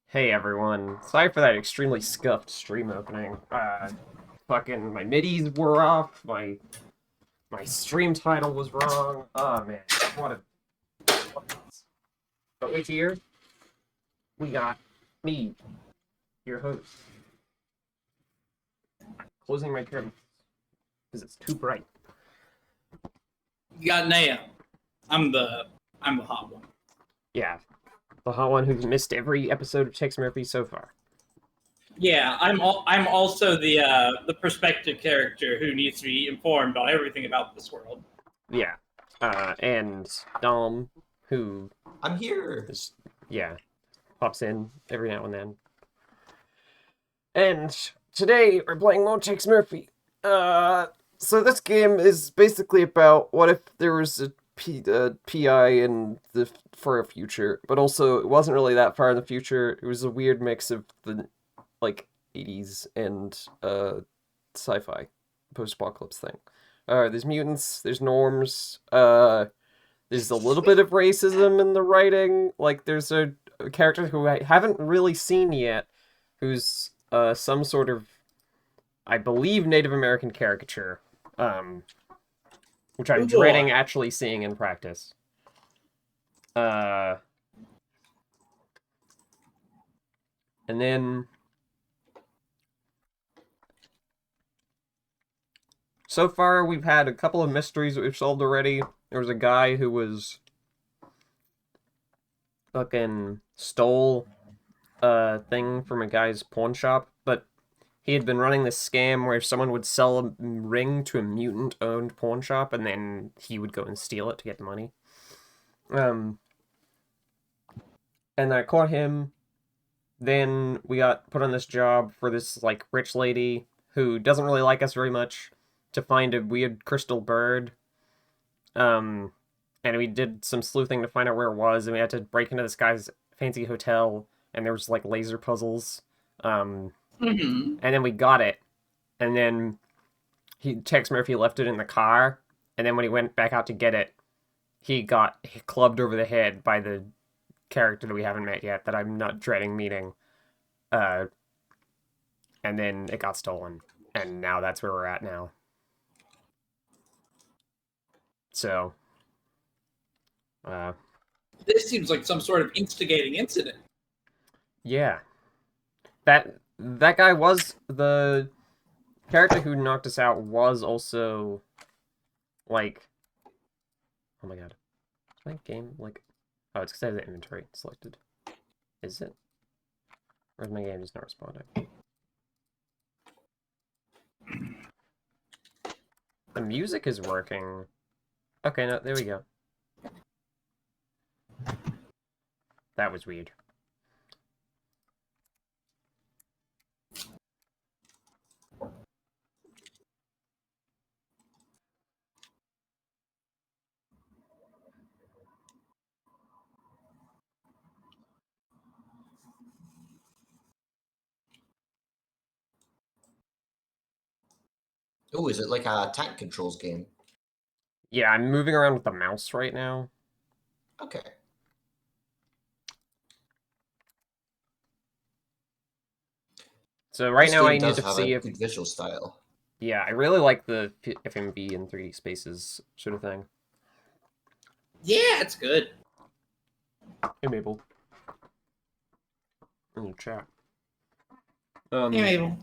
Hey everyone, sorry for that extremely scuffed stream opening. Fucking my midis were off, my stream title was wrong. Oh man, what a but wait here, we got me, your host, closing my curtains because it's too bright. You got Naya. I'm the hot one. Yeah, the hot one who's missed every episode of Tex Murphy so far. Yeah, I'm also the perspective character who needs to be informed on everything about this world. Yeah, and Dom, who I'm here. is, yeah, pops in every now and then. And today we're playing Monte Murphy. So this game is basically about what if there was a PI in the far future, but also it wasn't really that far in the future. It was a weird mix of the like 80s and sci-fi post-apocalypse thing. There's mutants, there's norms, there's a little bit of racism in the writing. Like there's a character who I haven't really seen yet, who's some sort of, I believe, Native American caricature, which I'm dreading actually seeing in practice. And then so far we've had a couple of mysteries that we've solved already. There was a guy who was fucking stole a thing from a guy's pawn shop, but he had been running this scam where someone would sell a ring to a mutant-owned pawn shop, and then he would go and steal it to get the money. And I caught him. Then we got put on this job for this, like, rich lady who doesn't really like us very much to find a weird crystal bird. And we did some sleuthing to find out where it was, and we had to break into this guy's fancy hotel, and there was, like, laser puzzles. And then we got it, and then Tex Murphy left it in the car, and then when he went back out to get it, he got clubbed over the head by the character that we haven't met yet, that I'm not dreading meeting. And then it got stolen, and now that's where we're at now. So, this seems like some sort of instigating incident. Yeah. That guy was the character who knocked us out was also like, oh my god, is my game like, oh, it's because I have the inventory selected. Is it? Or is my game just not responding? The music is working. Okay, no, there we go. That was weird. Oh, is it like a tank controls game? Yeah, I'm moving around with the mouse right now. Okay. So right This now game I need does to have see a if... good visual style. Yeah, I really like the FMV and 3D spaces sort of thing. Yeah, it's good. Hey, Mabel. In your chat. Hey, Mabel.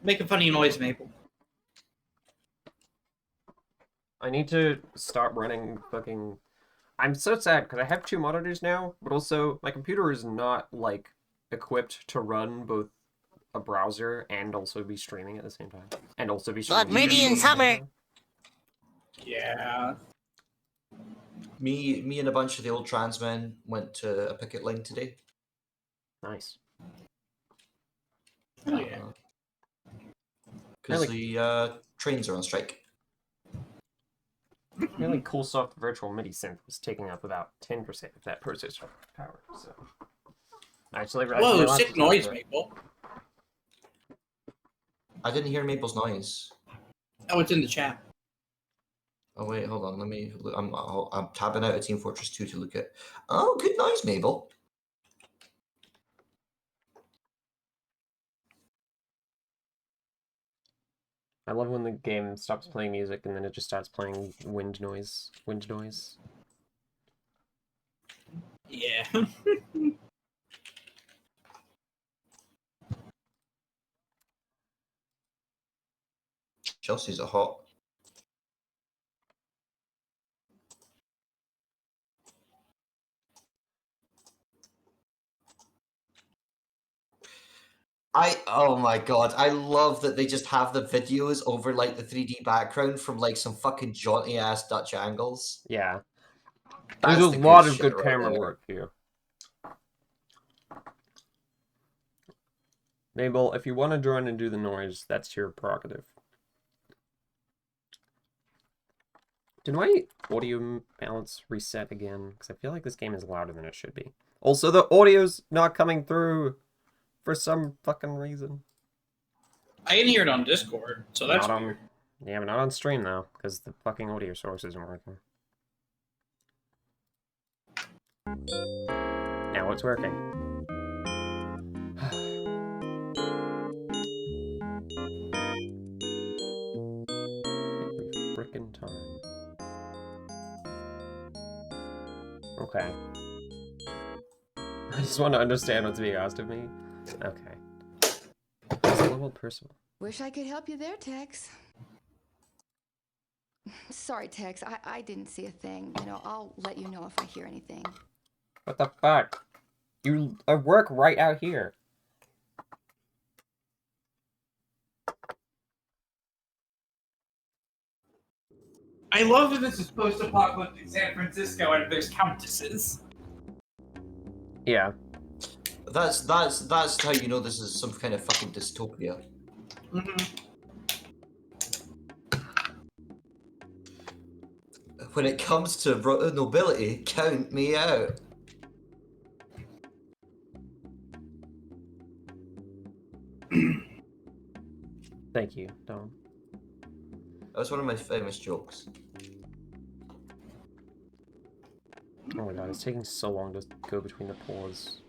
Make a funny noise, Mabel. I need to stop running fucking... I'm so sad, because I have two monitors now, but also my computer is not, like, equipped to run both a browser and also be streaming at the same time. And also be streaming... But maybe in summer. Yeah. Me and a bunch of the old trans men went to a picket line today. Nice. Oh, yeah. Because the trains are on strike. Really cool soft virtual MIDI synth was taking up about 10% of that processor power, so... Actually, Whoa, sick noise, Mabel. I didn't hear Mabel's noise. Oh, it's in the chat. Oh wait, hold on. Let me. I'm tabbing out of Team Fortress 2 to look at. Oh, good noise, Mabel. I love when the game stops playing music and then it just starts playing wind noise. Wind noise. Yeah. Chelsea's a hot. Oh my god, I love that they just have the videos over like the 3D background from like some fucking jaunty ass Dutch angles. Yeah. That's There's a the good lot of shit good right camera there. work here. Mabel, if you want to join and do the noise, that's your prerogative. Did my audio balance reset again? Because I feel like this game is louder than it should be. Also, the audio's not coming through for some fucking reason. I can hear it on Discord, so that's Not on, weird. yeah, but not on stream though, because the fucking audio source isn't working. Now it's working. Every frickin' time. Okay. I just want to understand what's being asked of me. Okay. It's a little personal. Wish I could help you there, Tex. Sorry, Tex. I didn't see a thing. You know, I'll let you know if I hear anything. What the fuck? You work right out here. I love that this is post-apocalyptic San Francisco and there's countesses. Yeah. That's how you know this is some kind of fucking dystopia. When it comes to nobility, count me out. Thank you, Dom. That was one of my famous jokes. Oh my god, it's taking so long to go between the pause.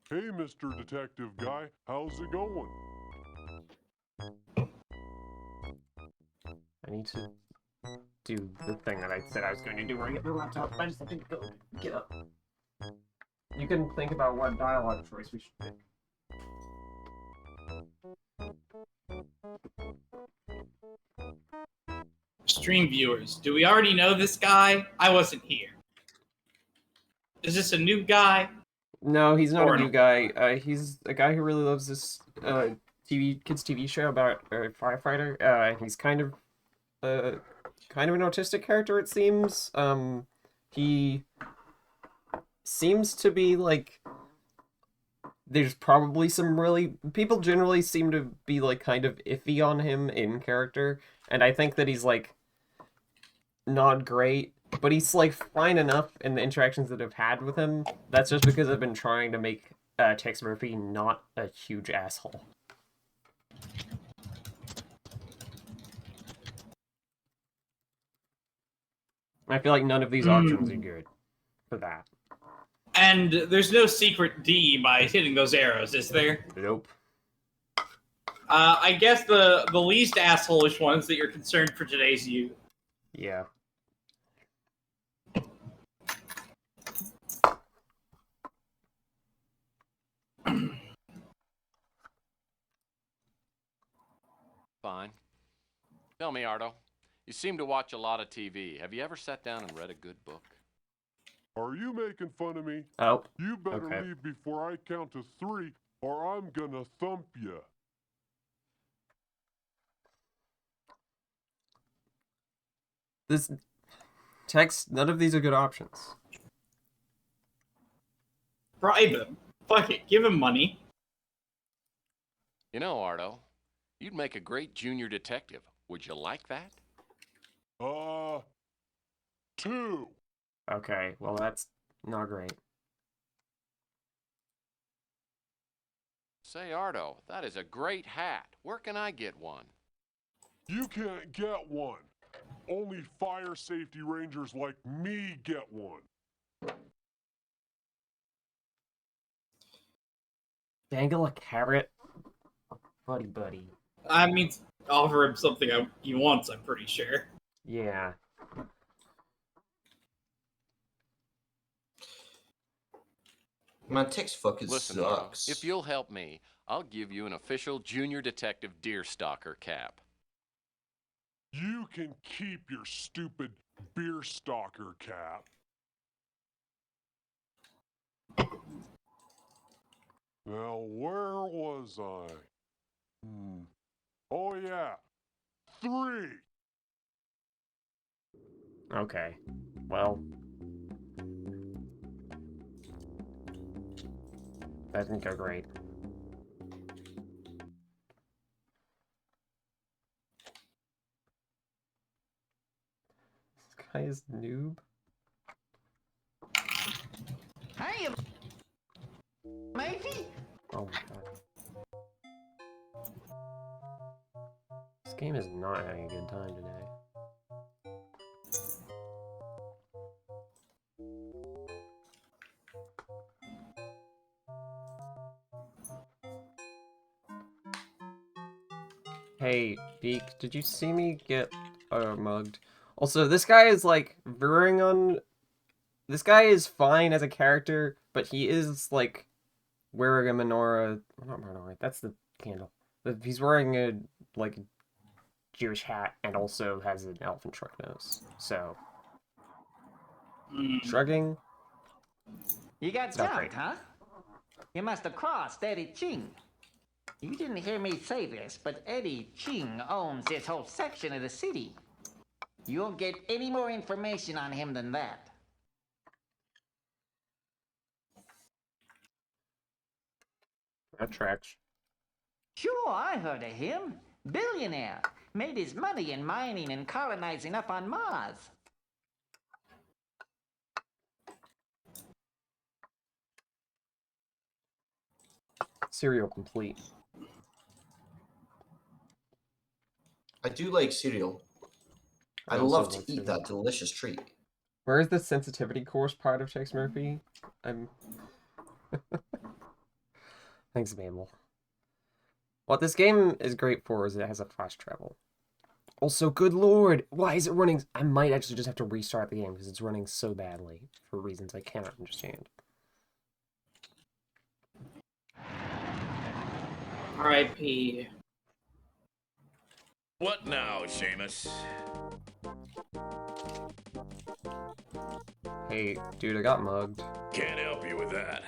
Hey, Mr. Detective Guy, how's it going? I need to do the thing that I said I was going to do where I get the laptop. I just have to go get up. You can think about what dialogue choice we should pick. Stream viewers, do we already know this guy? I wasn't here. Is this a new guy? No, he's not Or a new an- guy. He's a guy who really loves this kids TV show about a firefighter. He's kind of an autistic character, it seems. He seems to be like, there's probably some really, people generally seem to be like kind of iffy on him in character, and I think that he's like not great, but he's like fine enough in the interactions that I've had with him. That's just because I've been trying to make Tex Murphy not a huge asshole. I feel like none of these options are good for that. And there's no secret D by hitting those arrows, is there? Nope. I guess the least assholish ones that you're concerned for today's youth. Yeah. Fine. Tell me, Ardo, you seem to watch a lot of TV. Have you ever sat down and read a good book? Are you making fun of me? Oh. You better Okay. leave before I count to 3, or I'm gonna thump you. This Tex, none of these are good options. Bribe him. Fuck it, give him money. You know, Ardo, you'd make a great junior detective. Would you like that? 2. Okay, well that's not great. Say, Ardo, that is a great hat. Where can I get one? You can't get one. Only fire safety rangers like me get one. Dangle a carrot? Buddy, buddy. I mean, offer him something he wants, I'm pretty sure. Yeah. Man, Tex fucking Listen, Arlo, sucks. if you'll help me, I'll give you an official junior detective deerstalker cap. You can keep your stupid beer stalker cap. Now, where was I? Oh, yeah. 3. Okay. Well. That didn't go great. This guy is noob. Hey, matey. Oh my god. This game is not having a good time today. Hey, Beak, did you see me get mugged? Also, this guy is like veering on. This guy is fine as a character, but he is like wearing a menorah. Not menorah. That's the candle. But he's wearing a like Jewish hat and also has an elephant shrug nose. So shrugging. You got Not great. jumped, huh? You must have crossed Eddie Ching. You didn't hear me say this, but Eddie Ching owns this whole section of the city. You won't get any more information on him than that. That tracks. Sure, I heard of him. Billionaire. Made his money in mining and colonizing up on Mars. Serial complete. I do like cereal. I also love to like eat cereal. that delicious treat. Where is the sensitivity course part of Tex Murphy? I'm. Thanks, Mabel. What this game is great for is it has a fast travel. Also, good lord, why is it running? I might actually just have to restart the game because it's running so badly for reasons I cannot understand. R.I.P. What now, Seamus? Hey, dude, I got mugged. Can't help you with that.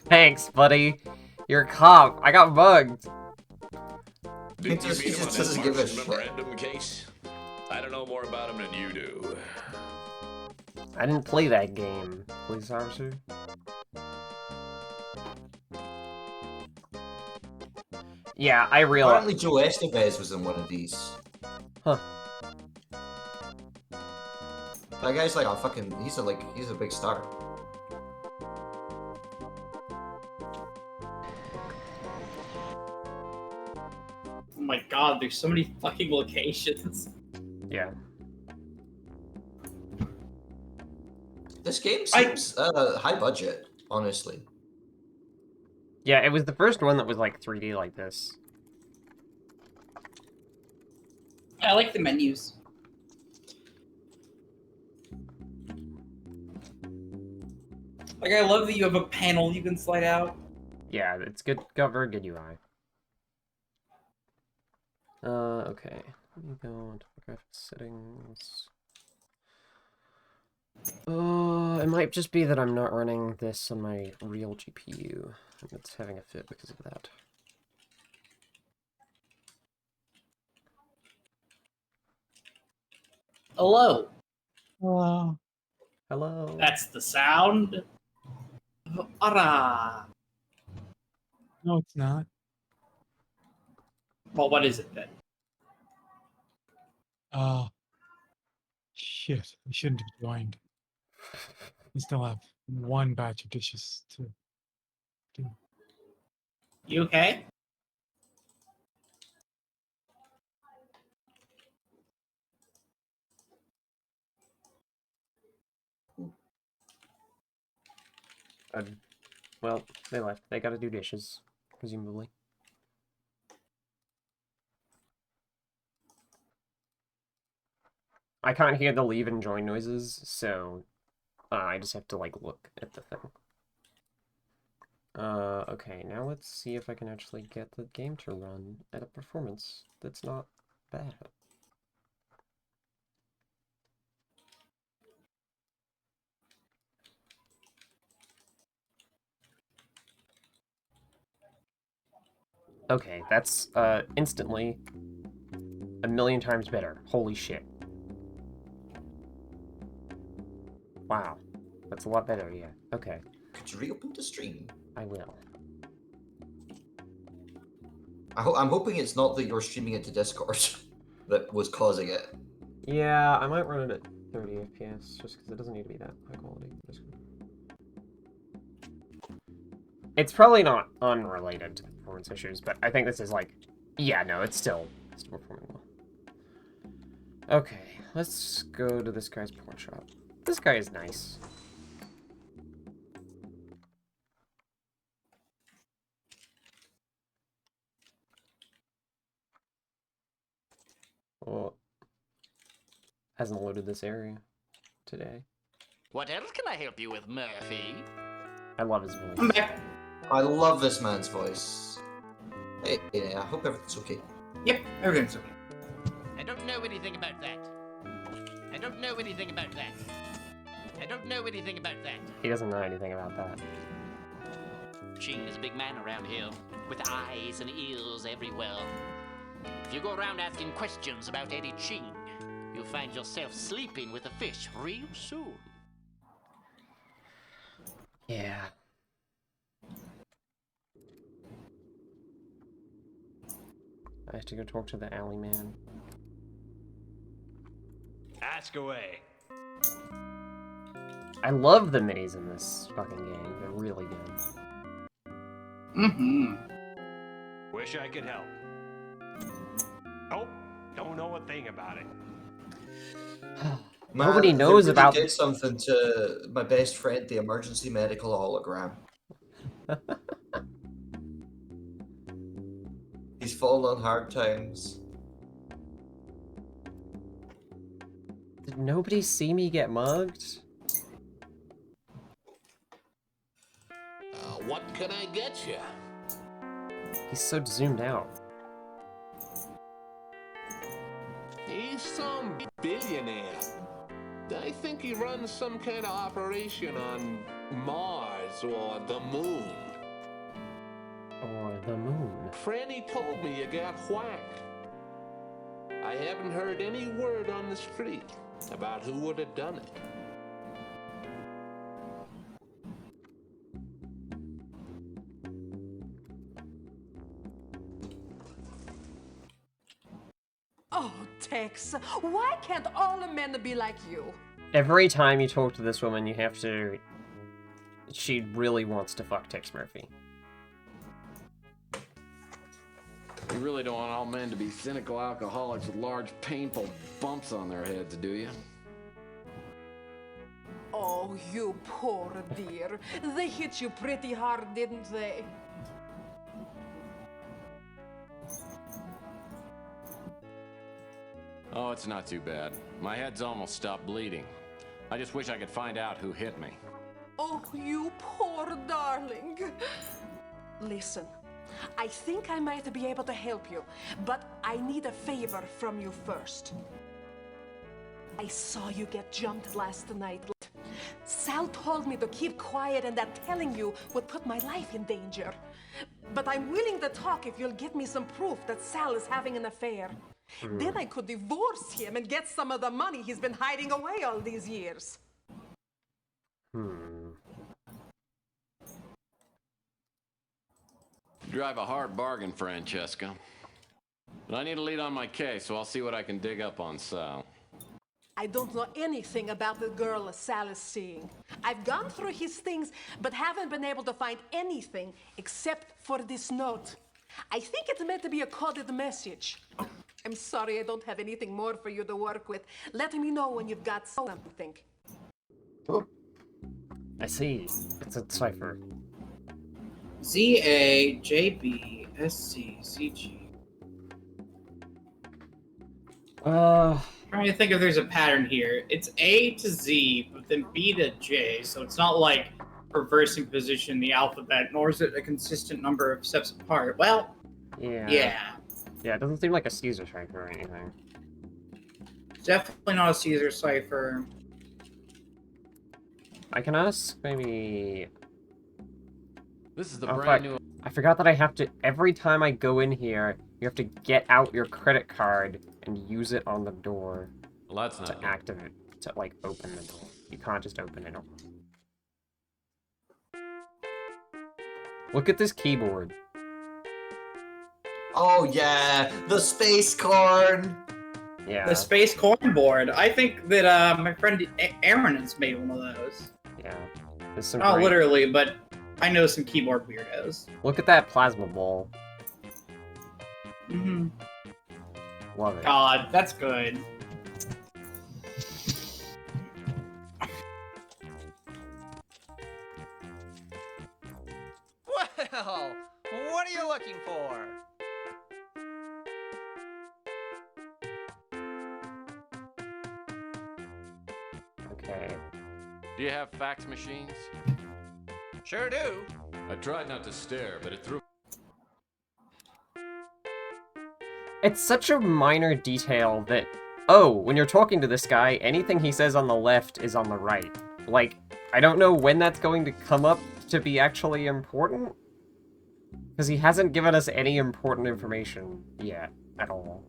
Thanks, buddy. You're a cop. I got mugged. Didn't you He meet him on just that doesn't give a Martian shit. memorandum case? I don't know more about him than you do. I didn't play that game, police officer. Yeah, I realize. Apparently Joe Estevez was in one of these. Huh. That guy's like a fucking, he's a big star. Oh my god, there's so many fucking locations. Yeah. This game seems high budget, honestly. Yeah, it was the first one that was like 3D like this. I like the menus. Like, I love that you have a panel you can slide out. Yeah, it's good. Got very good UI. Okay. Let me go into graphics settings. It might just be that I'm not running this on my real GPU. And it's having a fit because of that. Hello. Hello. Hello. That's the sound of Ara. No, it's not. Well, what is it then? Oh, shit. I shouldn't have joined. We still have one batch of dishes to do. You okay? Well, they left. They gotta do dishes, presumably. I can't hear the leave and join noises, so I just have to, like, look at the thing. Okay, now let's see if I can actually get the game to run at a performance that's not bad. Okay, that's, instantly a million times better. Holy shit. Wow. That's a lot better, yeah. Okay. Could you reopen the stream? I will. I'm hoping it's not that you're streaming it to Discord that was causing it. Yeah, I might run it at 30 FPS, just because it doesn't need to be that high quality. It's probably not unrelated to the performance issues, but I think this is like... Yeah, no, it's still performing well. Okay, let's go to this guy's pawn shop. This guy is nice. Well, hasn't loaded this area today. What else can I help you with, Murphy? I love his voice. I'm back. I love this man's voice. Hey, yeah, I hope everything's okay. Yep, everything's okay. I don't know anything about that. I don't know anything about that. I don't know anything about that. He doesn't know anything about that. Ching is a big man around here, with eyes and ears everywhere. If you go around asking questions about Eddie Ching, you'll find yourself sleeping with a fish real soon. Yeah. I have to go talk to the alley man. Ask away. I love the minis in this fucking game. They're really good. Mm-hmm. Wish I could help. Nope, don't know a thing about it. Nobody Man, knows they really about... did something to my best friend, the emergency medical hologram. He's fallen on hard times. Did nobody see me get mugged? What can I get you? He's so zoomed out. He's some billionaire. I think he runs some kind of operation on Mars or the moon. Or the moon. Franny told me you got whacked. I haven't heard any word on the street about who would have done it. Oh, Tex, why can't all the men be like you? Every time you talk to this woman, you have to... She really wants to fuck Tex Murphy. You really don't want all men to be cynical alcoholics with large, painful bumps on their heads, do you? Oh, you poor dear. They hit you pretty hard, didn't they? Oh, it's not too bad. My head's almost stopped bleeding. I just wish I could find out who hit me. Oh, you poor darling. Listen, I think I might be able to help you, but I need a favor from you first. I saw you get jumped last night. Sal told me to keep quiet and that telling you would put my life in danger. But I'm willing to talk if you'll give me some proof that Sal is having an affair. Then I could divorce him and get some of the money he's been hiding away all these years. You drive a hard bargain, Francesca. But I need a lead on my case, so I'll see what I can dig up on Sal. I don't know anything about the girl Sal is seeing. I've gone through his things, but haven't been able to find anything except for this note. I think it's meant to be a coded message. I'm sorry I don't have anything more for you to work with. Let me know when you've got something. I see. It's a cipher. ZAJBSCZG. Uh, Trying to think if there's a pattern here. It's A to Z, but then B to J, so it's not like reversing position in the alphabet, nor is it a consistent number of steps apart. Well, yeah. yeah. Yeah, it doesn't seem like a Caesar cipher or anything. Definitely not a Caesar cipher. I can ask maybe... This is the Oh, brand fuck. new. I forgot that I have to... Every time I go in here, you have to get out your credit card and use it on the door Well, that's not to good. activate, to, like, open the door. You can't just open it. Look at this keyboard. Oh yeah, the space corn. Yeah. The space corn board. I think that my friend Aaron has made one of those. Yeah. There's some Not great- literally, but I know some keyboard weirdos. Look at that plasma ball. Mm-hmm. Love it. God, that's good. Well, what are you looking for? Okay. Do you have fax machines? Sure do. I tried not to stare, but it threw. It's such a minor detail that, oh, when you're talking to this guy, anything he says on the left is on the right. Like, I don't know when that's going to come up to be actually important, because he hasn't given us any important information yet, at all.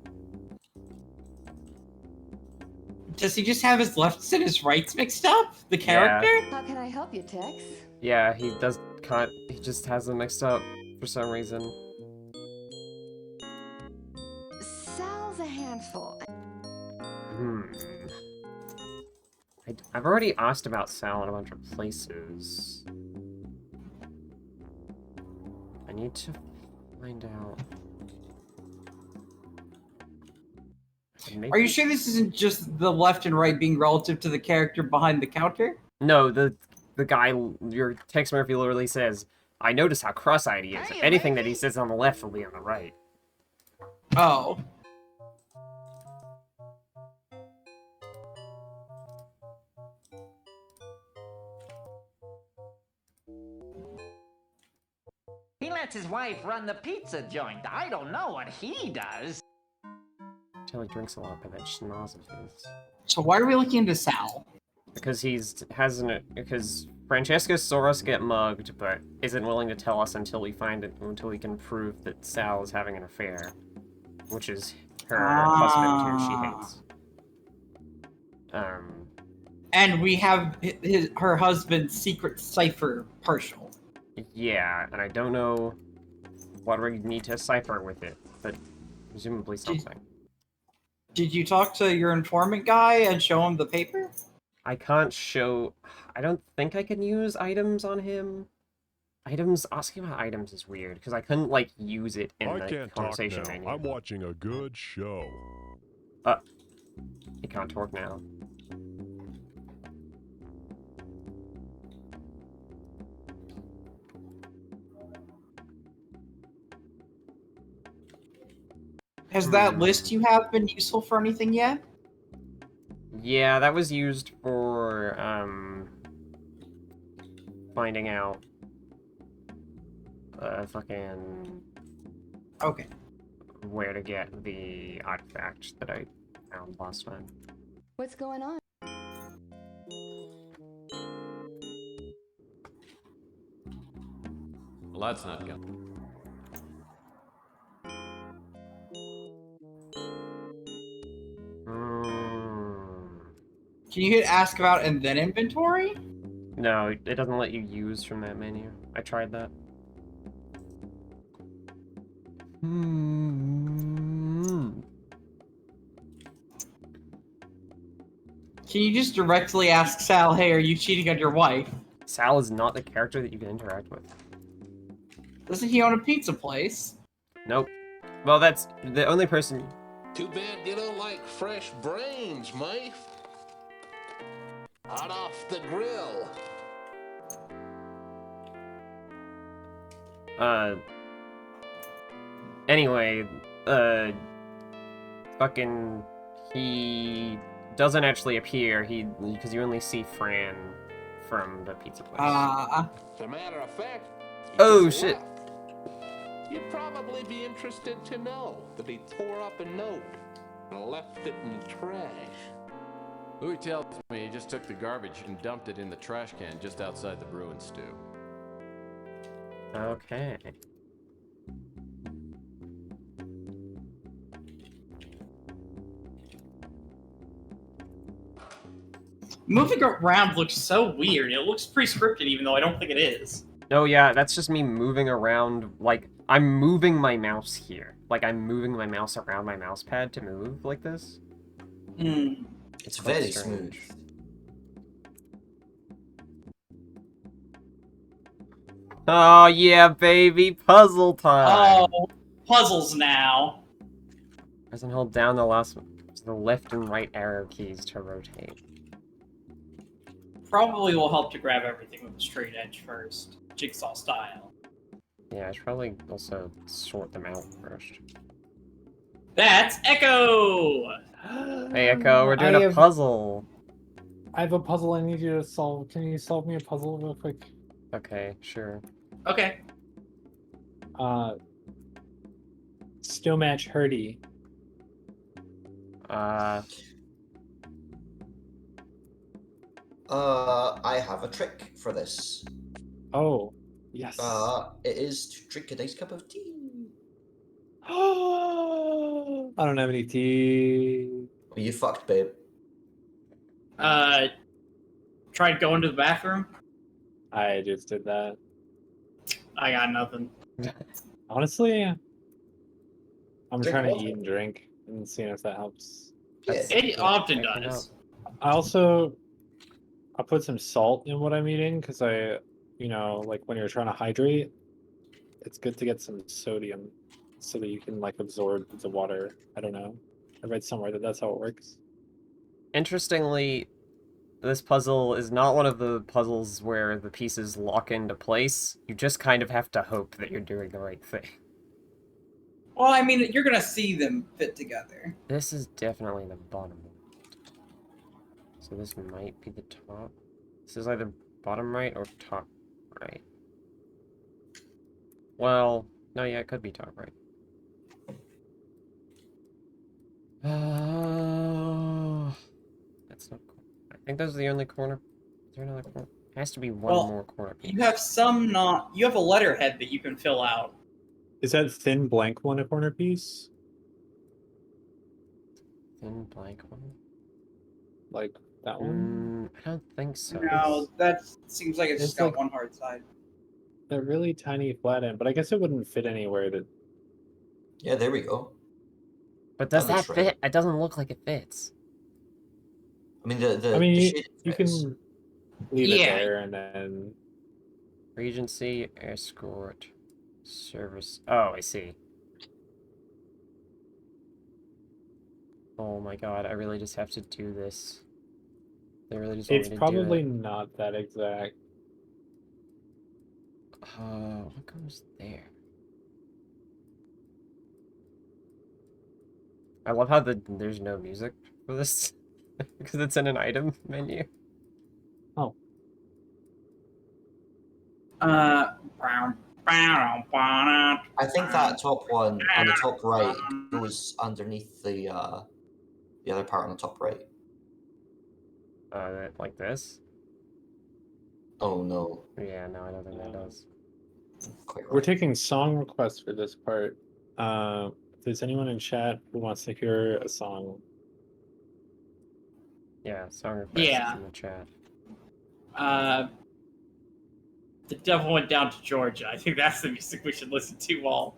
Does he just have his lefts and his rights mixed up? The character? How can I help you, Tex? Yeah, he just has them mixed up for some reason. Sal's a handful. I've already asked about Sal in a bunch of places. I need to find out. Maybe... Are you sure this isn't just the left and right being relative to the character behind the counter? No, the guy, your Tex Murphy literally says, I notice how cross-eyed he is. Anything that he says on the left will be on the right. Oh. He lets his wife run the pizza joint. I don't know what he does. Until he drinks a lot of that schnoz of his. So why are we looking into Sal? Because because Francesca saw us get mugged, but isn't willing to tell us until we can prove that Sal is having an affair. Which is her husband, who she hates. And we have her husband's secret cipher partial. Yeah, and I don't know what we need to cipher with it, but presumably something. Did you talk to your informant guy and show him the paper? I can't show... I don't think I can use items on him. Asking about items is weird, because I couldn't, like, use it in the conversation menu. I'm watching a good show. He can't talk now. Has that list you have been useful for anything yet? Yeah, that was used for, finding out, fucking... Okay. Where to get the artifact that I found last time. What's going on? Well, that's not good. Can you hit ask about and then inventory? No, it doesn't let you use from that menu. I tried that. Can you just directly ask Sal, hey, are you cheating on your wife? Sal is not the character that you can interact with. Doesn't he own a pizza place? Nope. Well, that's the only person... Too bad you don't like fresh brains, mate. Hot off the grill. Anyway, fucking, he doesn't actually appear, because you only see Fran from the pizza place. As a matter of fact, he Oh, just shit. left. You'd probably be interested to know that he tore up a note and left it in the trash. Louis tells me he just took the garbage and dumped it in the trash can just outside the Bruin stew. Okay. Moving around looks so weird. It looks pre-scripted, even though I don't think it is. Oh yeah, that's just me moving around, like, I'm moving my mouse here. Like, I'm moving my mouse around my mouse pad to move like this. It's quite very strange. smooth. Oh yeah, baby, puzzle time! Oh, puzzles now. Press and hold down the left and right arrow keys to rotate. Probably will help to grab everything with a straight edge first, jigsaw style. Yeah, I should probably also sort them out first. That's Echo! Hey Echo, we're doing a puzzle! I have a puzzle I need you to solve. Can you solve me a puzzle real quick? Okay, sure. Okay. Still match Hurdy. I have a trick for this. Oh, yes. It is to drink a nice cup of tea. I don't have any tea. Well, you fucked, babe. Tried going to the bathroom? I just did that. I got nothing. Honestly, I'm Drink trying to water. eat and drink and seeing if that helps. Yeah. It often does. I put some salt in what I'm eating because like when you're trying to hydrate, it's good to get some sodium so that you can like absorb the water. I don't know. I read somewhere that that's how it works. Interestingly, this puzzle is not one of the puzzles where the pieces lock into place. You just kind of have to hope that you're doing the right thing. Well, I mean, you're gonna see them fit together. This is definitely the bottom one. So this might be the top. This is either bottom right or top right. Well, no, yeah, it could be top right. That's not cool. I think those are the only corner. Is there another corner? It has to be one more corner piece. You have some not. You have a letterhead that you can fill out. Is that thin blank one a corner piece? Thin blank one? Like that one? I don't think so. No, that seems like it's just got like- one hard side. They're really tiny flat end, but I guess it wouldn't fit anywhere to. Yeah, there we go. But does That that looks fit? right. It doesn't look like it fits. I mean, the I mean, shape you fits. can leave it Yeah. there and then. Regency, escort, service. Oh, I see. Oh my god, I really just have to do this. They really just want It's me to probably do not that exact. it. What goes there? I love how there's no music for this because it's in an item menu. Oh. I think that top one on the top right goes underneath the other part on the top right. Like this? Oh no. Yeah, no, I don't think that does. Quite right. We're taking song requests for this part. If there's anyone in chat who wants to hear a song, Yeah, song requests Yeah. in the chat. The devil went down to Georgia. I think that's the music we should listen to while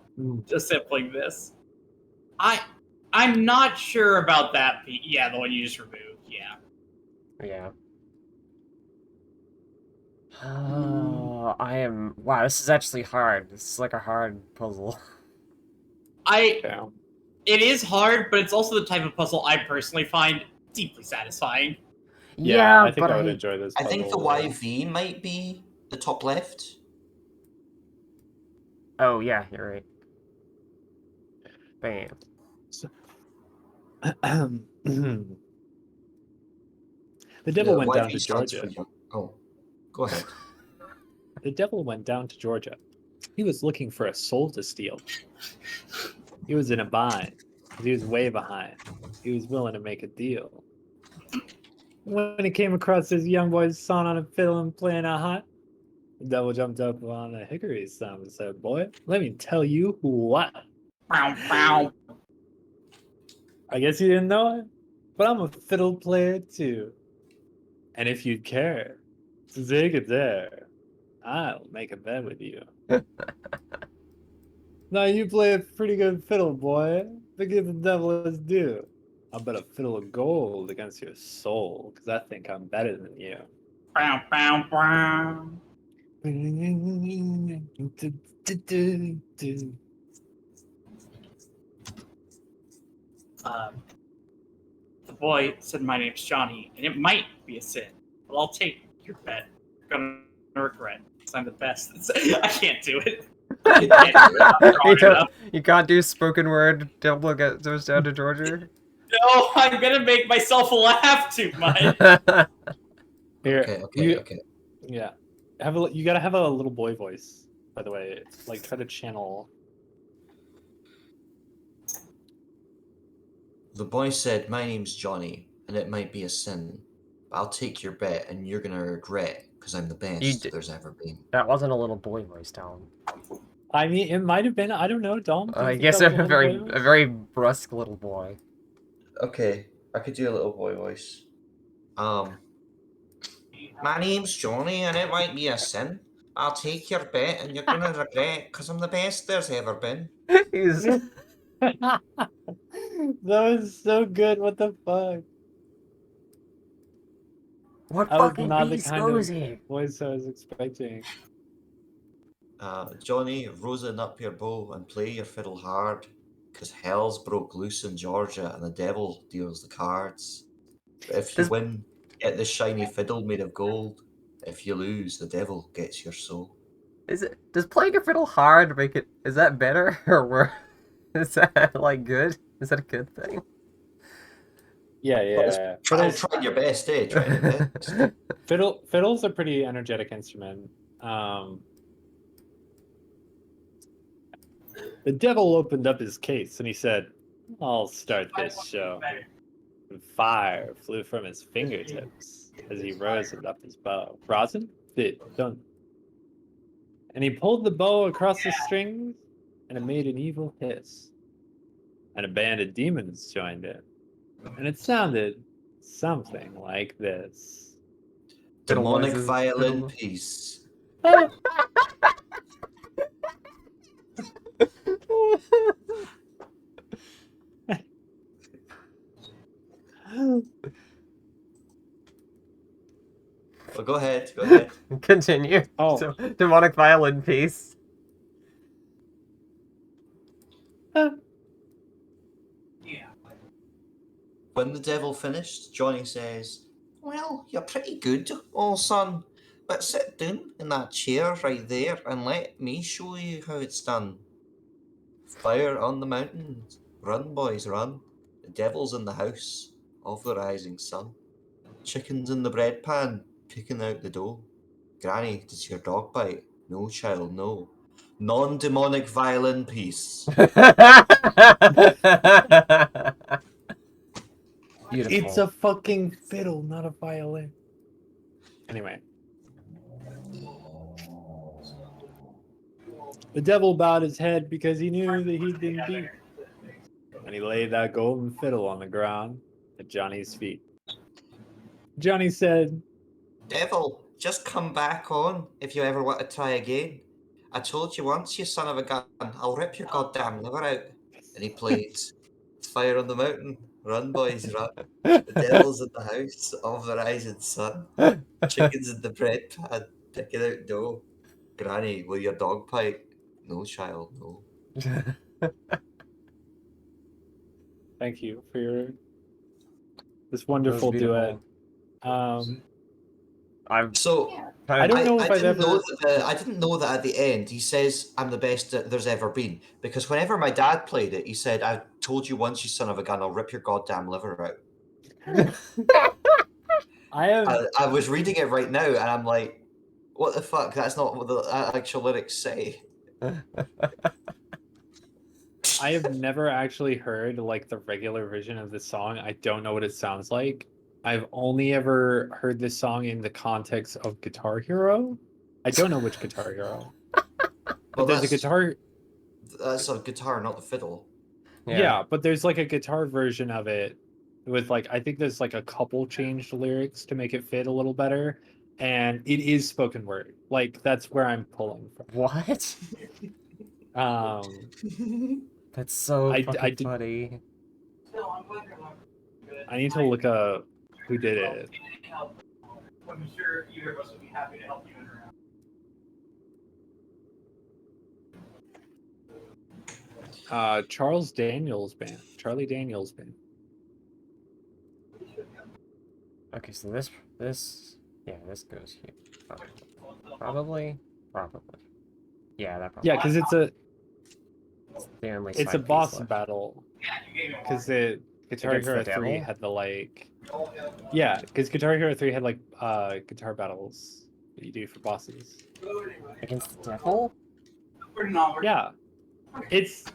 assembling this. I'm not sure about that. Yeah, the one you just removed. Yeah. Yeah. Wow, this is actually hard. This is like a hard puzzle. It is hard, but it's also the type of puzzle I personally find deeply satisfying. Yeah, I think I would enjoy this. I think the puzzle. YV might be the top left. Oh yeah, you're right. Bam. The devil went down YV to stands for Georgia. young. Oh, go ahead. The devil went down to Georgia. He was looking for a soul to steal. He was in a bind. He was way behind. He was willing to make a deal. When he came across this young boy's son on a fiddle and playing a hot, the devil jumped up on a hickory stump and said, "Boy, let me tell you what." Bow, bow. I guess you didn't know it, but I'm a fiddle player too. And if you'd care to take it there, I'll make a bet with you. Now you play a pretty good fiddle, boy, but give the devil his due. I'll bet a fiddle of gold against your soul, because I think I'm better than you. Bow, bow, bow. The boy said, "My name's Johnny, and it might be a sin, but I'll take your bet. You're gonna regret, because I'm the best." I can't do it. You can't do spoken word. Devil goes down to Georgia. No, I'm gonna make myself laugh too much. Here, Okay. Yeah, you gotta have a little boy voice. By the way, like try to channel. The boy said, "My name's Johnny, and it might be a sin, but I'll take your bet, and you're gonna regret, because I'm the best there's ever been." That wasn't a little boy voice, Tom. I mean, it might have been. I don't know, Dom. I guess a very brusque little boy. Okay, I could do a little boy voice. My name's Johnny, and it might be a sin. I'll take your bet, and you're gonna regret, because I'm the best there's ever been. That was so good. What the fuck? What That was fucking not the beast kind goes of here? voice I was expecting. Johnny, rosin up your bow and play your fiddle hard, because hell's broke loose in Georgia, and the devil deals the cards. But if you win, get this shiny fiddle made of gold. If you lose, the devil gets your soul. Does playing a fiddle hard make it? Is that better or worse? Is that like good? Is that a good thing? Yeah. Try your best, eh? Try your best. Fiddle's a pretty energetic instrument. The devil opened up his case and he said, "I'll start this show." And fire flew from his fingertips as he rose and up his bow. Rosin? Done. And he pulled the bow across the strings, and it made an evil hiss. And a band of demons joined in. And it sounded something like this. Demonic violin piece. Well, go ahead. Continue. Oh. So, demonic violin piece. When the devil finished, Johnny says, "Well, you're pretty good, old son. But sit down in that chair right there and let me show you how it's done. Fire on the mountains. Run, boys, run. The devil's in the house of the rising sun. Chickens in the bread pan, picking out the dough. Granny, does your dog bite? No, child, no. Non-demonic violin piece." Beautiful. It's a fucking fiddle, not a violin. Anyway. The devil bowed his head because he knew that he'd been beat. And he laid that golden fiddle on the ground at Johnny's feet. Johnny said, "Devil, just come back on if you ever want to try again. I told you once, you son of a gun, I'll rip your goddamn liver out." And he played Fire on the Mountain. Run, boys, run. The devil's in the house of the rising sun. Chickens in the bread pan, picking out dough. Granny, will your dog pipe? No, child, no. "Thank you for this wonderful duet." I've So I don't know I if I've didn't know ever. that I didn't know that at the end he says I'm the best that there's ever been, because whenever my dad played it, he said, "I've told you once, you son of a gun, I'll rip your goddamn liver out." I was reading it right now, and I'm like, what the fuck? That's not what the actual lyrics say. I have never actually heard like the regular version of this song. I don't know what it sounds like. I've only ever heard this song in the context of Guitar Hero. I don't know which Guitar Hero. But there's a guitar. That's a guitar, not the fiddle. Yeah, but there's like a guitar version of it with like I think there's like a couple changed lyrics to make it fit a little better, and it is spoken word. Like that's where I'm pulling from. What? That's so fucking funny. I need to look up who did it. I'm sure either of us would be happy to help you in around. Charlie Daniels band. Okay, so this yeah, this goes here. Probably. Yeah, that probably. Yeah, because it's a boss battle. Because the Guitar Against the Hero 3 devil? had the like. Yeah, because Guitar Hero 3 had like guitar battles that you do for bosses. Against the devil? Yeah, it's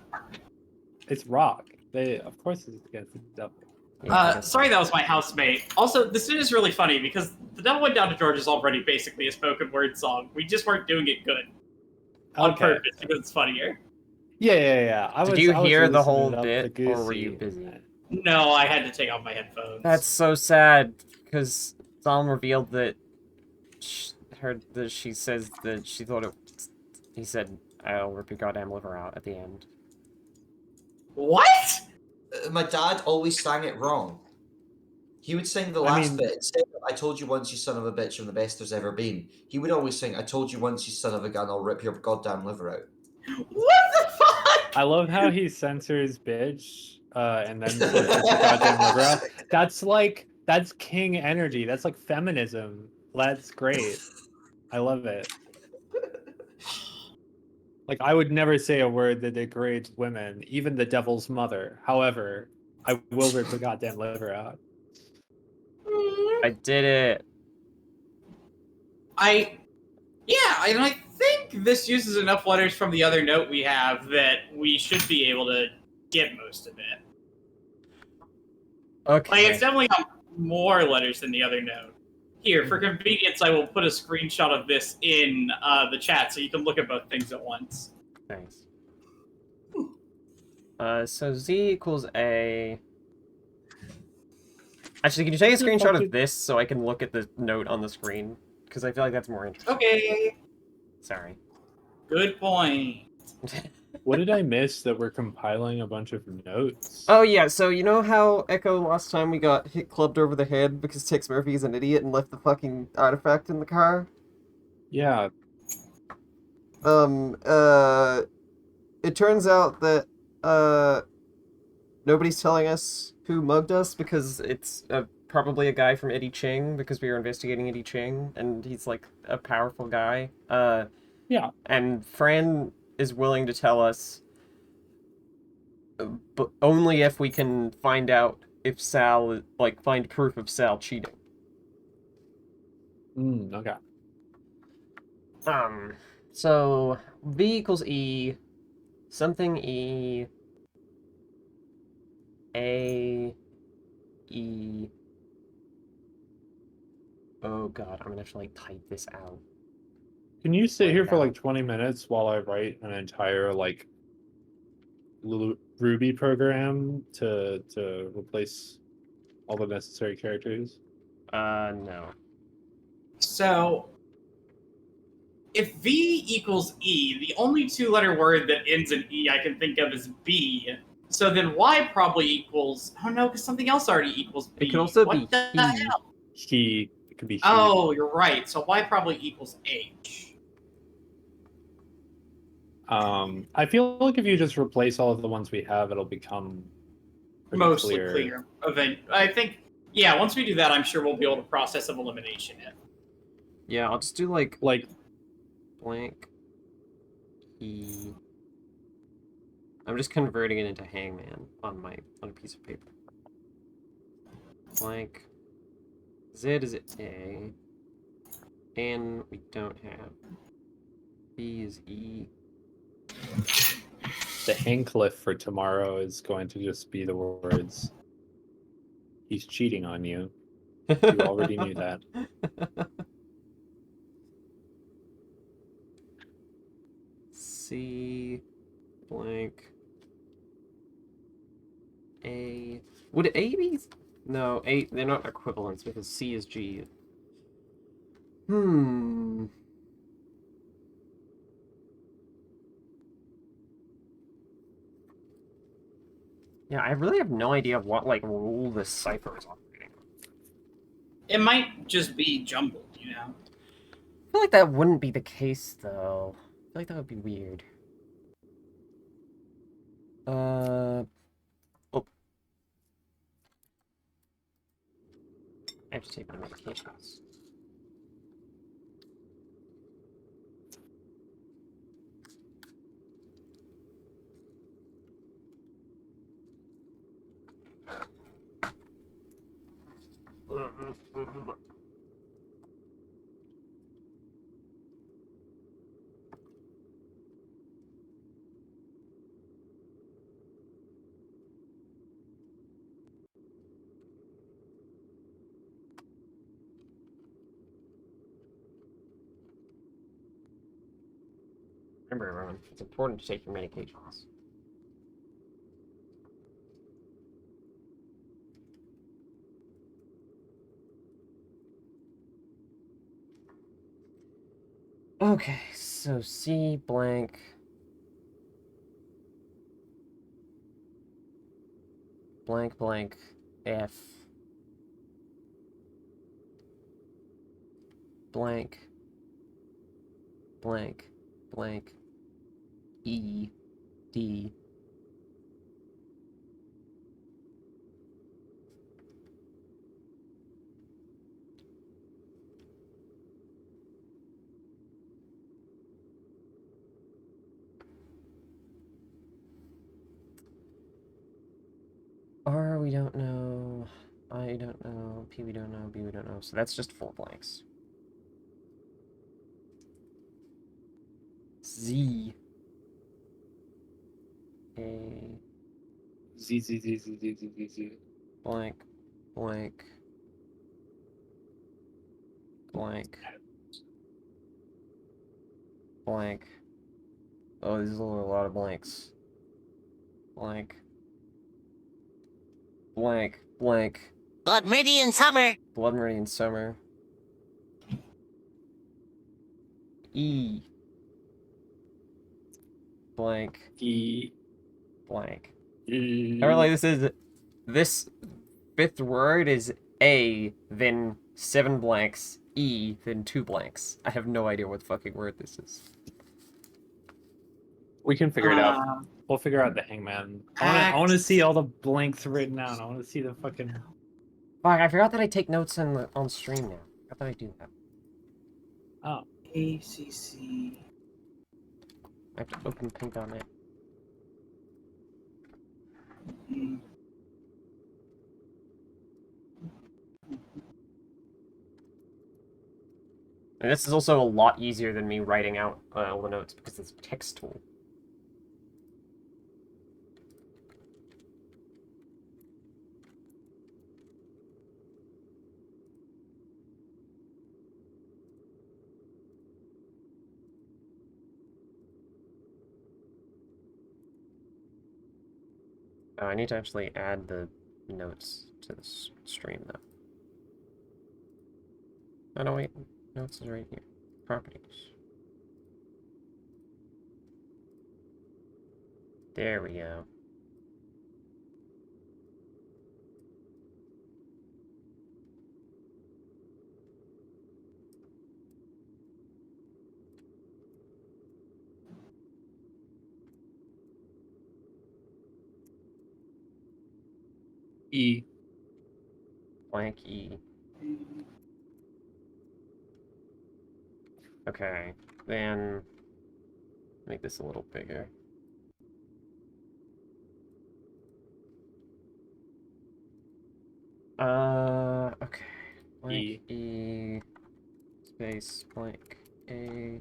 rock. Of course it's against the devil. Sorry, that was my housemate. Also, this is really funny because The Devil Went Down to George is already basically a spoken word song. We just weren't doing it good on purpose because it's funnier. Yeah. Did you hear the whole bit, or were you busy? No, I had to take off my headphones. That's so sad, because Zalm revealed that she says that she thought it. He said, "I'll rip your goddamn liver out" at the end. What? My dad always sang it wrong. He would sing the last bit. Instead of, "I told you once, you son of a bitch, I'm the best there's ever been," he would always sing, "I told you once, you son of a gun, I'll rip your goddamn liver out." What the fuck? I love how he censors bitch and then says rip your goddamn liver out. That's king energy. That's like feminism. That's great. I love it. Like, I would never say a word that degrades women, even the devil's mother. However, I will rip the goddamn liver out. I did it. Yeah, and I think this uses enough letters from the other note we have that we should be able to get most of it. Okay. Like, it's definitely got more letters than the other note. Here, for convenience, I will put a screenshot of this in the chat so you can look at both things at once. Thanks. So Z equals A. Actually, can you take a screenshot of this so I can look at the note on the screen? Because I feel like that's more interesting. Okay. Sorry. Good point. What did I miss that we're compiling a bunch of notes? Oh yeah, so you know how Echo last time we got clubbed over the head because Tex Murphy's an idiot and left the fucking artifact in the car? Yeah. It turns out that, nobody's telling us who mugged us because it's probably a guy from Eddie Ching because we were investigating Eddie Ching and he's like a powerful guy. Yeah. And Fran is willing to tell us, but only if we can find out if Sal, like, find proof of Sal cheating. Okay. So V equals E, something E, A, E. Oh god, I'm gonna have to, like, type this out. Can you sit here for like 20 minutes while I write an entire like Ruby program to replace all the necessary characters? No. So, if V equals E, the only two-letter word that ends in E I can think of is B. So then Y probably equals... Oh no, because something else already equals B. It can also what be the he. hell? He. It could be he. Oh, you're right. So Y probably equals H. I feel like if you just replace all of the ones we have, it'll become Mostly clear. I think, yeah, once we do that, I'm sure we'll be able to process of elimination it. Yeah, I'll just do like Like, blank E. I'm just converting it into hangman on a piece of paper. Blank Z is A. N we don't have. B is E. the hang cliff for tomorrow is going to just be the words, "He's cheating on you." You already knew that. C blank A. Would A be? No, A. They're not equivalents because C is G. Hmm. Yeah, I really have no idea what like rule this cipher is operating on. It might just be jumbled, you know. I feel like that wouldn't be the case though. I feel like that would be weird. Oh. I have to take my medications. Remember, everyone, it's important to take your medications. Okay, so C blank. Blank blank F. Blank. Blank. Blank. E. D. R we don't know. I don't know. P we don't know. B we don't know. So that's just 4 blanks. Z. A. Z Z Z Z Z Z Z Z. Blank. Blank. Blank. Blank. Oh, these are a lot of blanks. Blank. Blank. Blank. Blood Meridian Summer. Blood Meridian Summer. E. Blank. E. Blank. E. I really this 5th word is A, then 7 blanks, E, then 2 blanks. I have no idea what fucking word this is. We can figure it out. We'll figure out the hangman. I want to see all the blanks written out. I want to see the fucking. Fuck, I forgot that I take notes on stream now. I thought I do that. Oh. ACC. I have to open Pink on it. And this is also a lot easier than me writing out all the notes because it's a text tool. Oh, I need to actually add the notes to the stream, though. Oh, no, wait. Notes is right here. Properties. There we go. E. Blank E. Okay, then make this a little bigger. Okay. Blank E space blank A.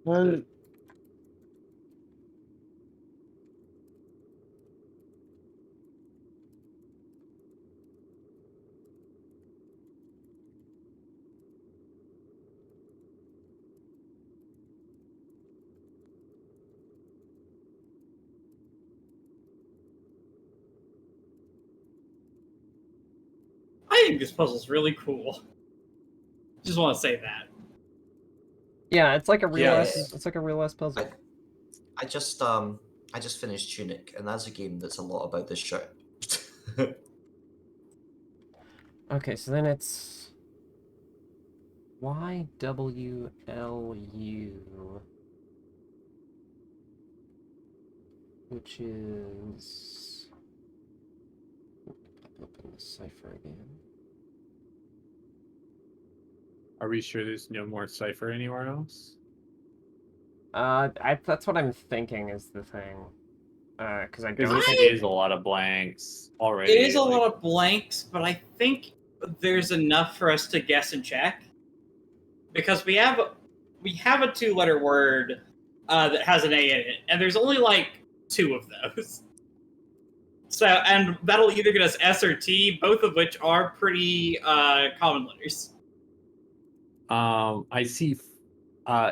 Well, I think this puzzle's really cool. Just want to say that. Yeah, it's like a real Yeah. it's like a real ass puzzle. I just finished Tunic, and that's a game that's a lot about this shit. Okay, so then it's YWLU, which is open the cipher again. are we sure there's no more cipher anywhere else? That's what I'm thinking is the thing. Because I Because don't this think is a lot of blanks already. It is a lot of blanks, but I think there's enough for us to guess and check. Because we have a two-letter word that has an A in it, and there's only like 2 of those. So, and that'll either get us S or T, both of which are pretty common letters. I see.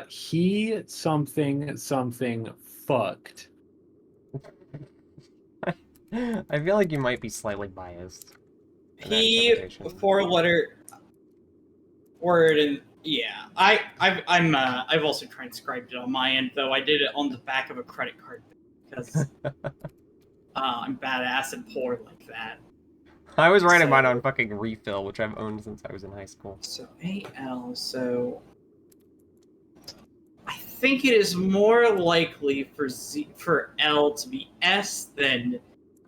He something fucked. I feel like you might be slightly biased. He 4-letter word, and yeah, I've also transcribed it on my end, though I did it on the back of a credit card because I'm badass and poor like that. I was writing mine on fucking refill, which I've owned since I was in high school. So AL, so I think it is more likely for L to be S than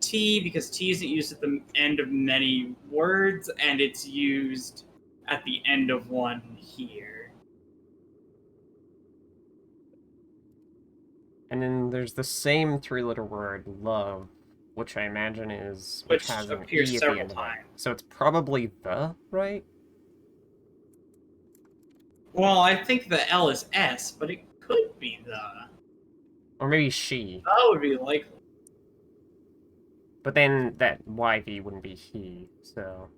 T, because T isn't used at the end of many words, and it's used at the end of one here. And then there's the same 3-letter word, love, which I imagine is... Which has an appears E at the several end of it. times. So it's probably the, right? Well, I think the L is S, but it could be the. Or maybe she. That would be likely. But then that YV wouldn't be he, so...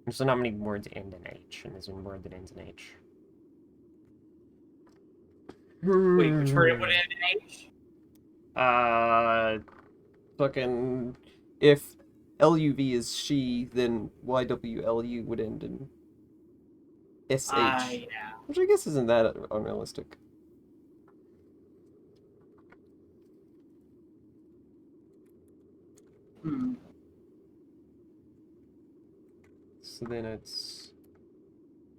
There's not many words end in H, and there's a word that ends in H. Wait, which word would end in H? Fucking... If LUV is she, then YWLU would end in SH. Yeah. Which I guess isn't that unrealistic. So then it's...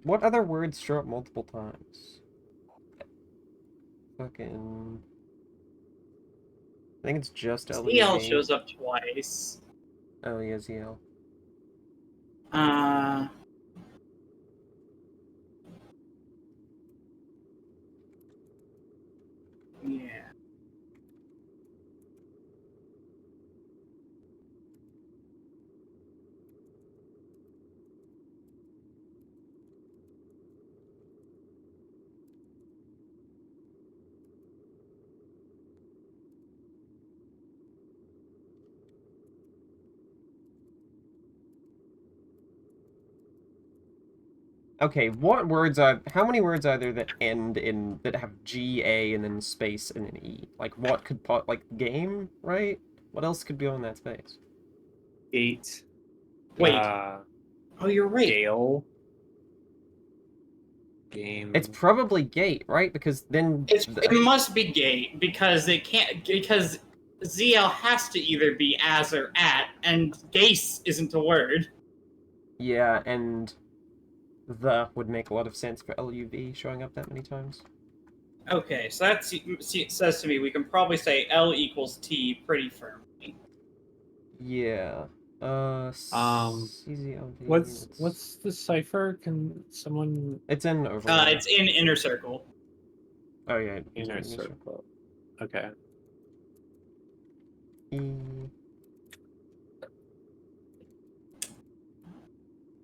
What other words show up multiple times? Fucking... I think it's just LUV. ZL shows up twice. Oh, yeah, ZL. Yeah. Okay, what words are... How many words are there that end in... that have G, A, and then space, and an E? Like, what could... like, game, right? What else could be on that space? 8. Wait. Oh, you're right. Gale. Game. It's probably gate, right? Because then... It must be gate, because it can't... Because ZL has to either be as or at, and gace isn't a word. Yeah, and... the would make a lot of sense for LUV showing up that many times. Okay, so that says to me we can probably say L equals T pretty firmly. Yeah. CZLV. What's the cipher? Can someone? It's in overlay. It's in Inner Circle. Oh yeah, Inner Circle. Okay. E.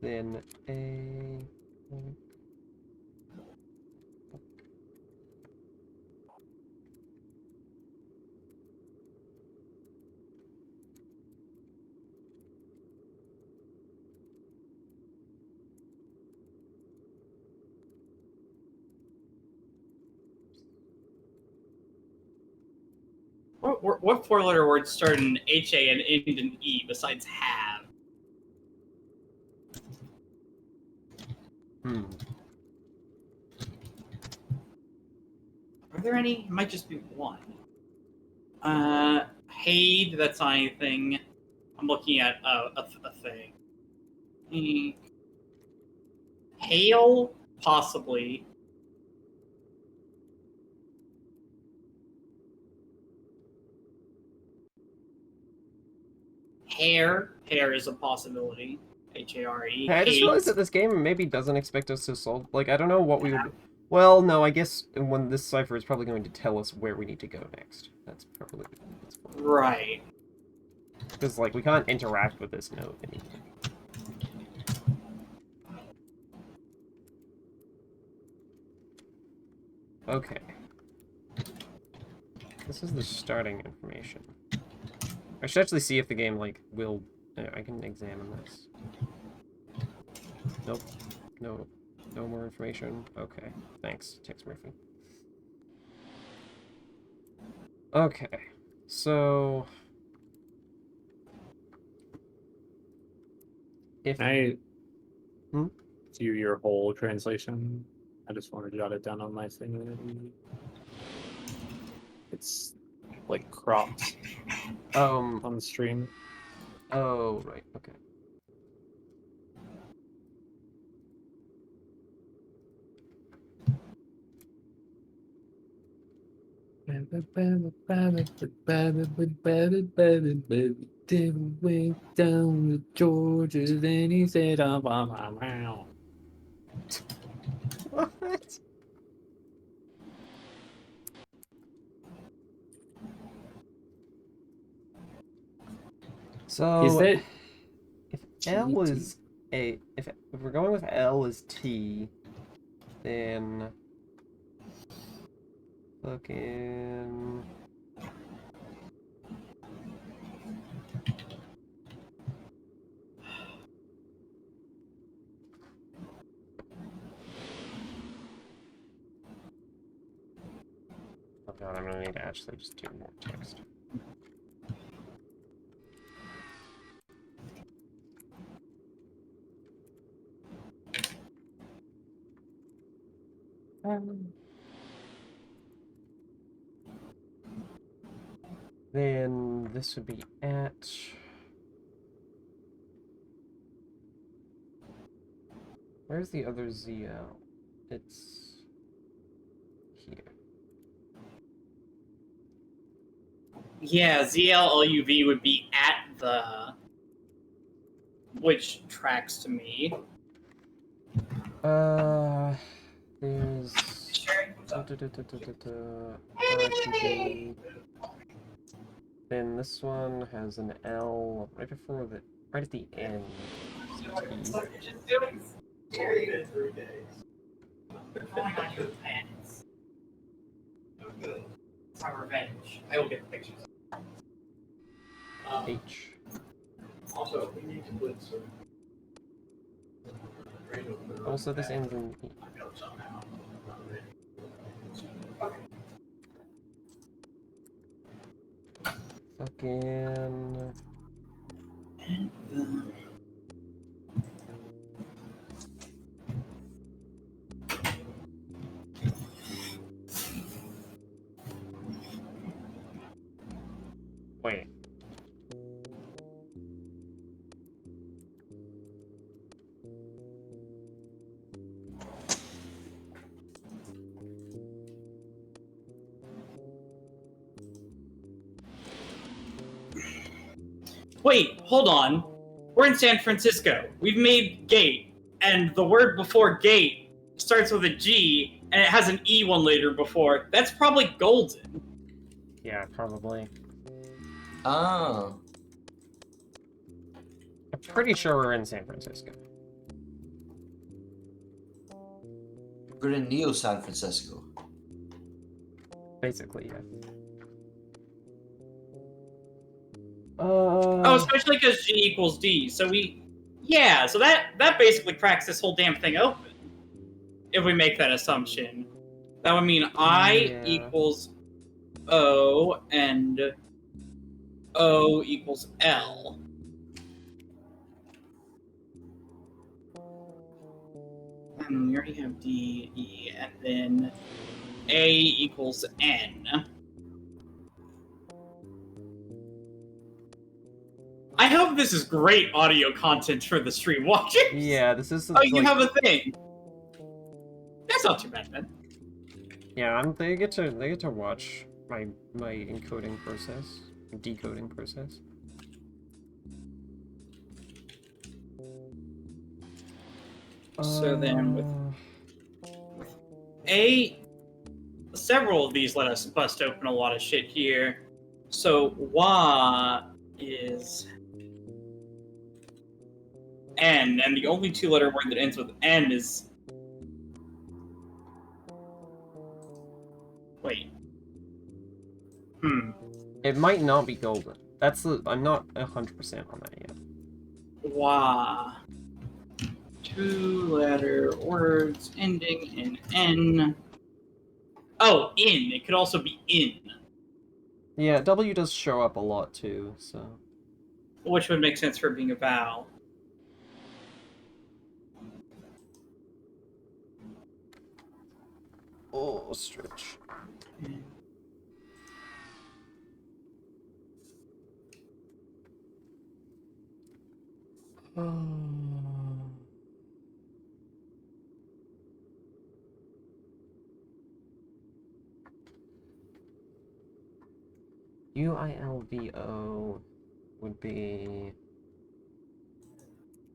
Then A. What four-letter words start in HA and end in E besides have? Are there any? It might just be one. Haid, that's not anything. I'm looking at a thing. Hail, possibly. Hair is a possibility. H-A-R-E. Hey, I just realized that this game maybe doesn't expect us to solve. Like, I don't know what we would. Well, no, I guess when this cipher is probably going to tell us where we need to go next. That's probably right. Because like we can't interact with this node anymore. Okay. This is the starting information. I should actually see if the game, like, will... I can examine this. Nope. No. No more information. Okay. Thanks, Text Murphy. Okay. So... If... Can I do your whole translation? I just want to jot it down on my thing. It's like cropped on the stream. Oh, right. Okay. Went down to Georgia, then he said, What? So, is that if L is A, if we're going with L is T, then fucking oh god, I'm gonna need to actually just do more text. Then this would be at... Where's the other ZL? It's here. Yeah, ZLLUV would be at the... Which tracks to me. There's... RTD. Then this one has an L right before the... right at the end. It's my revenge. I will get the pictures. H. Also, we need to put some. Also, this ends in E. Fucking... Wait. Wait, hold on. we're in San Francisco. We've made gate, and the word before gate starts with a G, and it has an E one later before. That's probably golden. Yeah, probably. Ah. I'm pretty sure we're in San Francisco. We're in Neo San Francisco. Basically, yeah. Oh, especially because G equals D. So so that basically cracks this whole damn thing open. If we make that assumption, that would mean I equals O and O equals L. We already have D, E, and then A equals N. I hope this is great audio content for the stream watchers. Yeah, this is. Oh, you have a thing. That's not too bad, then. Yeah, they get to watch my encoding process, decoding process. So then with several of these let us bust open a lot of shit here. So Wa is N, and the only two-letter word that ends with N is... Wait. It might not be golden. I'm not 100% on that yet. Wa. Two-letter words ending in N. Oh, in. It could also be in. Yeah, W does show up a lot too, so... Which would make sense for being a vowel. Oh, stretch. UILVO would be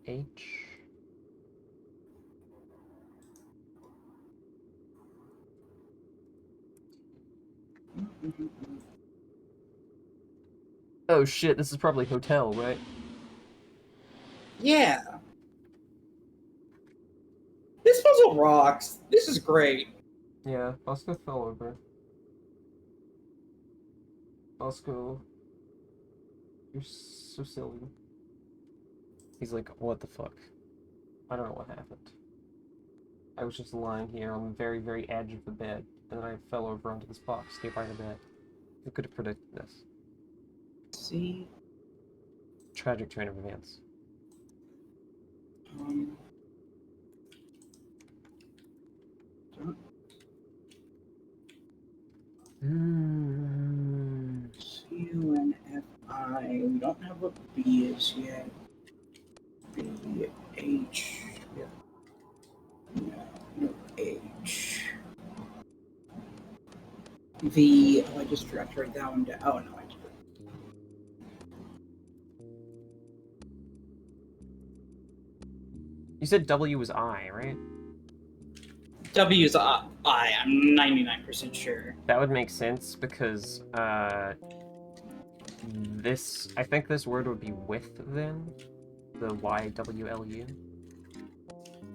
H. Oh shit, this is probably hotel, right? Yeah. This puzzle rocks. This is great. Yeah, Bosco fell over. Bosco, you're so silly. He's like, what the fuck? I don't know what happened. I was just lying here on the very, very edge of the bed, and then I fell over onto this box nearby the bed. Who could have predicted this? See? Tragic turn of events. Q and F I. We don't have what B is yet. B H. Yeah. No H. V. Oh, I just forgot to write that one down. Oh no, I did. You said W was I, right? W is I. I'm 99% sure. That would make sense because I think this word would be with then. The YWLU.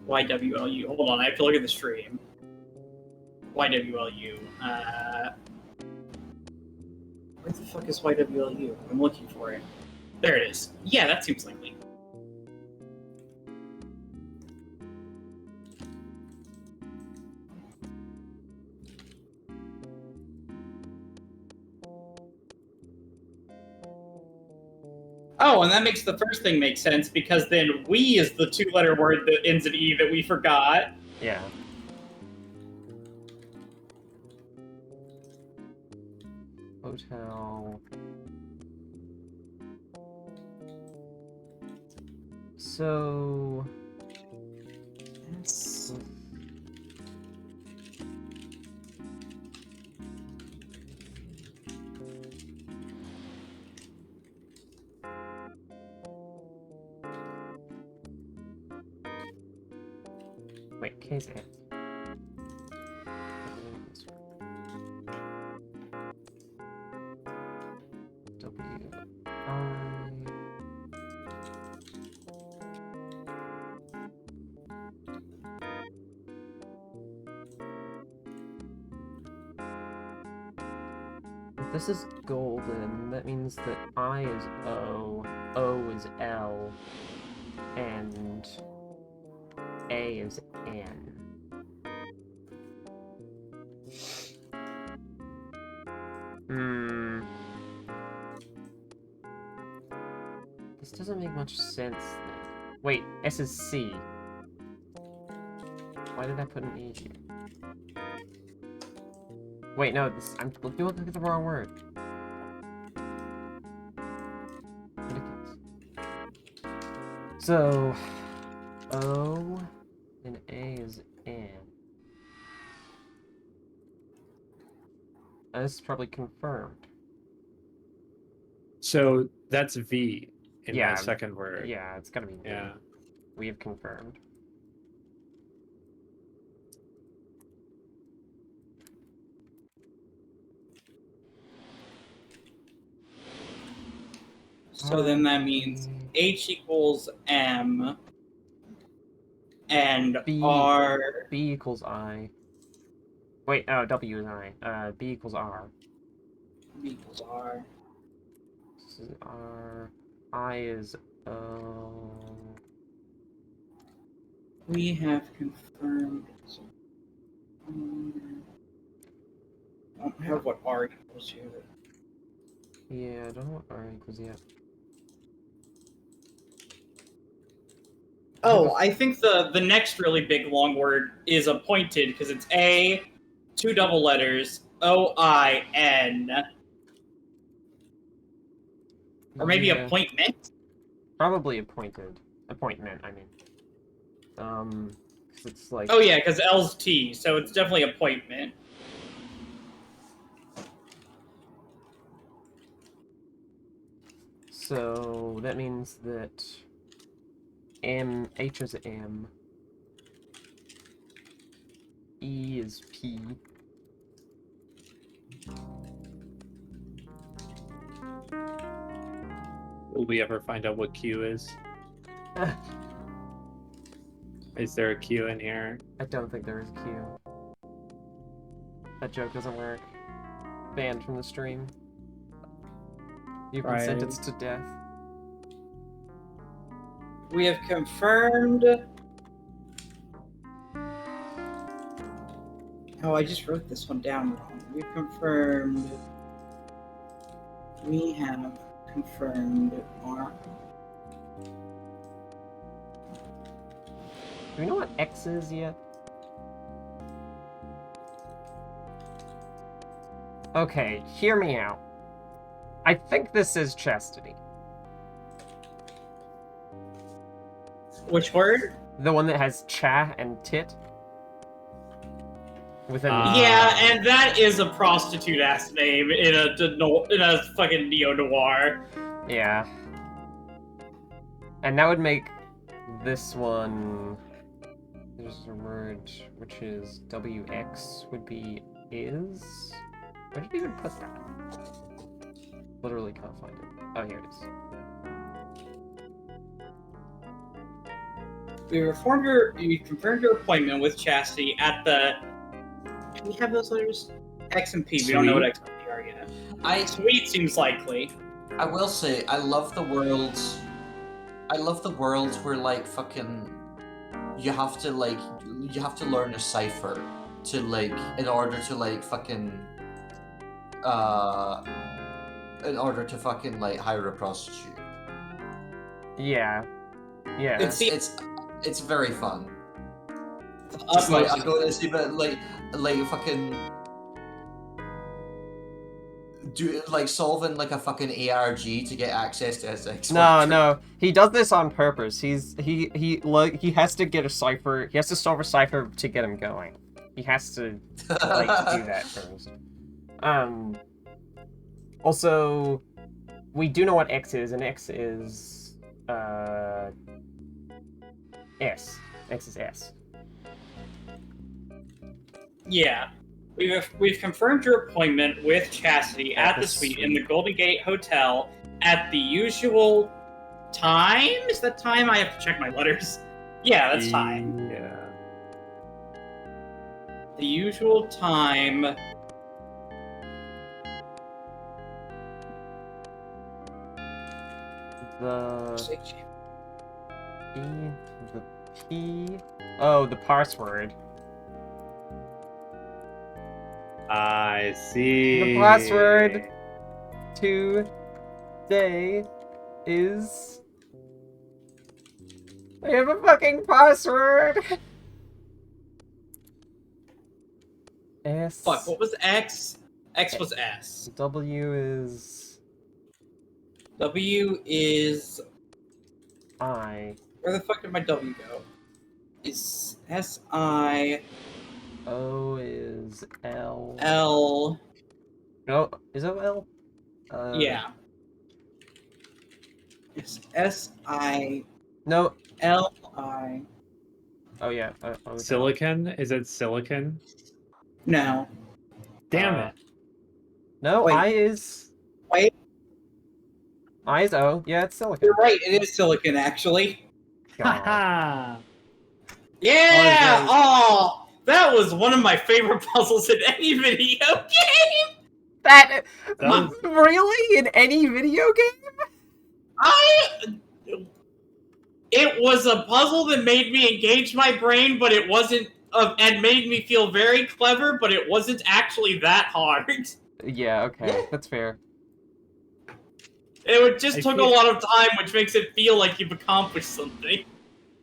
YWLU. Hold on, I have to look at the stream. YWLU. Where the fuck is YWLU? I'm looking for it. There it is. Yeah, that seems likely. Oh, and that makes the first thing make sense, because then we is the two-letter word that ends in E that we forgot. Yeah. Hotel. So... Yes. Wait, K's F. W I. If this is golden, that means that I is O, O is L, and A is N. This doesn't make much sense then. Wait, S is C. Why did I put an E here? Wait, no, I'm looking at the wrong word. Ridiculous. So, O and A is N. This is probably confirmed. So that's V in Yeah, my second word. Yeah, it's gotta be V. Yeah. We have confirmed. So then that means H equals M and R. B equals I. Wait, oh, W is I. B equals R. B equals R. This is R. I is O. We have confirmed. I don't have what R equals here. Yeah, I don't know what R equals yet. Oh, I think the next really big long word is appointed because it's A, 2 double letters, O-I-N. Or maybe Yeah. appointment? Probably appointed. Appointment, I mean. 'Cause it's like... Oh yeah, because L's T, so it's definitely appointment. So, that means that H is M. E is P. Will we ever find out what Q is? Is there a Q in here? I don't think there is a Q. That joke doesn't work. Banned from the stream. You've been sentenced to death. We have confirmed... Oh, I just wrote this one down wrong. We've confirmed... We have confirmed R. Do we know what X is yet? Okay, hear me out. I think this is chastity. Which word? The one that has cha and tit. With an Yeah, and that is a prostitute-ass name in a fucking neo-noir. Yeah. And that would make this one... There's a word which is WX would be is? Where did we even put that? Literally can't find it. Oh, here it is. We confirmed your appointment with Chastity at the... Do we have those letters? X and P. We don't know what X and P are yet. Sweet seems likely. I will say, I love the worlds. I love the worlds where like fucking you have to learn a cipher to like in order to like hire a prostitute. Yeah. Yeah. It's very fun. Just like I go to see, but like fucking do like solving like a fucking ARG to get access to his ex. No, he does this on purpose. He has to get a cipher. He has to solve a cipher to get him going. He has to like do that first. Also, we do know what X is, and X is S. X is S. Yeah. We've confirmed your appointment with Chastity at the suite in the Golden Gate Hotel at the usual time? Is that time? I have to check my letters. Yeah, that's time. Yeah. The usual time. The P. Oh, the password. I see. The password today is. I have a fucking password. S. Fuck, what was X? X was S. W is. W is. I. Where the fuck did my W go? Is S I. O is L. L. No, is it L? Yeah. It's S I. No. L I. Oh yeah. Silicon? Is it silicon? No. Damn it. No, Wait. I is. Wait. I is O. Yeah, it's silicon. You're right. It is silicon, actually. Haha. Yeah! Oh, that was one of my favorite puzzles in any video game! That was... Really? In any video game? It was a puzzle that made me engage my brain, but it wasn't... and made me feel very clever, but it wasn't actually that hard. Yeah, okay. That's fair. It just took a lot of time, which makes it feel like you've accomplished something.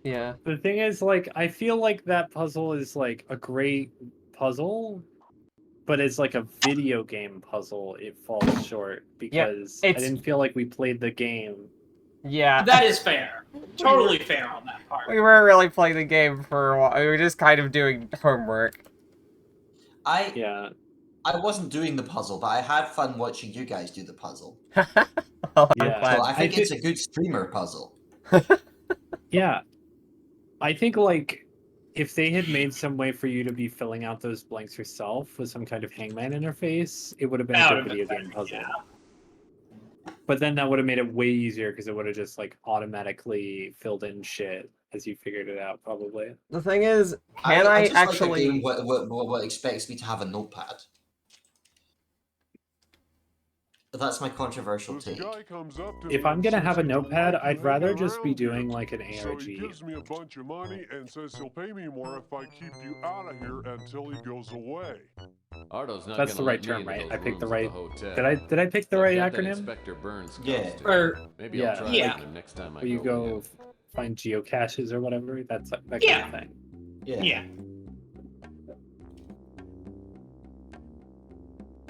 Yeah. The thing is, like, I feel like that puzzle is, like, a great puzzle, but it's like a video game puzzle. It falls short because I didn't feel like we played the game. Yeah. That is fair. Totally fair on that part. We weren't really playing the game for a while. We were just kind of doing homework. I wasn't doing the puzzle, but I had fun watching you guys do the puzzle. Well, Yeah. So I think it's a good streamer puzzle. Yeah. I think, like, if they had made some way for you to be filling out those blanks yourself with some kind of hangman interface, it would have been a good video game puzzle. Yeah. But then that would have made it way easier because it would have just, like, automatically filled in shit as you figured it out, probably. The thing is, can I I just actually... like a game what expects me to have a notepad. That's my controversial take. If I'm gonna have a notepad, I'd rather just be doing like an ARG. So he gives me a bunch of money and says he'll pay me more if I keep you out of here until he goes away. Ardo's not That's the gonna right let me term, into right? those I picked the rooms right. at the hotel. Did I pick the right I've got that acronym? Inspector Burns Yeah. costume. Maybe I'll try yeah. it the next time I Where you go. go find geocaches or whatever. That's that kind Yeah. of thing. Yeah.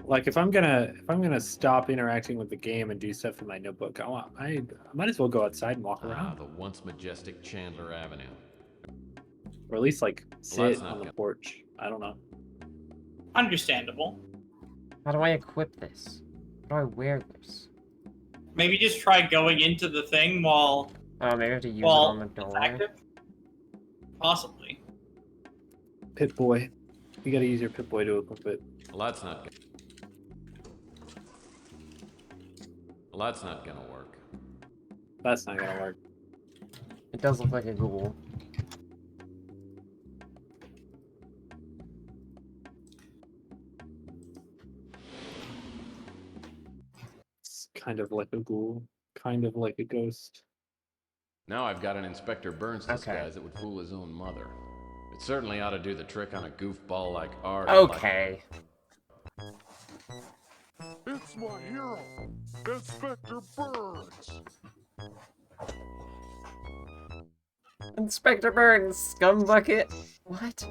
Like if I'm gonna stop interacting with the game and do stuff in my notebook, I might as well go outside and walk around, The once majestic Chandler Avenue. or at least like Well, sit on the porch. I don't know. Understandable. How do I equip this? How do I wear this? Maybe just try going into the thing while... Oh, maybe I have to use it on the door. Active? Possibly. Pip-Boy. You gotta use your Pip-Boy to equip it. Well, that's not gonna... Well, that's not gonna work. That's not gonna work. It does look like a ghoul. It's kind of like a ghoul. Kind of like a ghost. Now I've got an Inspector Burns disguise that would fool his own mother. It certainly ought to do the trick on a goofball like Ardo. Okay. It's my hero, Inspector Burns. Inspector Burns, scumbucket. What?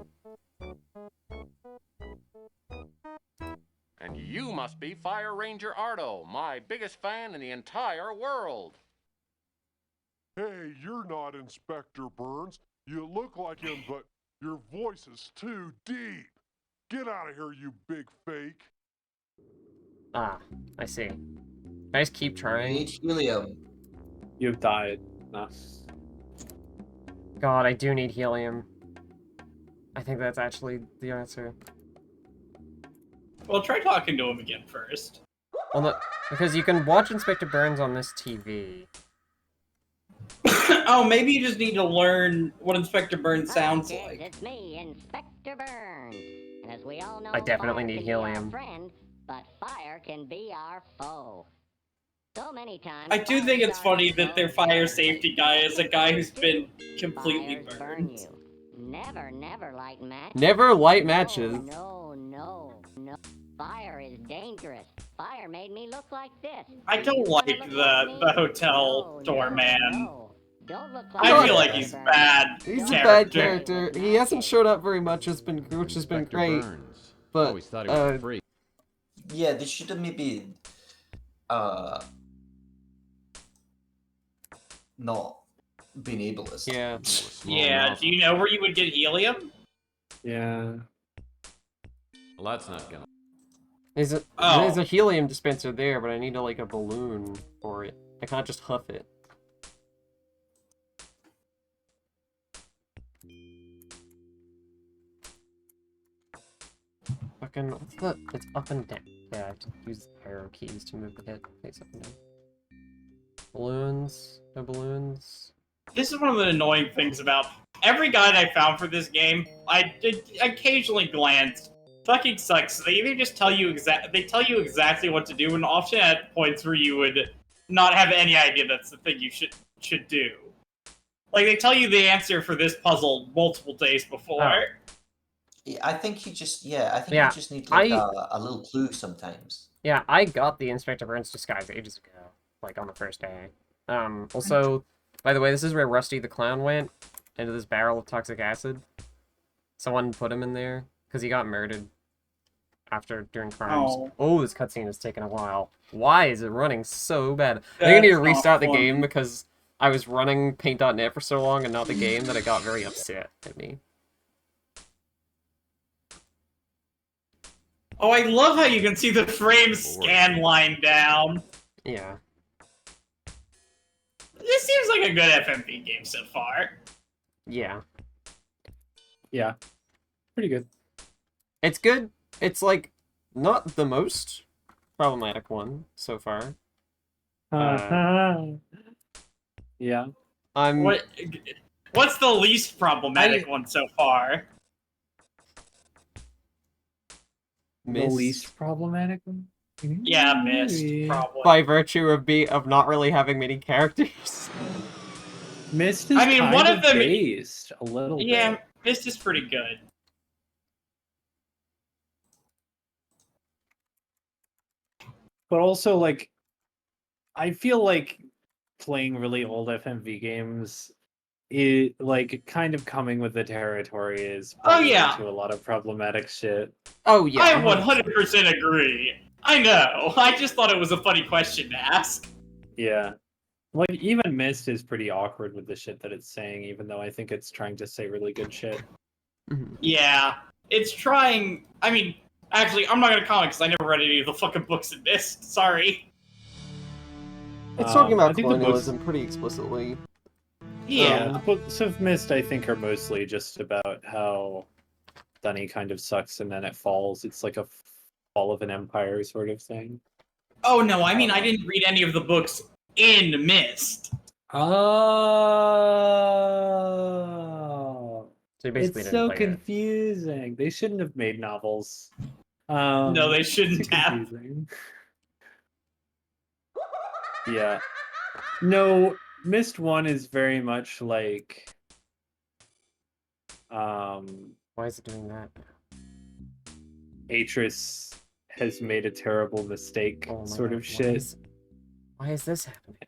And you must be Fire Ranger Ardo, my biggest fan in the entire world. Hey, you're not Inspector Burns. You look like him, but your voice is too deep. Get out of here, you big fake. Ah, I see. I just keep trying. Need helium. You've died. No. God, I do need helium. I think that's actually the answer. Well, try talking to him again first. Well, no, because you can watch Inspector Burns on this TV. Oh, maybe you just need to learn what Inspector Burns sounds Hi, kids, like. it's me, Inspector Burns. And as we all know, I definitely fire need can be our helium. friend, but fire can be our foe. So many times. I do think it's funny that their fire safety guy is a guy who's been completely Fires burn burned. you. Never light matches. Never light matches. No. Fire is dangerous. Fire made me look like this. I don't like the hotel doorman. Don't look I feel like he's bad. He's a bad character. He hasn't showed up very much, which has been great. Burns. But Always thought he was free. Yeah, they should have maybe not been ableist. Yeah. Yeah, do you know where you would get helium? Yeah. Well, that's not gonna. There's a helium dispenser there, but I need like a balloon for it. I can't just huff it. Fucking, what's the, it's up and down. Yeah, I have to use the arrow keys to move the head face up and down. Balloons, no balloons. This is one of the annoying things about every guide I found for this game. I did occasionally glanced. Fucking sucks. They either just tell you exactly what to do, and often at points where you would not have any idea that's the thing you should do. Like they tell you the answer for this puzzle multiple days before. Oh. Yeah, I think you just you just need like a little clue sometimes. Yeah, I got the Inspector Burns disguise ages ago, like on the first day. Also, by the way, this is where Rusty the Clown went, into this barrel of toxic acid. Someone put him in there, because he got murdered during crimes. Oh, this cutscene is taking a while. Why is it running so bad? I think I need to restart the game, because I was running paint.net for so long and not the game that it got very upset at me. Oh, I love how you can see the frame scan line down. Yeah. This seems like a good FMV game so far. Yeah. Yeah. Pretty good. It's good. It's, like, not the most problematic one so far. Yeah. What's the least problematic one so far? The least problematic one? Yeah, Mist, probably. By virtue of not really having many characters. Mist is one of them based a little bit. Yeah, Mist is pretty good. But also, like, I feel like playing really old FMV games, it like kind of coming with the territory is into a lot of problematic shit. Oh yeah, I 100% agree. I know. I just thought it was a funny question to ask. Yeah. Like, even Mist is pretty awkward with the shit that it's saying, even though I think it's trying to say really good shit. Yeah. It's trying... I mean, actually, I'm not gonna comment because I never read any of the fucking books in Mist. Sorry. It's talking about colonialism pretty explicitly. Yeah. The books of Mist, I think, are mostly just about how Dunny kind of sucks and then it falls. It's like a fall of an empire sort of thing. Oh, no, I mean, I didn't read any of the books in Mist. Oh. So basically it's didn't so play it. confusing. They shouldn't have made novels. No, they shouldn't have. Yeah. No, Mist 1 is very much like... Why is it doing that? Atris has made a terrible mistake sort of shit. Why is this happening?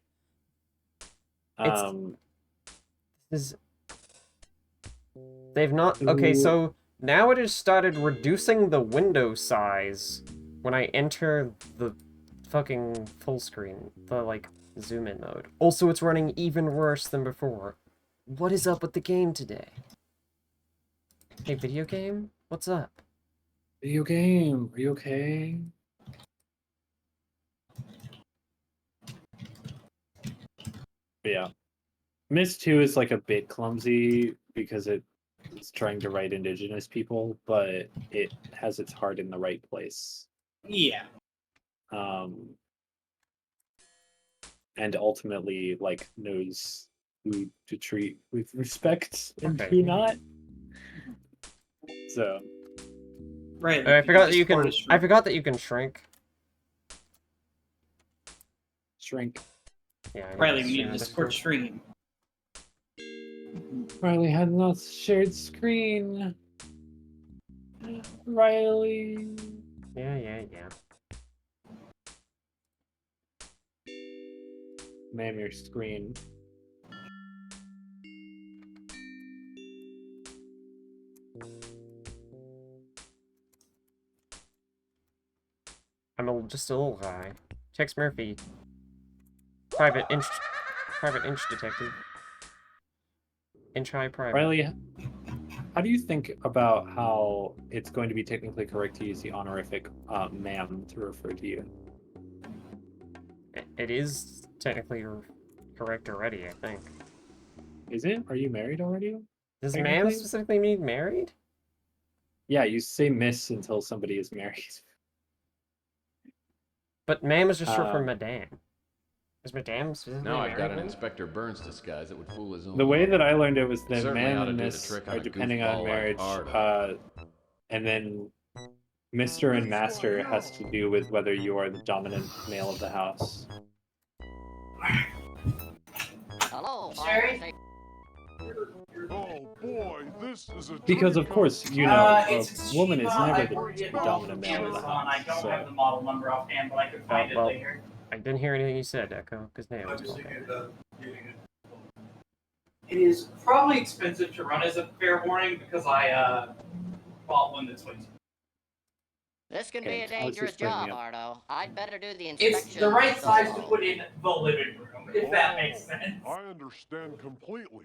They've not... Okay, so now it has started reducing the window size when I enter the fucking full screen, the, like, zoom in mode. Also, it's running even worse than before. What is up with the game today? Hey, video game? What's up? Video game, are you okay? But yeah. Mist 2 is like a bit clumsy because it it's trying to write Indigenous people, but it has its heart in the right place. Yeah. And ultimately, like, knows who to treat with respect and Okay. who not. So. Right. I forgot that you can. I forgot that you can shrink. Shrink. Yeah. Riley, we need a Discord stream. Riley had not shared screen. Riley. Yeah. Man, your screen. I'm just a little high. Tex Murphy. Private inch detective. Inch high private. Riley, how do you think about how it's going to be technically correct to use the honorific ma'am to refer to you? It is technically correct already, I think. Is it? Are you married already? Does ma'am specifically mean married? Yeah, you say miss until somebody is married. But ma'am is just short for madame. Is madame specifically Now I've got an married? Inspector Burns disguise that would fool his own. The way that I learned it was that Certainly ma'am ought to and do the miss trick on are a depending on goofball like marriage, Ardo. and then Mr. and Master has to do with whether you are the dominant male of the house. Hello, Sherry? Oh boy, this is a Because of treat. course, you know, a It's woman is Shiba. never I the ordered it dominant off male of the Amazon. I house. don't have the model number offhand, but I could find it well, later. I didn't hear anything you said, Echo, because Nate was called that. It is probably expensive to run as a fair warning because I bought one that's way too. This can be a I was dangerous just bringing job, up. Ardo. I'd better do the inspection. It's the right size to solo. put in the living room, if that makes sense. I understand completely.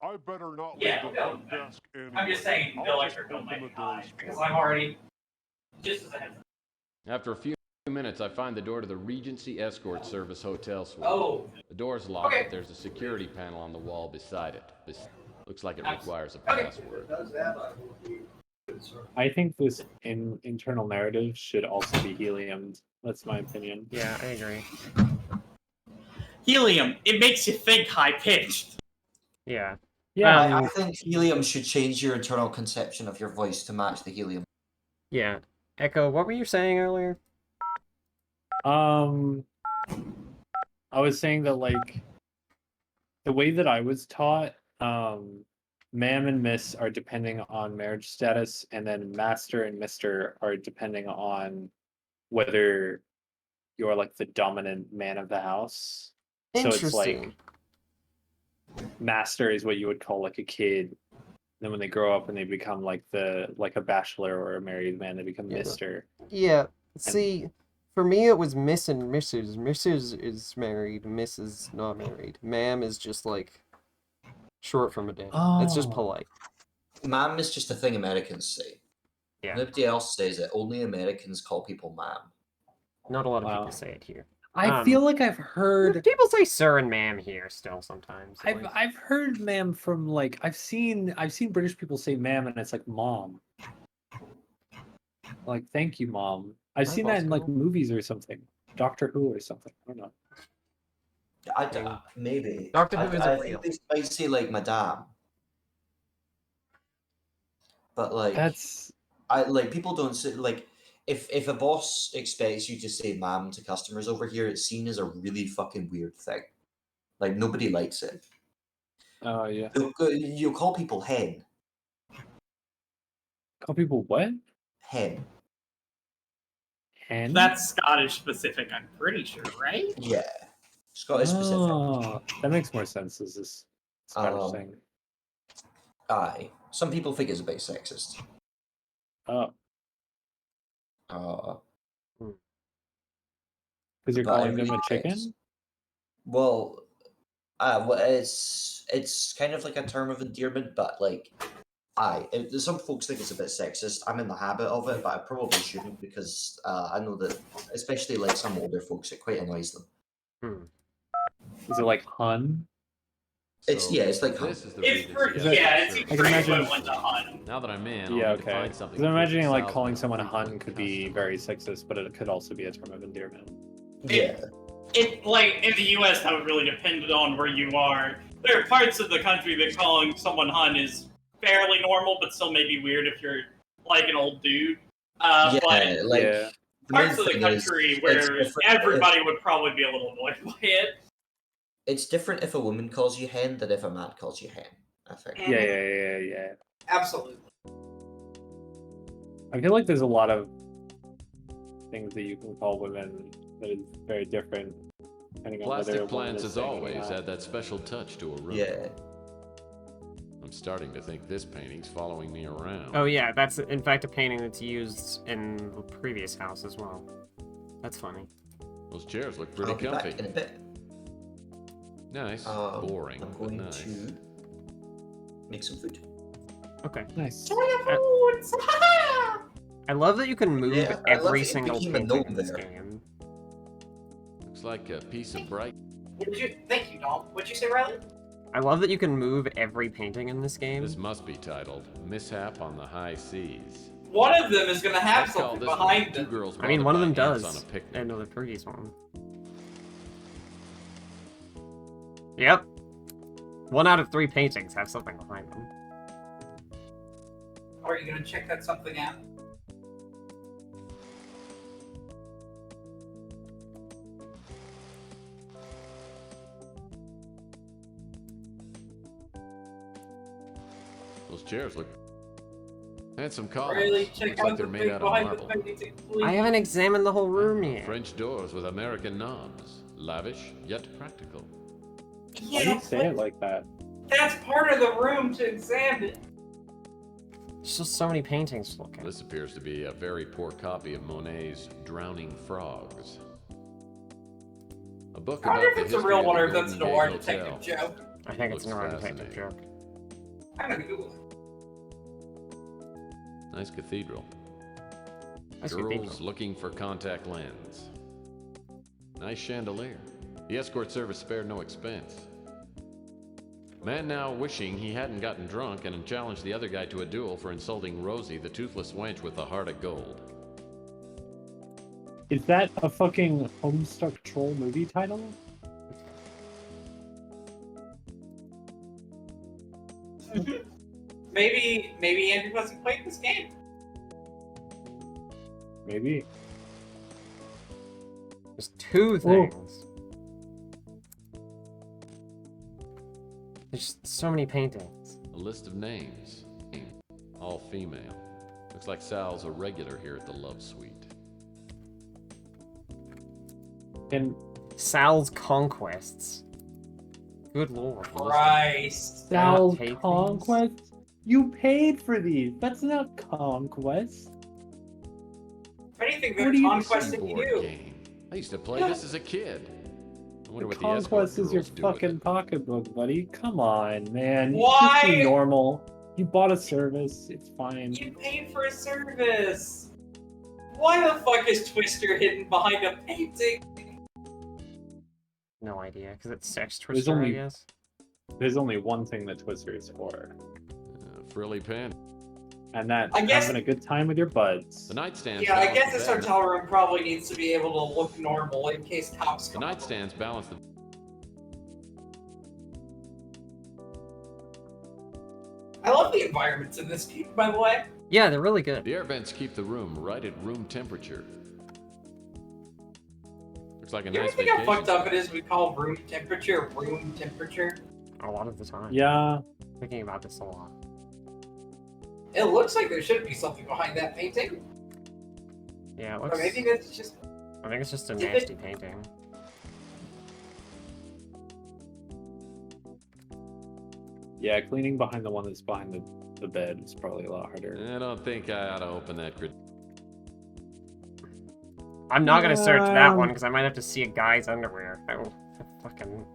I better not Yeah, leave the no, front desk anyway. I'm just saying the I'll just electric bill open might the be high doors because for I'm you. already just as a heads up. After a few minutes, I find the door to the Regency Escort Service Hotel Suite. Oh. The door's locked, Okay. but there's a security panel on the wall beside it. This looks like it requires a Okay. password. I think this internal narrative should also be heliumed. That's my opinion. Yeah, I agree. Helium, it makes you think high pitched. Yeah. Yeah. I think helium should change your internal conception of your voice to match the helium. Yeah. Echo, what were you saying earlier? I was saying that, like, the way that I was taught, ma'am and miss are depending on marriage status, and then master and mister are depending on whether you're like the dominant man of the house. So it's like master is what you would call like a kid. Then when they grow up and they become like a bachelor or a married man, they become Mister. Yeah. See, for me it was Miss and Mrs. Mrs. is married, Mrs. not married. Ma'am is just like short for madame. It's just polite. Ma'am is just a thing Americans say. Yeah. Nobody else says it. Only Americans call people ma'am. Not a lot of people say it here. I feel like I've heard people say sir and ma'am here still sometimes. I've heard ma'am from like I've seen British people say ma'am and it's like mom. Like thank you, mom. I've seen that in like movies or something. Doctor Who or something. I don't know. Maybe. Doctor Who isn't I real. think they might say like madame. But like that's people don't say like if a boss expects you to say ma'am to customers over here, it's seen as a really fucking weird thing. Like nobody likes it. Oh yeah. You'll call people hen. Call people what? Hen. Hen? That's Scottish specific, I'm pretty sure, right? Yeah. Scottish specific. Oh, that makes more sense as this Scottish thing. Aye. Some people think it's a bit sexist. Oh. Because you're But calling it them a really chicken? is. Well, it's kind of like a term of endearment, but like, some folks think it's a bit sexist. I'm in the habit of it, but I probably shouldn't because I know that, especially like some older folks, it quite annoys them. Is it like hun? It's like this is the It's Regency pretty, Escort yeah, it's Service. pretty imagine- equivalent to Hun. Now that I'm in, Yeah, I'll need to okay. find something. Because I'm to imagining like Sal's calling been a someone frequent Hun could be customer. very sexist, but it could also be a term of endearment. Yeah. It like in the U.S. that would really depend on where you are. There are parts of the country that calling someone Hun is fairly normal, but still maybe weird if you're like an old dude. Yeah, But like Yeah. the main parts of the thing is country it's where different everybody would probably be a little annoyed by it. it's different if a woman calls you hen than if a man calls you hen, I think. Yeah. Absolutely. I feel like there's a lot of things that you can call women that is very different depending on whether a Plastic woman plants, is as saying it or always, not. add that special touch to a room. Yeah. I'm starting to think this painting's following me around. Oh yeah, that's in fact a painting that's used in the previous house as well. That's funny. Those chairs look pretty I'll be comfy. back in a bit. Nice. Boring, I'm but going nice. to make some food. Okay. Nice. I love that you can move Yeah, I love every it. It single became a painting gnome in this there. game. Looks like a piece of bright. Thank you, Dom. What'd you say, Riley? I love that you can move every painting in this game. This must be titled "Mishap on the High Seas." One of them is going to have Let's call something this one behind Two them. Girls I mean, Wanted one of by them Ants does. on a Picnic. I know the previous one. Yep. 1 out of 3 paintings have something behind them. Are you going to check that something out? Those chairs look. And some columns. Really check Looks out like the they're made thing out of behind the marble. painting, please. I haven't examined the whole room yet. French doors with American knobs. Lavish, yet practical. Why do you say it like that? That's part of the room to examine. There's just so many paintings to look at. This appears to be a very poor copy of Monet's Drowning Frogs. A book I about wonder if the it's a history real of one the or if that's a Golden noir Gate detective Hotel. joke. I think it's a Looks noir detective fascinating. joke. I'm going to Google it. Nice cathedral. Nice Girls cathedral. looking for contact lens. Nice chandelier. The escort service spared no expense. Man now wishing he hadn't gotten drunk and challenged the other guy to a duel for insulting Rosie, the toothless wench with the heart of gold. Is that a fucking Homestuck Troll movie title? Maybe Andrew hasn't played this game. Maybe. There's 2 things. There's just so many paintings. A list of names. All female. Looks like Sal's a regular here at the Love Suite. And Sal's Conquests. Good lord. Christ. Sal's paid these? Conquest? You paid for these. That's not Conquest. If anything, What they're do you- conquesting Board you. game. I used to play this as a kid. I wonder The what the escort Conquest is your girls do with fucking it. pocketbook, buddy. Come on, man. Why? Just be normal. You bought a service. It's fine. You paid for a service. Why the fuck is Twister hidden behind a painting? No idea, because it's Sex There's Twister, I only- guess. There's only one thing that Twister is for, Frilly pen. and that's I guess- having a good time with your buds. The nightstands. Yeah, I balance guess the this bed. hotel room probably needs to be able to look normal in case cops The come. nightstands balance the. I love the environments in this game, by the way. Yeah, they're really good. The air vents keep the room right at room temperature. Looks like a You ever nice think how vacation. fucked up it is we call room temperature? A lot of the time. Yeah. Thinking about this a lot. It looks like there should be something behind that painting. Yeah, it Or looks... maybe that's just... I think it's just a Is it- nasty painting. Yeah, cleaning behind the one that's behind the bed is probably a lot harder. I don't think I ought to open that. I'm not gonna search that one, because I might have to see a guy's underwear. Oh, fucking...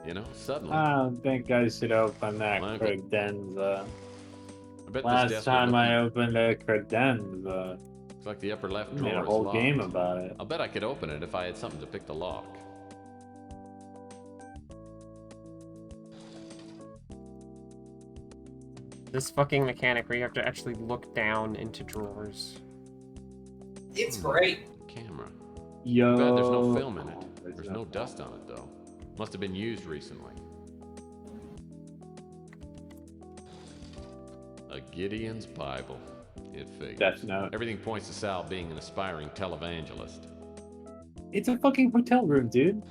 You know, suddenly. I don't think I should open that Well, credenza. I bet this Last desk time would I look- opened a credenza, Looks like the upper left I drawer made a is whole locked. game about it. I'll bet I could open it if I had something to pick the lock. This fucking mechanic where you have to actually look down into drawers. It's great. Camera. Yo. Too bad there's no film in it. There's no dust on it, though. Must have been used recently. A Gideon's Bible. It figures. Death Note. Everything points to Sal being an aspiring televangelist. It's a fucking hotel room, dude.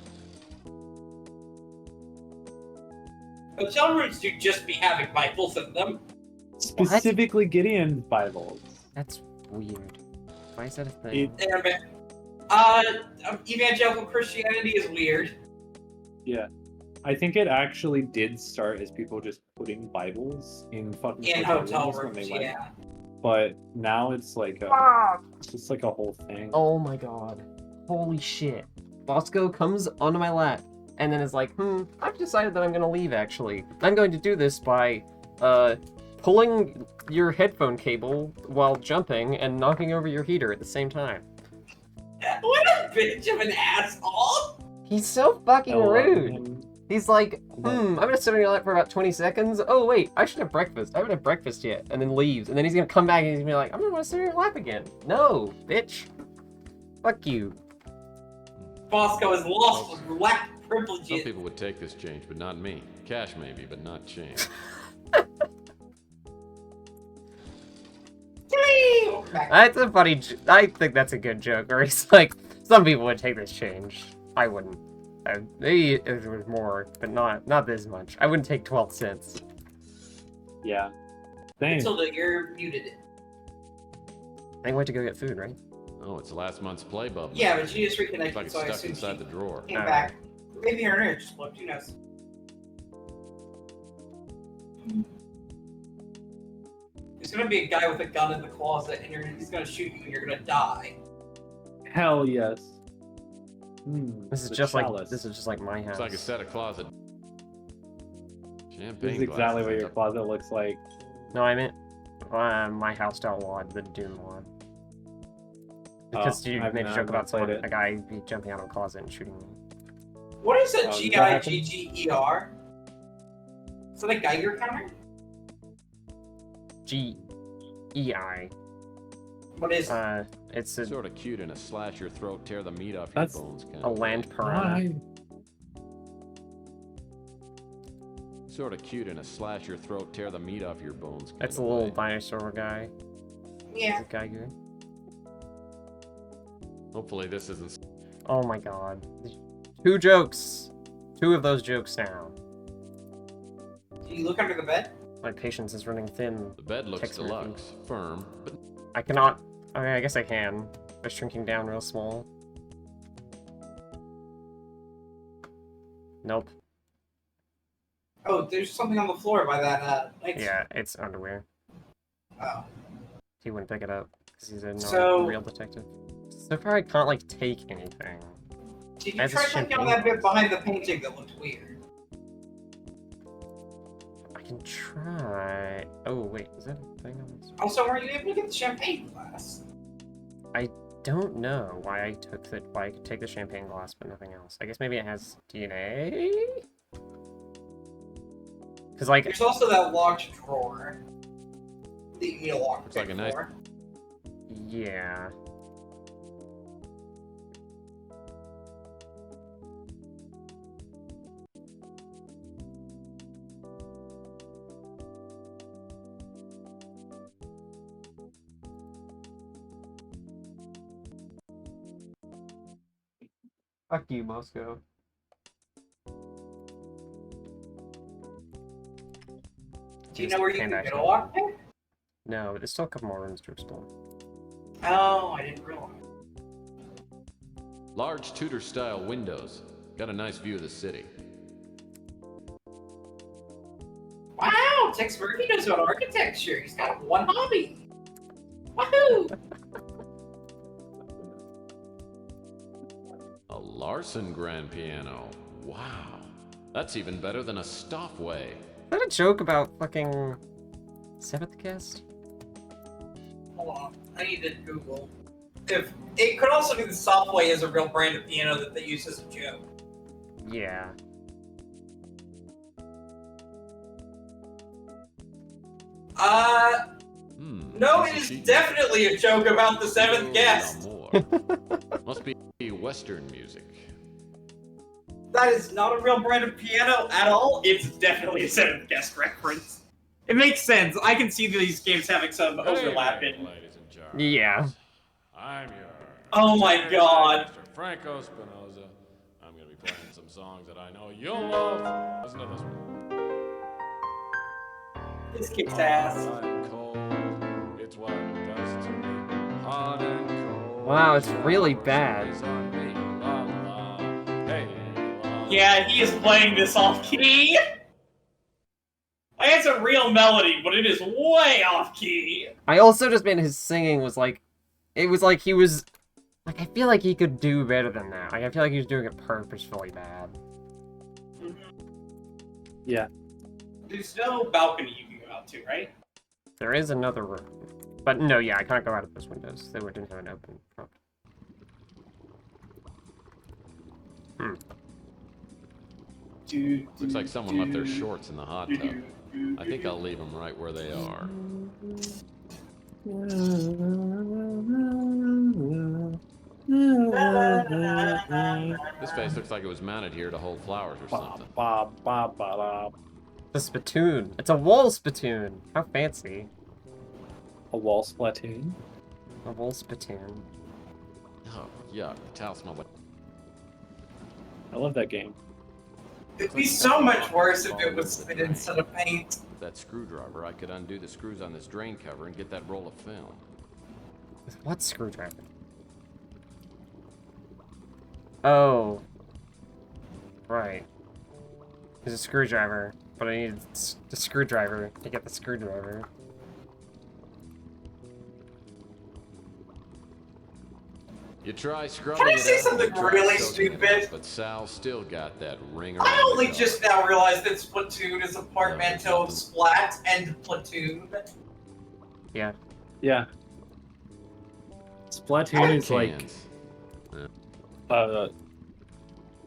Hotel rooms do just be having Bibles in them. Specifically Gideon's Bibles. That's weird. Why is that a thing? Evangelical Christianity is weird. Yeah. I think it actually did start as people just putting Bibles in fucking hotel when rooms, they went. yeah. But now it's like it's just like a whole thing. Oh my god. Holy shit. Bosco comes onto my lap and then is like, I've decided that I'm gonna leave actually. I'm going to do this by pulling your headphone cable while jumping and knocking over your heater at the same time. What a bitch of an asshole! He's so fucking rude. him. He's like, I'm gonna sit on your lap for about 20 seconds. Oh wait, I should have breakfast. I haven't had breakfast yet. And then leaves. And then he's gonna come back and he's gonna be like, I'm gonna wanna sit on your lap again. No, bitch. Fuck you. Bosco has lost lack Some privileges. people would take this change, but not me. Cash maybe, but not change. That's a funny. I think that's a good joke. Or he's like, some people would take this change. I wouldn't. Maybe it was more, but not this much. I wouldn't take 12 cents. Yeah. Thanks. Until you're muted. I went to go get food, right? Oh, it's last month's play bubble. Yeah, but she just Looks reconnected, like it's so I stuck assume inside she the drawer. came back. Maybe her internet just looked, who knows? There's gonna be a guy with a gun in the closet, and he's gonna shoot you, and you're gonna die. Hell yes. This is the just chalice. like my house. Looks like a set of closet. Champagne This is exactly glasses. what your closet looks like. No, I meant my house style mod, the Doom mod. Because you I've made a not joke about played someone, it. a guy be jumping out of a closet and shooting me. What is a does that G-I-G-G-E-R? Is that a Geiger counter? G-E-I. What is it's a Sort of cute in a slash your throat, tear the meat off your That's bones kind a of land way. piranha. Sort of cute in a slash your throat, tear the meat off your bones kind That's of a little way. dinosaur guy. Yeah. Is it Geiger? Hopefully this isn't... Oh my god. 2 jokes. 2 of those jokes now. Do you look under the bed? My patience is running thin. The bed looks Text Murphy. deluxe, firm, but I cannot. Okay, I guess I can. By shrinking down real small. Nope. Oh, there's something on the floor by that, Yeah, it's underwear. Oh. He wouldn't pick it up because he's a So- real detective. So far, I can't like take anything. Did you As a try clicking on champagne that bit behind the painting that looked weird? I can try. Oh wait, is that a thing on this? Also, were you able to get the champagne glass? I don't know why I took the why I could take the champagne glass but nothing else. I guess maybe it has DNA. Because like There's also that locked drawer. The you need a lock Looks like a nice- drawer. yeah. Fuck you, Moscow. Do you know where you can get a lockpick? No, but there's still a couple more rooms to explore. Oh, I didn't realize. large Tudor-style windows. Got a nice view of the city. Wow, Tex Murphy knows about architecture. He's got one hobby. Woohoo! A Larson grand piano. Wow. That's even better than a Stoffway. Is that a joke about fucking Seventh Guest? Hold on, I need to Google. If it could also be the Softway is a real brand of piano that they use as a joke. Yeah. No, it is definitely a joke about the seventh guest. Must be Western music. That is not a real brand of piano at all. It's definitely a seventh guest reference. It makes sense. I can see these games having some overlap in. Ladies and gentlemen. Yeah. I'm your. Oh my god. Mr. Franco Spinoza. I'm gonna be playing some songs that I know you'll love. Listen to this one. This kicks ass. It's what it does to me. Hot and cold. Wow, it's really bad. Yeah, he is playing this off key. I had some real melody, but it is way off key. I also just meant his singing was like, it was like he was, like I feel like he could do better than that. Like I feel like he was doing it purposefully bad. Yeah. There's no balcony you can go out to, right? There is another room. But no, yeah, I can't go out of those windows. They didn't have an open front. Looks like someone left their shorts in the hot tub. I think I'll leave them right where they are. This face looks like it was mounted here to hold flowers or something. The spittoon. It's a wall spittoon. How fancy. A wall splattoon? A wall spittoon. Oh, yuck. The towel smell like... I love that game. It'd be so much worse if it was spit instead of paint. With that screwdriver, I could undo the screws on this drain cover and get that roll of film. With what screwdriver? Oh. Right. There's a screwdriver, but I need the screwdriver to get the screwdriver. You try scrubbing Can I it say out, something you try really soaking it, stupid? But Sal still got that ring I around only his just now realized that Splatoon is a portmanteau of Splat and Platoon. Yeah. Yeah. Splatoon is like cans.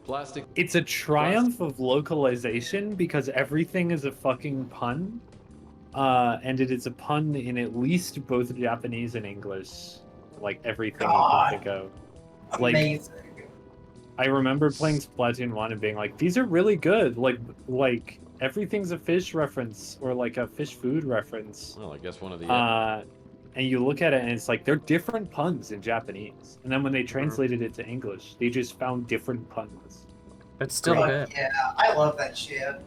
Plastic. It's a triumph of localization because everything is a fucking pun. And it is a pun in at least both Japanese and English. Like everything you can think of. Like, amazing. I remember playing Splatoon 1 and being like, these are really good. Like everything's a fish reference or like a fish food reference. Well, I guess one of the... And you look at it and it's like, they're different puns in Japanese. And then when they translated it to English, they just found different puns. It's still good. Yeah, I love that shit.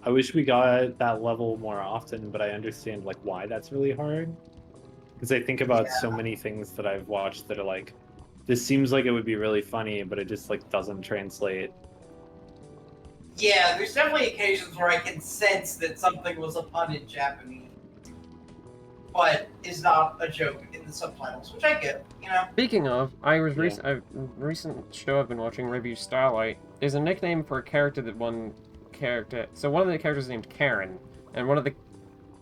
I wish we got that level more often, but I understand like why that's really hard. Because I think about so many things that I've watched that are like, this seems like it would be really funny, but it just like doesn't translate. Yeah, there's definitely occasions where I can sense that something was a pun in Japanese, but is not a joke in the subtitles, which I get, you know? Speaking of, a recent show I've been watching, Review Starlight, is a nickname for a character that one of the characters is named Karen, and one of the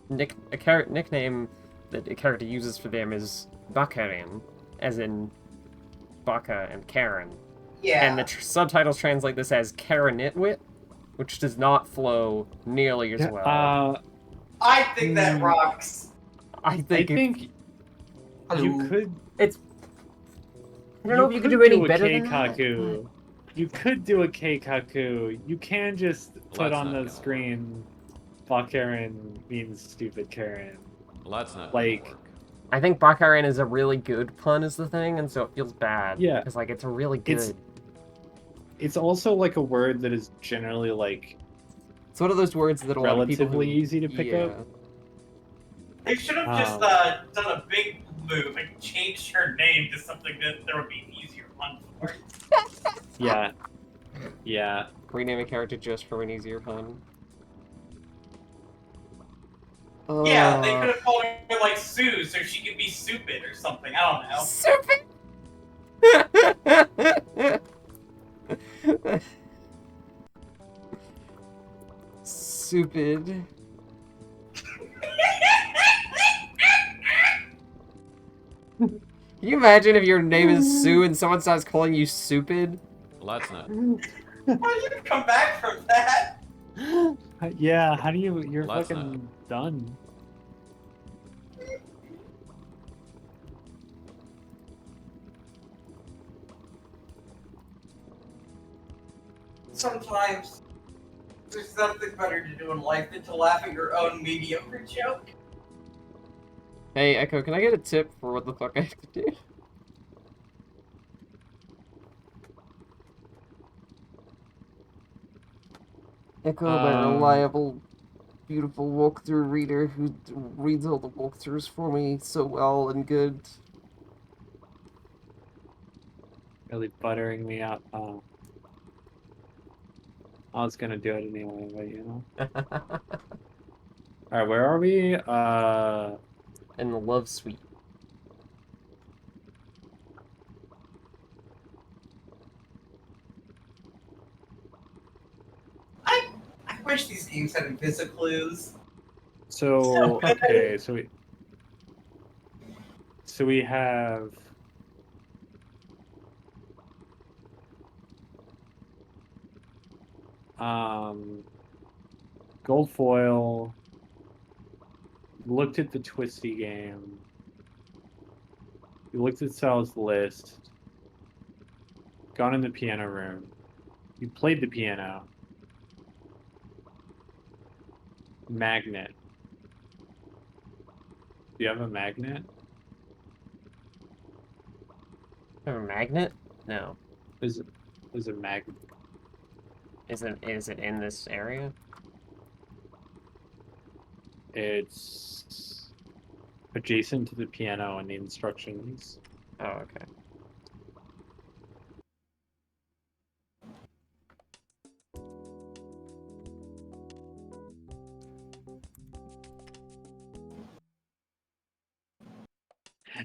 nickname that a character uses for them is Bakarin, as in Baka and Karen. Yeah. And the subtitles translate this as Karen Nitwit, which does not flow nearly as well. I think that rocks. I think you could. It's. I don't know if you could do any better than Keikaku. that. You could do a Keikaku. You can just put on the screen, Karen means stupid Karen. Well, that's not like. I think Bakaran is a really good pun is the thing, and so it feels bad. Yeah. Because, like, it's a really good... It's also, like, a word that is generally, like... It's one of those words that a lot of people... Relatively easy to pick up. They should have just done a big move and changed her name to something that there would be an easier pun for. Yeah. Yeah. Rename a character just for an easier pun. Yeah, they could have called her like Sue so she could be stupid or something. I don't know. Stupid. Stupid. Can you imagine if your name is Sue and someone starts calling you stupid? Well, that's not. How did you come back from that? Yeah, how do you... You're Well, that's fucking done. Sometimes there's something better to do in life than to laugh at your own mediocre joke. Hey, Echo, can I get a tip for what the fuck I have to do? Echo, my reliable, beautiful walkthrough reader who reads all the walkthroughs for me so well and good. Really buttering me up. I was gonna do it anyway, but you know. Alright, where are we? In the love suite. I wish these games had invisible clues. So, okay, so we have gold foil, looked at the Twisty game, you looked at Sal's list, gone in the piano room, you played the piano, magnet. Do you have a magnet? Have a magnet? No. There's a magnet. Is it in this area? It's adjacent to the piano and the instructions. Oh, okay.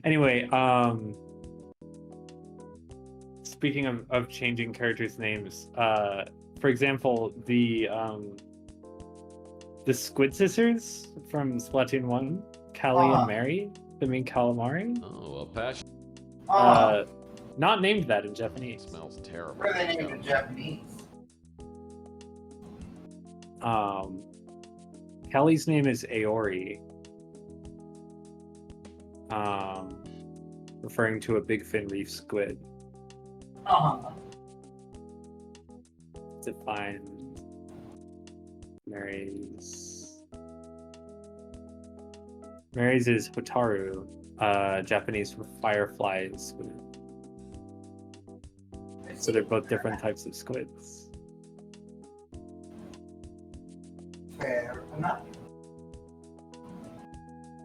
Anyway, speaking of changing characters' names, for example, the Squid Sisters from Splatoon 1, Callie and Mary, the main calamari. Oh, a passion. Not named that in Japanese. Smells terrible. What are they named in Japanese? Callie's name is Aori. Referring to a big fin reef squid. Define Mary's is Hotaru, Japanese for firefly squid. So they're both different types of squids. Fair enough.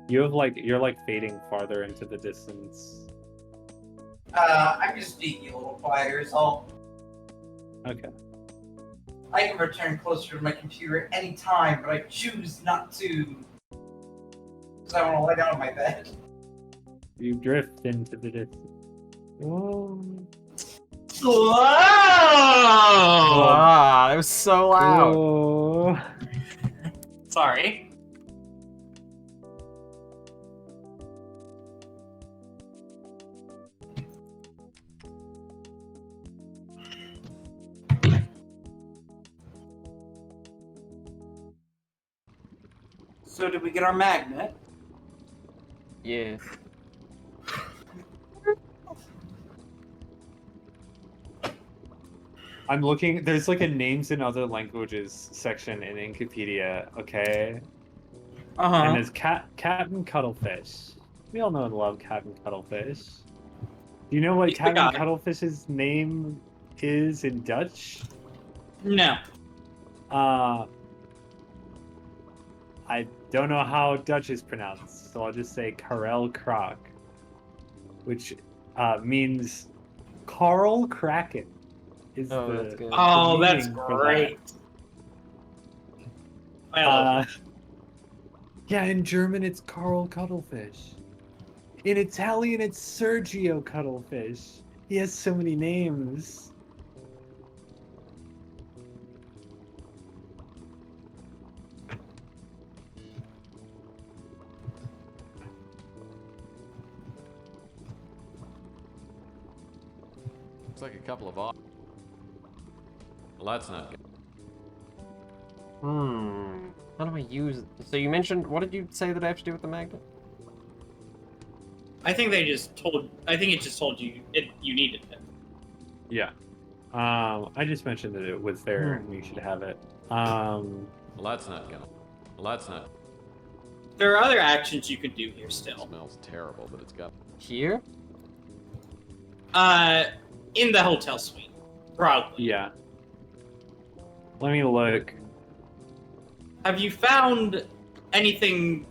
You're like fading farther into the distance. I'm just speaking a little quieter, so Okay. I can return closer to my computer anytime, but I choose not to. Because I want to lie down on my bed. You drift into the distance. Whoa. Slow! Ah, it was so loud. Whoa. Sorry. So did we get our magnet? Yeah. I'm looking. There's like a names in other languages section in Wikipedia. Okay. And there's Captain Cuttlefish. We all know and love Captain Cuttlefish. Do you know what Captain Cuttlefish's name is in Dutch? No. I don't know how Dutch is pronounced, so I'll just say Karel Krak, which means Carl Kraken. Is that's good. Oh, the that's meaning for great. that. I love it. Yeah, in German it's Carl Cuttlefish. In Italian it's Sergio Cuttlefish. He has so many names. Looks like a couple of Well, that's not good. How do I use... So you mentioned... What did you say that I have to do with the magnet? I think they just told. I think it just told you you needed it. Yeah. I just mentioned that it was there and you should have it. Well, that's not gonna... Well, that's not... There are other actions you could do here still. It smells terrible, but it's got... Here? In the hotel suite. Probably. Yeah. Let me look. Have you found anything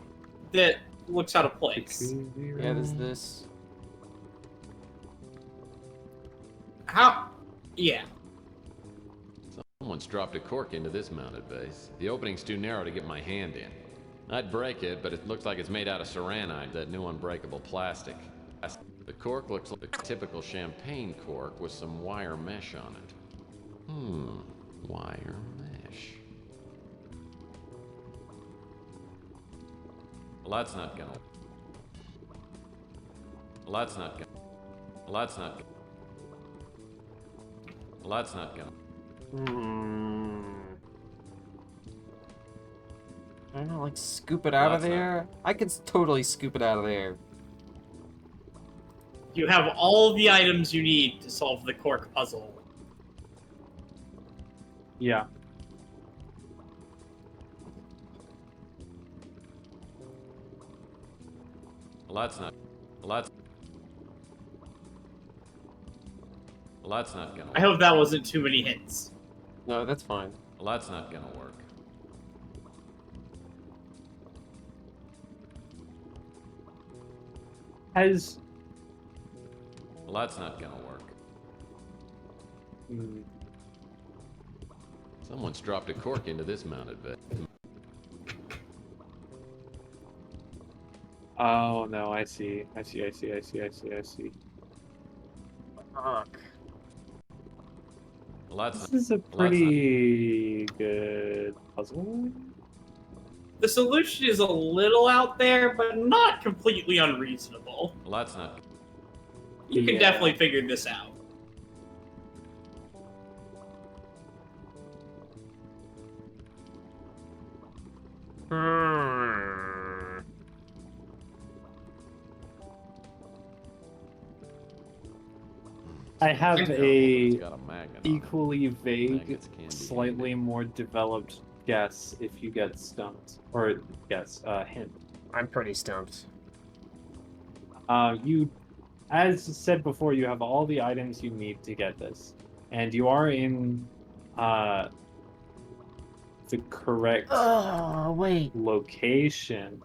that looks out of place? Yeah, there's this. How? Yeah. Someone's dropped a cork into this mounted base. The opening's too narrow to get my hand in. I'd break it, but it looks like it's made out of saranite, that new unbreakable plastic. The cork looks like a typical champagne cork with some wire mesh on it. Wire mesh. Well, that's not gonna... Well, that's not gonna... Well, that's not gonna... Well, that's not gonna... I don't know, like scoop it out of there? I could totally scoop it out of there. You have all the items you need to solve the cork puzzle. Yeah. Well, that's not... Well, that's... Well, that's not gonna... I hope that wasn't too many hints. No, that's fine. Well, that's not gonna work. Has... Well, that's not gonna work. Someone's dropped a cork into this mounted bed. Oh, no, I see. I see. Fuck. Well, that's This not... is a pretty good puzzle. The solution is a little out there, but not completely unreasonable. Well, that's not... You can definitely figure this out. I have It's got a magnet on it. equally vague, Maggots can be slightly more developed guess if you get stumped. Or guess, hint. I'm pretty stumped. You, as said before, you have all the items you need to get this. And you are in, the correct location.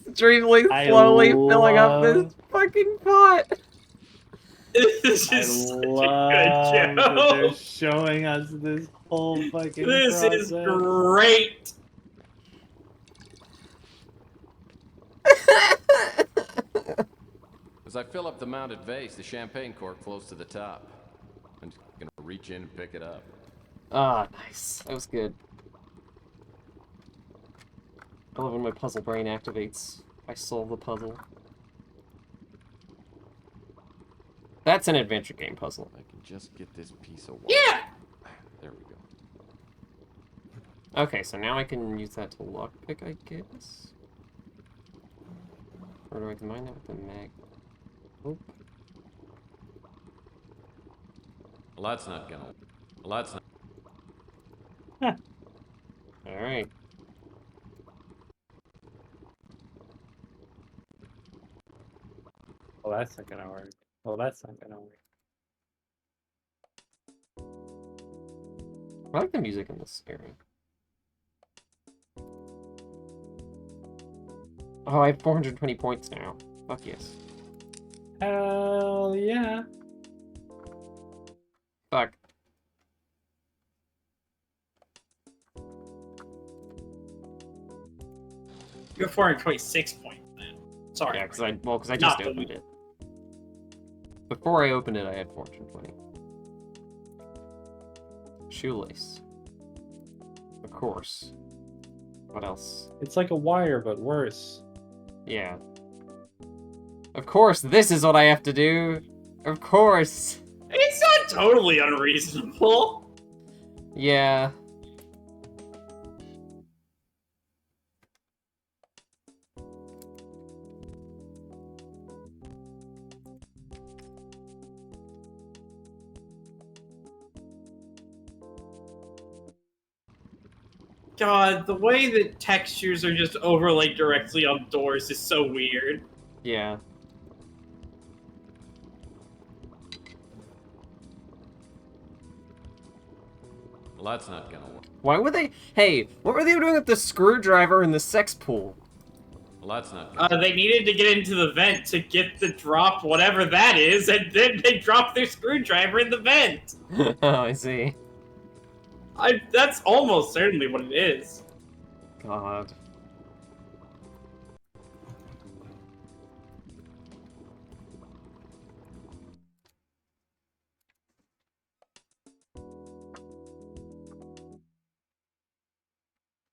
Extremely slowly filling up this fucking pot. This is such a good That they're joke. showing us this whole fucking This is process. great. As I fill up the mounted vase, the champagne cork floats to the top. I'm just gonna reach in and pick it up. Ah, nice. That was good. I love when my puzzle brain activates. I solve the puzzle. That's an adventure game puzzle. I can just get this piece of wire. Yeah! There we go. Okay, so now I can use that to lockpick, I guess? Or do I combine that with the mag? Oh. Well, that's not gonna... Well, that's not... Alright. Oh, that's not gonna work. Oh, that's not gonna work. I like the music in this area. Oh, I have 420 points now. Fuck yes. Hell yeah. Fuck. You have 426 points then. Sorry. Yeah, because I just Not opened it. Before I opened it, I had fortune 20. Shoelace. Of course. What else? It's like a wire, but worse. Yeah. Of course, this is what I have to do. Of course. It's not totally unreasonable. Yeah. God, the way that textures are just overlaid directly on doors is so weird. Yeah. Well, that's not gonna work. Why would they? Hey, what were they doing with the screwdriver in the sex pool? Well, that's not gonna They needed to get into the vent to get the drop, whatever that is, and then they dropped their screwdriver in the vent. Oh, I see. That's almost certainly what it is. God.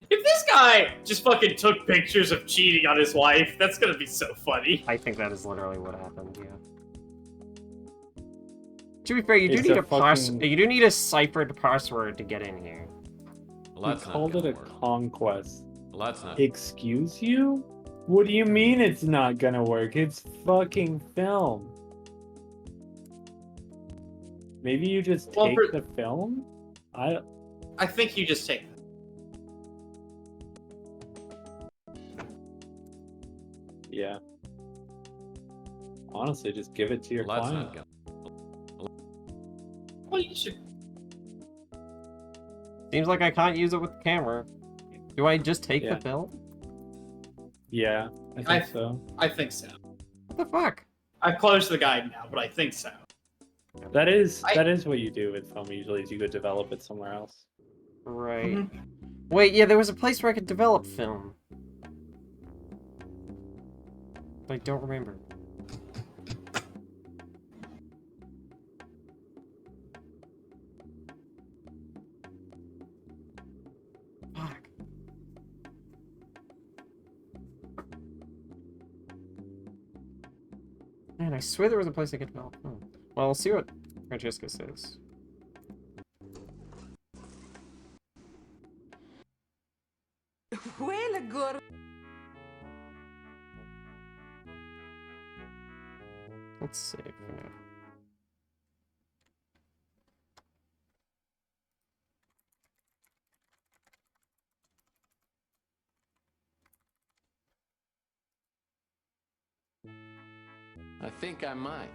If this guy just fucking took pictures of cheating on his wife, that's gonna be so funny. I think that is literally what happened, yeah. To be fair, you do It's need a a fucking- you do need a ciphered password to get in here. Well, He that's not called it gonna a work. conquest. Well, that's not. Excuse you? What do you mean it's not gonna work? It's fucking film. Maybe you just Well, take the film? I think you just take that. Yeah. Honestly, just give it to your Well, that's client. not gonna. Well, you should. Seems like I can't use it with the camera. Do I just take Yeah. the film? Yeah, I think so. I think so. What the fuck? I've closed the guide now, but I think so. That is what you do with film usually, is you go develop it somewhere else. Right. Wait, yeah, there was a place where I could develop film. But I don't remember. Fuck. Man, I swear there was a place I could develop film. Well, we'll see what Francesca says. Well, good. Let's save for now. I think I might.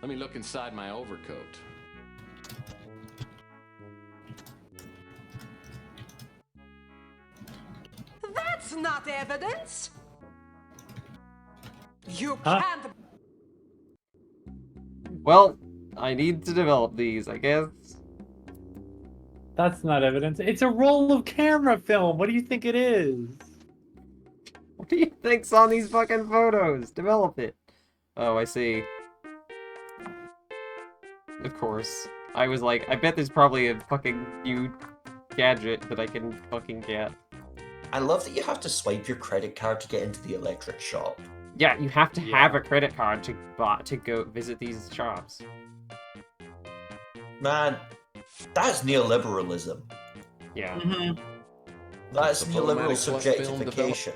Let me look inside my overcoat. That's not evidence. You Huh? can't. Well, I need to develop these, I guess. That's not evidence. It's a roll of camera film. What do you think it is? What do you think's on these fucking photos? Develop it. Oh, I see. Of course. I was like, I bet there's probably a fucking new gadget that I can fucking get. I love that you have to swipe your credit card to get into the electric shop. Yeah, you have to have a credit card to go visit these shops. Man, that's neoliberalism. Yeah. That's The neoliberal photomatic plus film subjectification.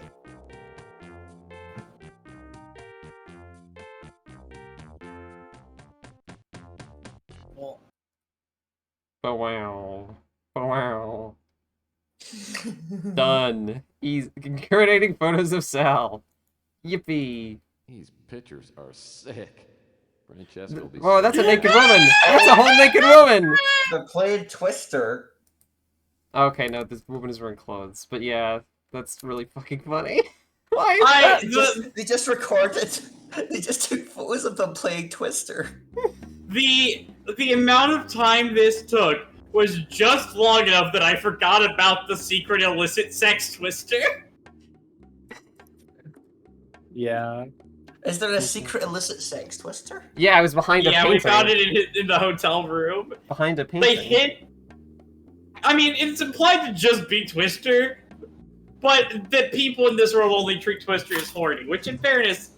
Oh wow. Oh wow. Done. He's curating photos of Sal. Yippee. These pictures are sick. Francesca will be. Whoa, that's a sick. naked woman! That's a whole naked woman! They're playing Twister. Okay, no, this woman is wearing clothes. But yeah, that's really fucking funny. Why is that? They just recorded. They just took photos of them playing Twister. The amount of time this took was just long enough that I forgot about the secret illicit sex twister. Yeah. Is there a secret illicit sex twister? Yeah, I was behind a painting. Yeah, we found it in the hotel room. Behind a painting. They hit. I mean, it's implied to just be Twister, but that people in this world only treat Twister as horny, which, in fairness,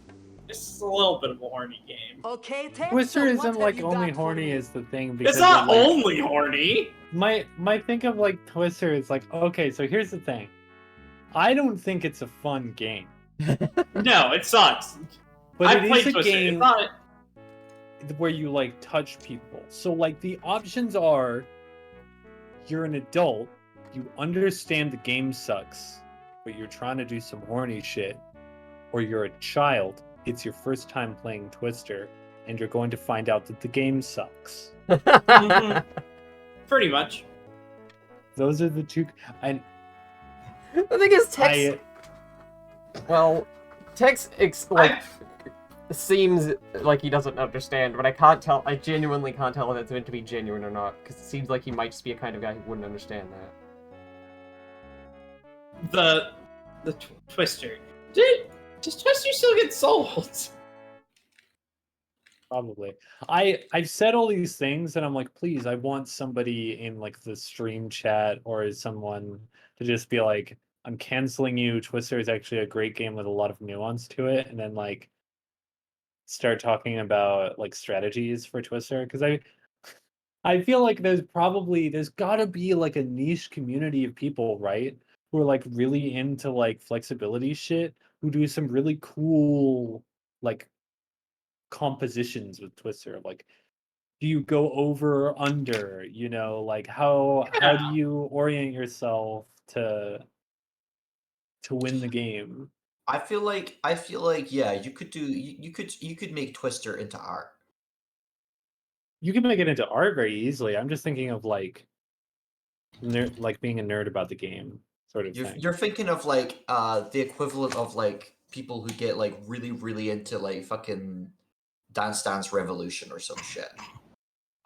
is a little bit of a horny game. Okay, Ted, Twister so isn't what like have you only got for horny me? is the thing because It's not like, only horny. my think of like Twister is like, okay, so here's the thing. I don't think it's a fun game. No, it sucks. But I've it played is a Twister. game It's not... where you like touch people. So like the options are you're an adult, you understand the game sucks, but you're trying to do some horny shit, or you're a child, it's your first time playing Twister, and you're going to find out that the game sucks. Pretty much. Those are the two. And the thing is, Tex. Well, Tex seems like he doesn't understand, but I can't tell. I genuinely can't tell if it's meant to be genuine or not, because it seems like he might just be a kind of guy who wouldn't understand The that. Twister. Does Twister still get sold? Probably. I've said all these things, and I'm like, please, I want somebody in like the stream chat or someone to just be like, I'm canceling you. Twister is actually a great game with a lot of nuance to it, and then like start talking about like strategies for Twister, because I feel like there's gotta be like a niche community of people, right, who are like really into like flexibility shit, who do some really cool like compositions with Twister. Like, do you go over or under? You know, like how do you orient yourself to win the game? I feel like yeah, you could make Twister into art. You can make it into art very easily. I'm just thinking of like like being a nerd about the game sort of thing. You're thinking of like the equivalent of like people who get like really into like fucking Dance Dance Revolution or some shit.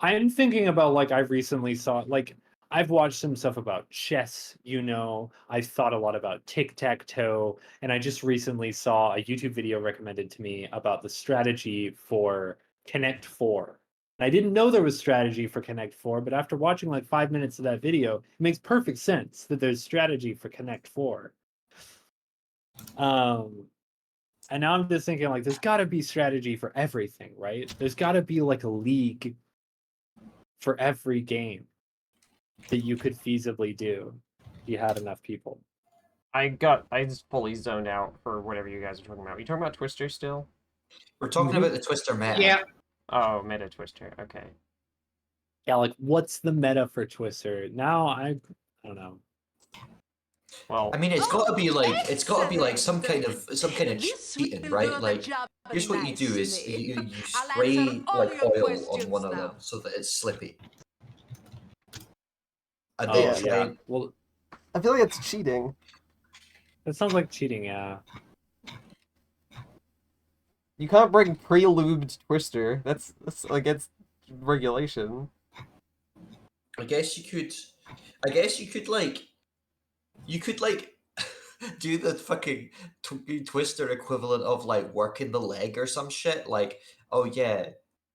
I'm thinking about like I recently saw like I've watched some stuff about chess, you know. I've thought a lot about tic-tac-toe, and I just recently saw a YouTube video recommended to me about the strategy for Connect 4. And I didn't know there was strategy for Connect 4, but after watching like 5 minutes of that video, it makes perfect sense that there's strategy for Connect 4. And now I'm just thinking like there's got to be strategy for everything, right? There's got to be like a league for every game that you could feasibly do if you had enough people. I just fully zoned out for whatever you guys are talking about. Are you talking about Twister still? We're talking about the Twister meta. Yeah. Oh, meta Twister. Okay. Yeah, like what's the meta for Twister? Now I don't know. Well, I mean, it's got to be like some kind of cheating, right? Like, here's what you do is you spray like oil on one of them so that it's slippy. And then yeah. Well, I feel like it's cheating. That sounds like cheating, yeah. You can't bring pre-lubed Twister. That's against regulation. I guess you could do the fucking Twister equivalent of like working the leg or some shit. Like, oh yeah,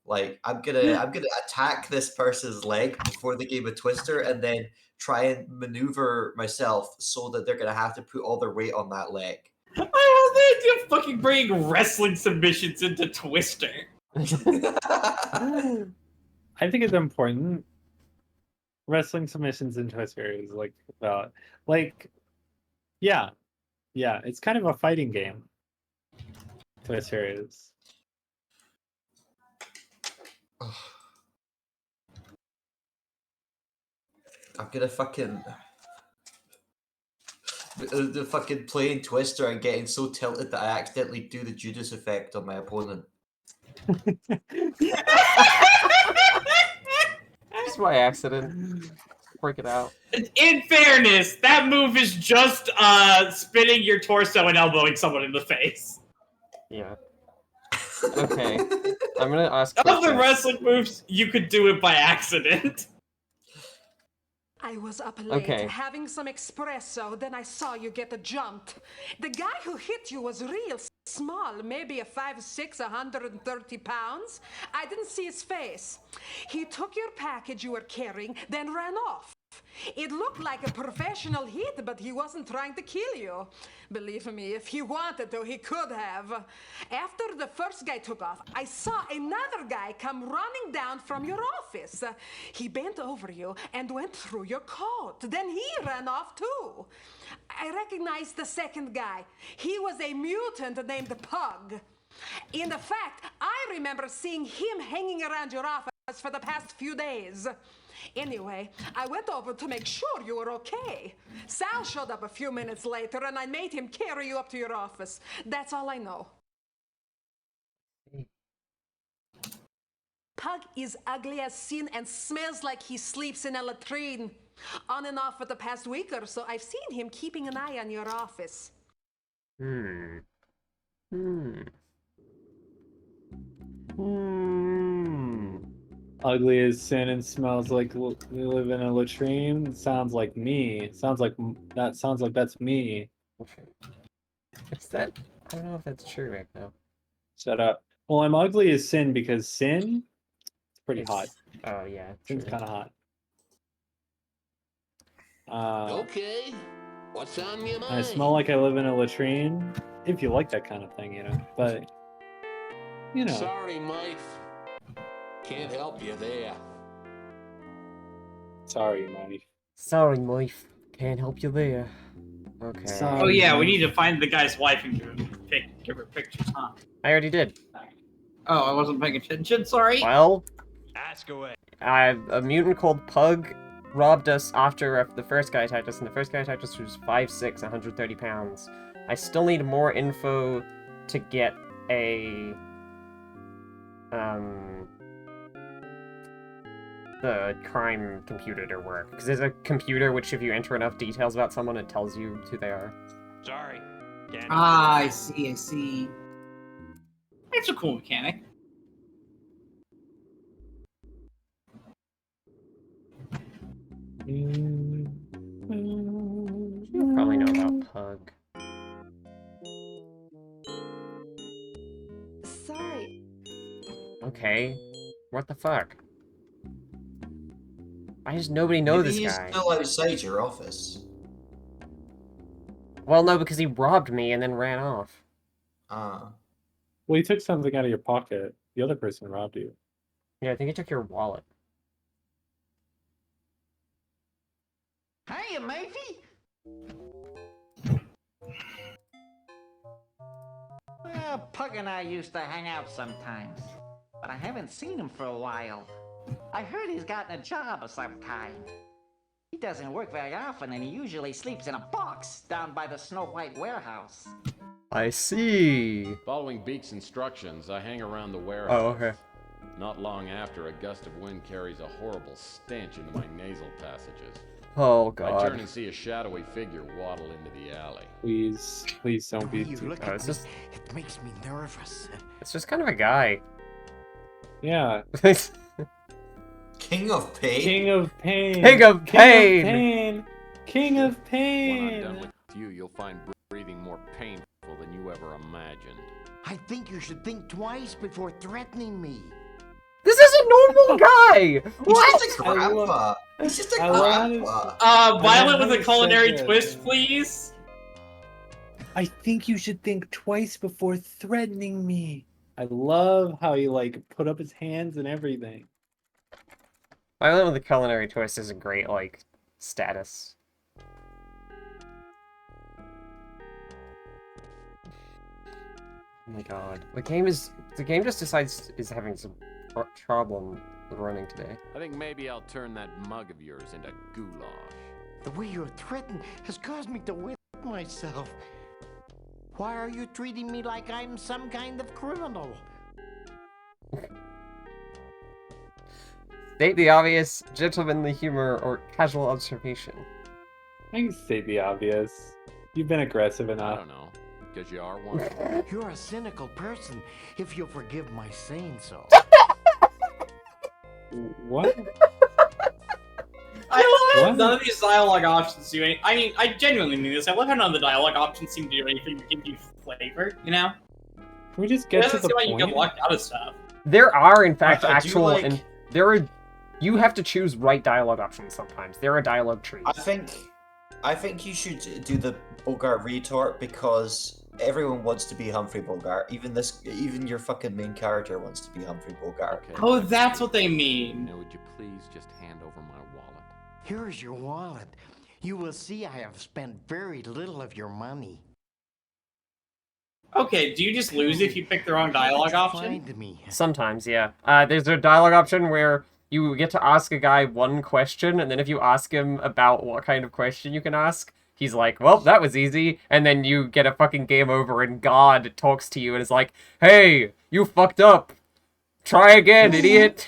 like I'm gonna attack this person's leg before the game of Twister, and then try and maneuver myself so that they're gonna have to put all their weight on that leg. I love the idea of fucking bringing wrestling submissions into Twister. I think it's important. Wrestling submissions in Twister is like about yeah, it's kind of a fighting game. Twister is. I'm gonna fucking the fucking playing Twister and getting so tilted that I accidentally do the Judas effect on my opponent. Just by accident. Break it out. In fairness, that move is just spinning your torso and elbowing someone in the face. Yeah. Okay. I'm gonna ask. Of the wrestling moves, you could do it by accident. I was up late Okay. having some espresso, then I saw you get jumped. The guy who hit you was real small, maybe a 5'6", 130 pounds. I didn't see his face. He took your package you were carrying, then ran off. It looked like a professional hit, but he wasn't trying to kill you. Believe me, if he wanted to, he could have. After the first guy took off, I saw another guy come running down from your office. He bent over you and went through your coat. Then he ran off too. I recognized the second guy. He was a mutant named Pug. In fact, I remember seeing him hanging around your office for the past few days. Anyway, I went over to make sure you were okay. Sal showed up a few minutes later, and I made him carry you up to your office. That's all I know. Pug is ugly as sin and smells like he sleeps in a latrine. On and off for the past week or so, I've seen him keeping an eye on your office. Ugly as sin and smells like we live in a latrine. Sounds like me. Sounds like that's me. Is that? I don't know if that's true right now. Shut up. Well, I'm ugly as sin because sin. It's pretty hot. Oh yeah, Sin's true. kind of hot. Okay, what's on your mind? I smell like I live in a latrine. If you like that kind of thing, But Sorry, Mike. Can't help you there. Sorry, Mike. Sorry, Mike. Can't help you there. Okay. Sorry. Oh yeah, we need to find the guy's wife and give her pictures, huh? I already did. Oh, I wasn't paying attention. Sorry. Well, Ask away. a mutant called Pug robbed us after the first guy attacked us, and the first guy attacked us was 5'6", 130 pounds. I still need more info to get the crime computer to work. Because there's a computer which, if you enter enough details about someone, it tells you who they are. Sorry. Can't I see. It's a cool mechanic. You probably know about Pug. Sorry. Okay. What the fuck? Why does nobody know Maybe this he's guy? still outside your office. Well, no, because he robbed me and then ran off. Ah. Well, you took something out of your pocket. The other person robbed you. Yeah, I think he took your wallet. Hiya, Murphy. Well, Pug and I used to hang out sometimes, but I haven't seen him for a while. I heard he's gotten a job of some kind. He doesn't work very often, and he usually sleeps in a box down by the Snow White warehouse. I see. Following Beak's instructions, I hang around the warehouse. Oh, okay. Not long after, a gust of wind carries a horrible stench into my nasal passages. Oh, I God. turn and see a shadowy figure waddle into the alley. Please don't be too... Oh, it's just... It makes me nervous. It's just kind of a guy. Yeah. King of Pain? King of Pain. King of Pain! King of When I'm Pain! done with you, you'll find breathing more painful than you ever imagined. I think you should think twice before threatening me. This is a normal guy! What? He's just a grandpa. He's just a grandpa. Violet with a culinary twist, please. I think you should think twice before threatening me. I love how he, put up his hands and everything. Violet with a culinary twist is a great, status. Oh my god. The game just decides is having some problem running today. I think maybe I'll turn that mug of yours into goulash. The way you're threatened has caused me to whip myself. Why are you treating me like I'm some kind of criminal? State the obvious, gentlemanly humor, or casual observation. I can state the obvious. You've been aggressive I enough. don't know, because you are one. You're a cynical person, if you'll forgive my saying so. What? I love What? none of these dialogue options do anything. I mean, I genuinely mean this. I love how none of the dialogue options seem to do anything to give you flavor, you know? Can we just It get to doesn't the seem like you get point? locked out of stuff. There are, in fact, I do actual like- and there are. You have to choose right dialogue options sometimes. There are dialogue trees. I think you should do the Bogart retort because everyone wants to be Humphrey Bogart. Even your fucking main character wants to be Humphrey Bogart. Okay, Oh, that's what they mean. now would you please just hand over my wallet? Here's your wallet. You will see I have spent very little of your money. Okay, do you just lose if you pick the wrong dialogue option? Find me. Sometimes, yeah. There's a dialogue option where you get to ask a guy one question, and then if you ask him about what kind of question you can ask, he's like, well, that was easy. And then you get a fucking game over, and God talks to you and is like, hey, you fucked up. Try again, idiot.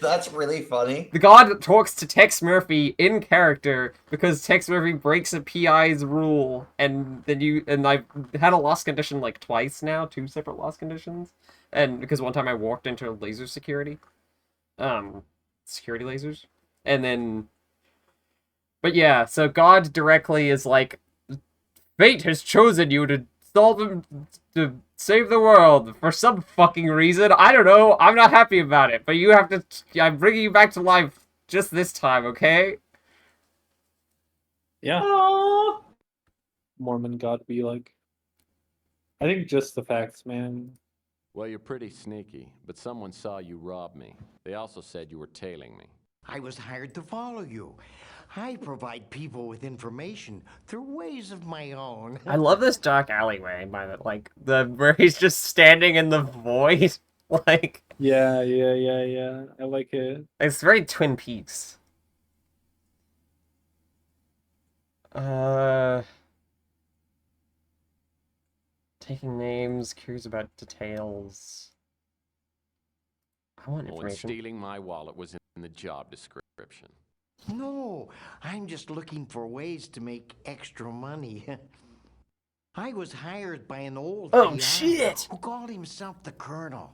That's really funny. The God talks to Tex Murphy in character because Tex Murphy breaks a PI's rule, and I've had a lost condition like twice now, 2 separate lost conditions, and because one time I walked into laser security, security lasers, and then, but yeah, so God directly is like, fate has chosen you to to save the world for some fucking reason. I don't know. I'm not happy about it, but you have to. I'm bringing you back to life just this time, okay? Yeah. Aww. Mormon God be like. I think just the facts, man. Well, you're pretty sneaky, but someone saw you rob me. They also said you were tailing me. I was hired to follow you. I provide people with information through ways of my own. I love this dark alleyway by the where he's just standing in the void. Like, Yeah. I like it. it's very Twin Peaks. Taking names, curious about details. I want Oh, and information. stealing my wallet was in the job description. No, I'm just looking for ways to make extra money. I was hired by an old PI shit! who called himself the Colonel.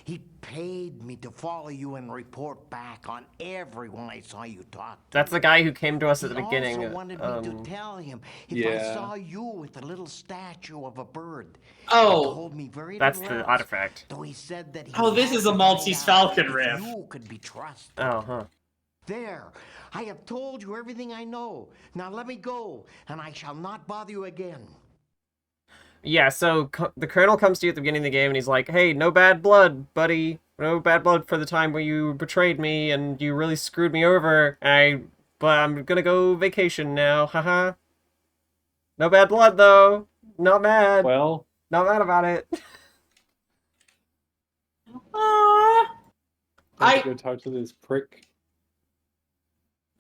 He paid me to follow you and report back on everyone I saw you talk to. That's the guy who came to us at the He beginning. also wanted me to tell him if I yeah. saw you with a little statue of a bird. Oh. He told me very That's little the else, artifact. though he said that he Oh, this had is a to Maltese find out Falcon if riff. You could be trusted. Oh, huh. There, I have told you everything I know. Now let me go, and I shall not bother you again. Yeah, so the Colonel comes to you at the beginning of the game, and he's like, hey, no bad blood, buddy. No bad blood for the time where you betrayed me, and you really screwed me over. But I'm gonna go vacation now, haha. No bad blood, though. Not mad. Well, Not mad about it. I have to go talk to this prick.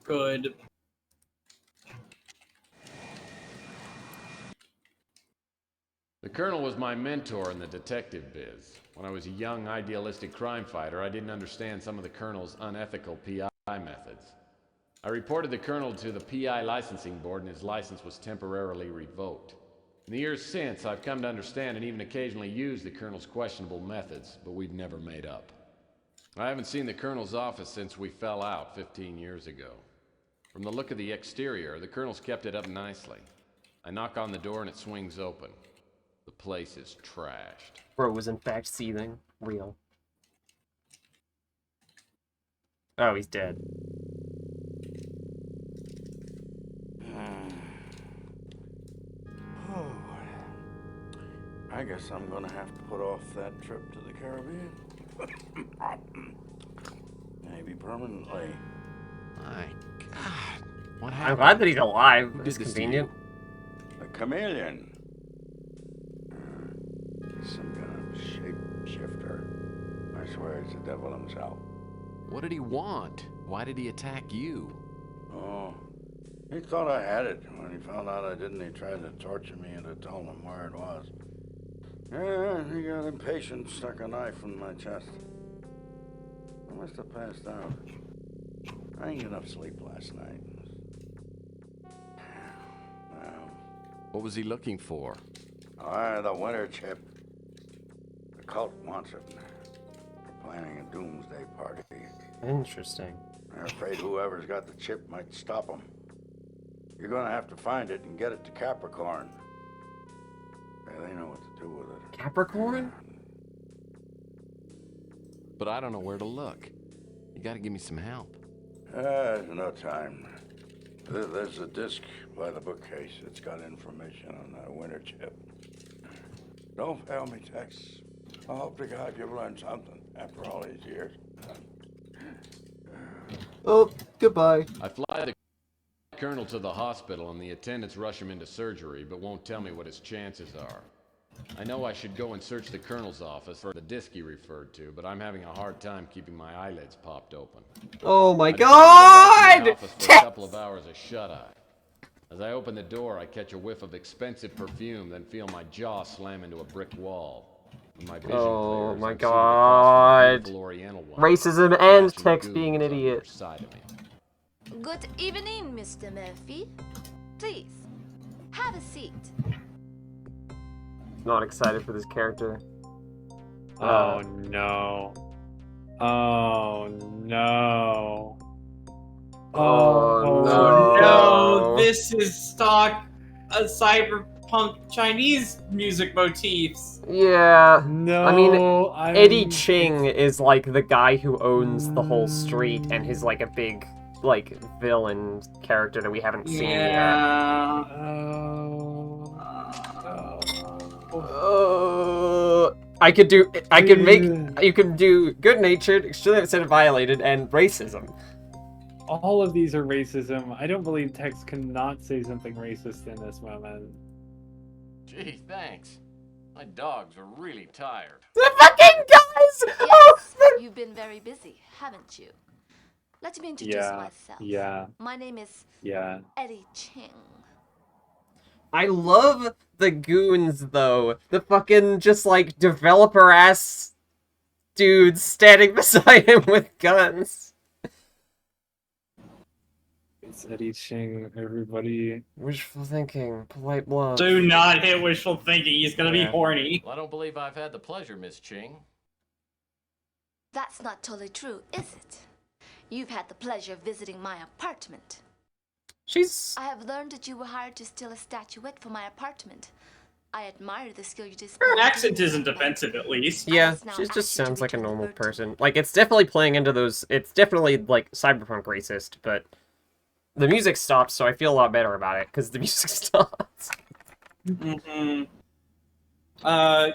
Good. The Colonel was my mentor in the detective biz. When I was a young, idealistic crime fighter, I didn't understand some of the Colonel's unethical PI methods. I reported the Colonel to the PI licensing board, and his license was temporarily revoked. In the years since, I've come to understand and even occasionally use the Colonel's questionable methods, but we've never made up. I haven't seen the Colonel's office since we fell out 15 years ago. From the look of the exterior, the Colonel's kept it up nicely. I knock on the door and it swings open. The place is trashed. Bro was in fact seething. Real. Oh, he's dead. Oh, I guess I'm gonna have to put off that trip to the Caribbean. Maybe permanently. My God. What I'm happened? glad that he's alive. Who It's did this to convenient. A chameleon. Some kind of shapeshifter. I swear it's the devil himself. What did he want? Why did he attack you? Oh, he thought I had it. When he found out I didn't, he tried to torture me into telling him where it was. Yeah, he got impatient, stuck a knife in my chest. I must have passed out. I didn't get enough sleep last night. Well, What was he looking for? the winter chip. The cult wants it. They're planning a doomsday party. Interesting. They're afraid whoever's got the chip might stop them. You're gonna have to find it and get it to Capricorn. Yeah, they know what to do with it. Capricorn? But I don't know where to look. You gotta give me some help. There's no time. There's a disc by the bookcase. It's got information on that winter chip. Don't fail me, Tex. I hope to God you've learned something after all these years. Oh, goodbye. I fly the colonel to the hospital and the attendants rush him into surgery, but won't tell me what his chances are. I know I should go and search the colonel's office for the disc he referred to, but I'm having a hard time keeping my eyelids popped open. Oh my I God! decide to go back to my office for a couple of hours of shut-eye. As I open the door, I catch a whiff of expensive perfume, then feel my jaw slam into a brick wall. When my vision Oh clears, my I'm seated across from a God. beautiful Oriental woman, Racism and matching Tex being an goons on either idiot. side of me. Good evening, Mr. Murphy. Please, have a seat. Not excited for this character. Oh no. Oh no. Oh No, this is stock cyberpunk Chinese music motifs. Yeah. No. I mean, Eddie Ching is like the guy who owns the whole street and he's like a big, like, villain character that we haven't seen yet. Yeah. You could do good-natured, extremely upset and violated, and racism. All of these are racism. I don't believe Tex cannot say something racist in this moment. Gee, thanks. My dogs are really tired. The fucking guys! Yes, you've been very busy, haven't you? Let me introduce myself. Yeah. My name is Eddie Ching. I love the goons, though. The fucking, just, like, developer-ass dudes standing beside him with guns. It's Eddie Ching, everybody. Wishful thinking, polite bluff. Do not hit wishful thinking. He's gonna be horny. Well, I don't believe I've had the pleasure, Miss Ching. That's not totally true, is it? You've had the pleasure of visiting my apartment. I have learned that you were hired to steal a statuette for my apartment. I admire the skill you display. Her accent isn't offensive, at least. Yeah, she just sounds like a normal person. Like, it's definitely playing into those... It's definitely, like, cyberpunk racist, but... The music stops, so I feel a lot better about it, because the music stops.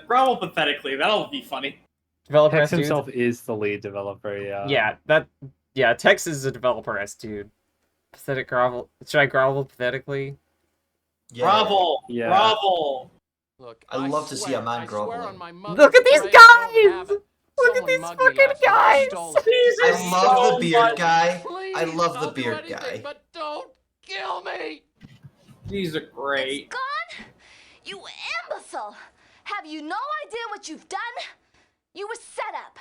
Growl pathetically. That'll be funny. Developer Tex S dude. himself is the lead developer, Yeah, Tex is a developer S dude. Pathetic grovel. Should I grovel pathetically? Grovel! Yeah. Grovel! Look, I'd love to see a man groveling. Look at these guys! Look at these fucking guys! I love the beard guy. I love the beard guy. But don't kill me! These are great. It's gone? You imbecile! Have you no idea what you've done? You were set up.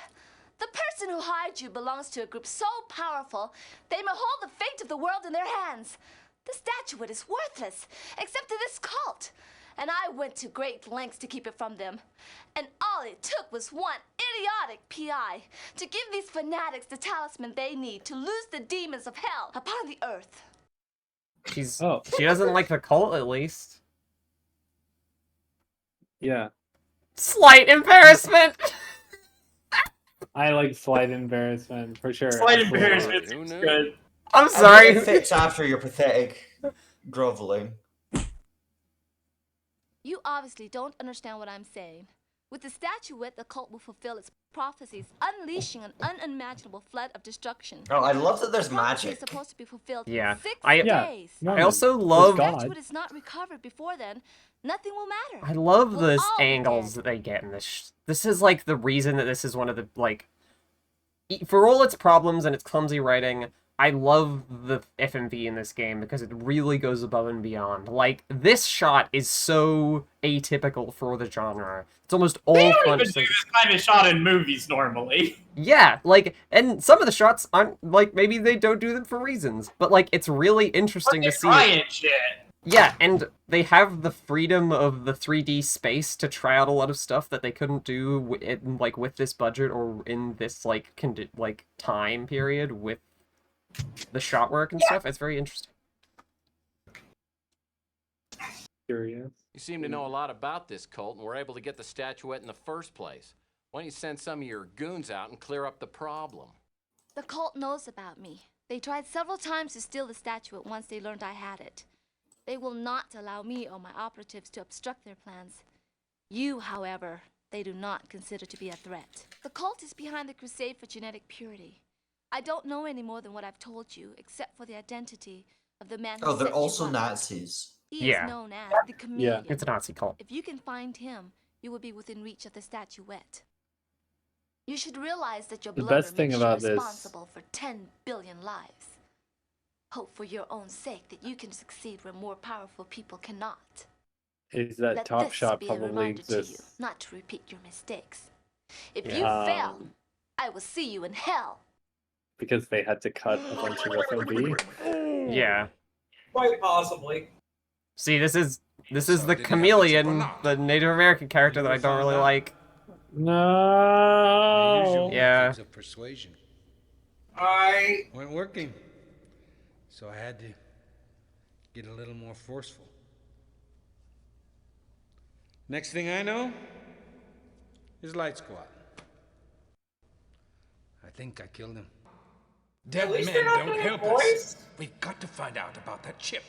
The person who hired you belongs to a group so powerful, they may hold the fate of the world in their hands. The statuette is worthless, except to this cult. And I went to great lengths to keep it from them. And all it took was one idiotic PI to give these fanatics the talisman they need to lose the demons of hell upon the earth. She doesn't like the cult, at least. Yeah. Slight embarrassment! I like slight embarrassment, for sure. Slight Absolutely. embarrassment is good. I'm sorry. It fits after your pathetic groveling. You obviously don't understand what I'm saying. With the statuette, the cult will fulfill its prophecies, unleashing an unimaginable flood of destruction. Oh, I love that there's The prophecy magic. is supposed to be fulfilled Yeah, in 6 I days. also love... If the statuette is not recovered before then, nothing will matter. I love We'll this all be angles dead. that they get in this. This is like the reason that this is one of the, like, for all its problems and its clumsy writing, I love the FMV in this game because it really goes above and beyond. Like, this shot is so atypical for the genre. It's almost all They don't punch even do this kind of shot in movies normally. Yeah, like, and some of the shots aren't, like, maybe they don't do them for reasons, but, like, it's really interesting to see. Trying shit. Yeah, and they have the freedom of the 3D space to try out a lot of stuff that they couldn't do with this budget or in this, like, time period with the shot work and stuff. It's very interesting. Curious. You You seem to know a lot about this cult and were able to get the statuette in the first place. Why don't you send some of your goons out and clear up the problem? The cult knows about me. They tried several times to steal the statuette once they learned I had it. They will not allow me or my operatives to obstruct their plans. You, however, they do not consider to be a threat. The cult is behind the crusade for genetic purity. I don't know any more than what I've told you, except for the identity of the man who Oh, they're set you also up. Nazis. He Yeah. is known as the Chameleon. It's a Nazi cult. If you can find him, you will be within reach of the statuette. You should realize that your The bludder best thing makes you about this- responsible for 10 billion lives. Hope for your own sake that you can succeed where more powerful people cannot. Is that Let Top this Shot be a probably reminder to you exists. not to repeat your mistakes. If Yeah. you fail, I will see you in hell. Because they had to cut a bunch of FOB. Yeah. Quite possibly. See, this is the chameleon, the Native American character that I don't really like. No. Yeah. Methods of persuasion weren't working, so I had to get a little more forceful. Next thing I know, his lights go out. I think I killed him. At least they're not doing it, boys. We've got to find out about that chip.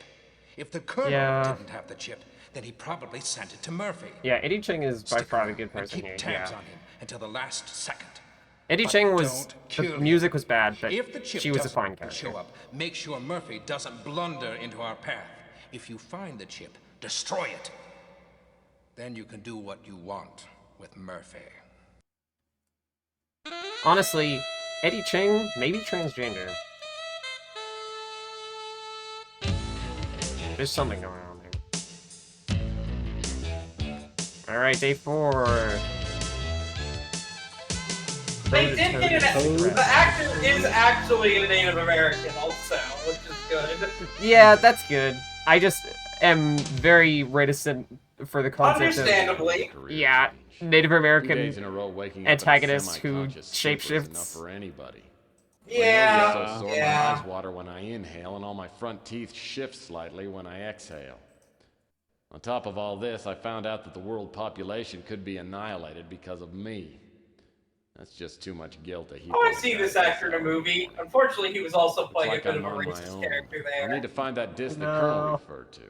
If the Colonel Yeah. didn't have the chip, then he probably sent it to Murphy. Yeah, Eddie Cheng is by far the good person Keep here. tabs Yeah. on him until the last second. Eddie But Cheng was don't the kill him. music was bad, but If the chip she was a doesn't fine character. show up, make sure Murphy doesn't blunder into our path. If you find the chip, destroy it. Then you can do what you want with Murphy. Honestly, Eddie Cheng maybe transgender. There's something going on there. All right, day 4. They did get an. The actor is actually a Native American, also, which is good. Yeah, that's good. I just am very reticent for the concept Understandably. of yeah, Native 2 American days in a row waking up in a antagonists who semi-conscious sleep was enough shapeshifts. for anybody. Yeah, My nose is so sore, yeah. my eyes water when I inhale, and all my front teeth shift slightly when I exhale. On top of all this, I found out that the world population could be annihilated because of me. That's just too much guilt to heap Oh, I on a see guy this this actor in a size. movie. Unfortunately, he was also It's playing like a bit I'm of a on my racist own. character I there. need to find that disc the Colonel referred to.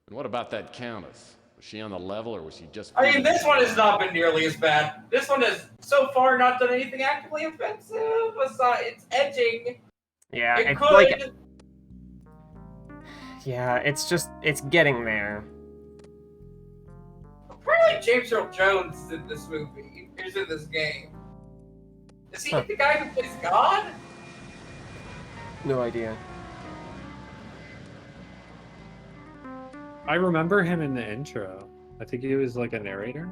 And what about that Countess? Was she on the level, or was she just... I mean, this one has not been nearly as bad. This one has, so far, not done anything actively offensive. It's edging. Yeah, It it's could. like yeah, it's getting there. Apparently, James Earl Jones is in this movie. He's in this game. Is he the guy who plays God? No idea. I remember him in the intro. I think he was like a narrator.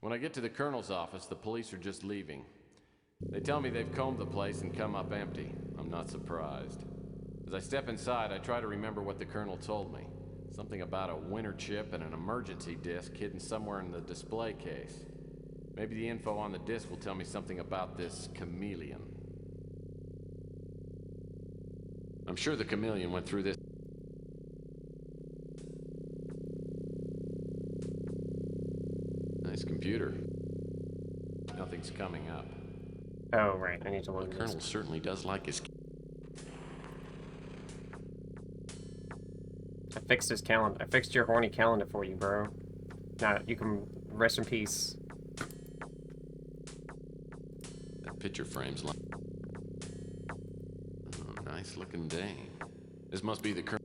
When I get to the Colonel's office, the police are just leaving. They tell me they've combed the place and come up empty. I'm not surprised. As I step inside, I try to remember what the Colonel told me. Something about a winter chip and an emergency disc hidden somewhere in the display case. Maybe the info on the disc will tell me something about this chameleon. I'm sure the chameleon went through this. Nice computer. Nothing's coming up. Oh, right, I need to look The at Colonel this. certainly does like his... I fixed his calendar. I fixed your horny calendar for you, bro. Now you can rest in peace. That picture frame's like... Oh, nice looking dame. This must be the Colonel.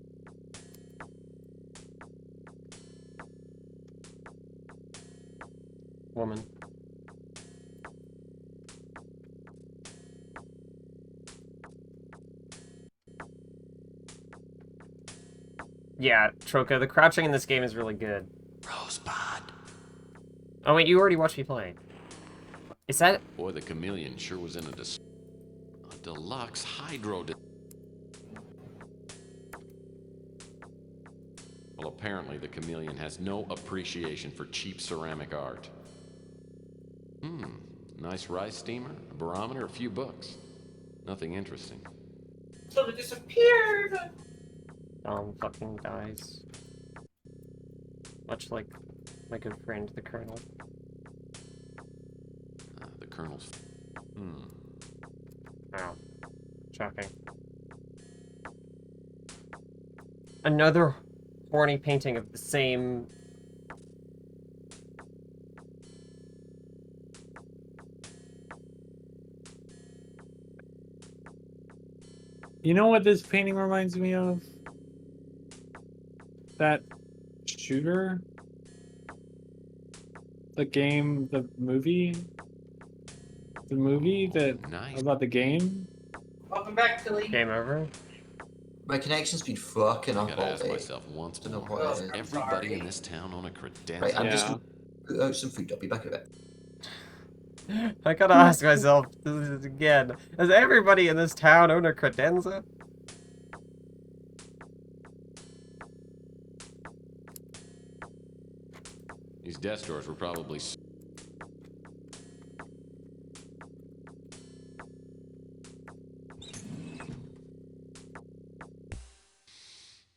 Woman. Yeah, Troca, the crouching in this game is really good. Rosebud. Oh wait, you already watched me play. Is that... Boy, the chameleon sure was in a deluxe hydro... Well, apparently the chameleon has no appreciation for cheap ceramic art. Nice rice steamer, a barometer, a few books. Nothing interesting. So they disappeared. Fucking guys. much like my good friend, the Colonel. The Colonel's... Wow. Shocking. Another horny painting of the same... You know what this painting reminds me of? That shooter? The game, the movie? The movie that about the game? Welcome back, Tilly. Game over? My connection's been fucking I up gotta all ask day. myself once Don't know more, what does it is. everybody in this town own a credenza? Right, I'm just gonna put out some food. I'll be back in a bit. I gotta ask myself this again. Does everybody in this town own a credenza? These desk drawers were probably...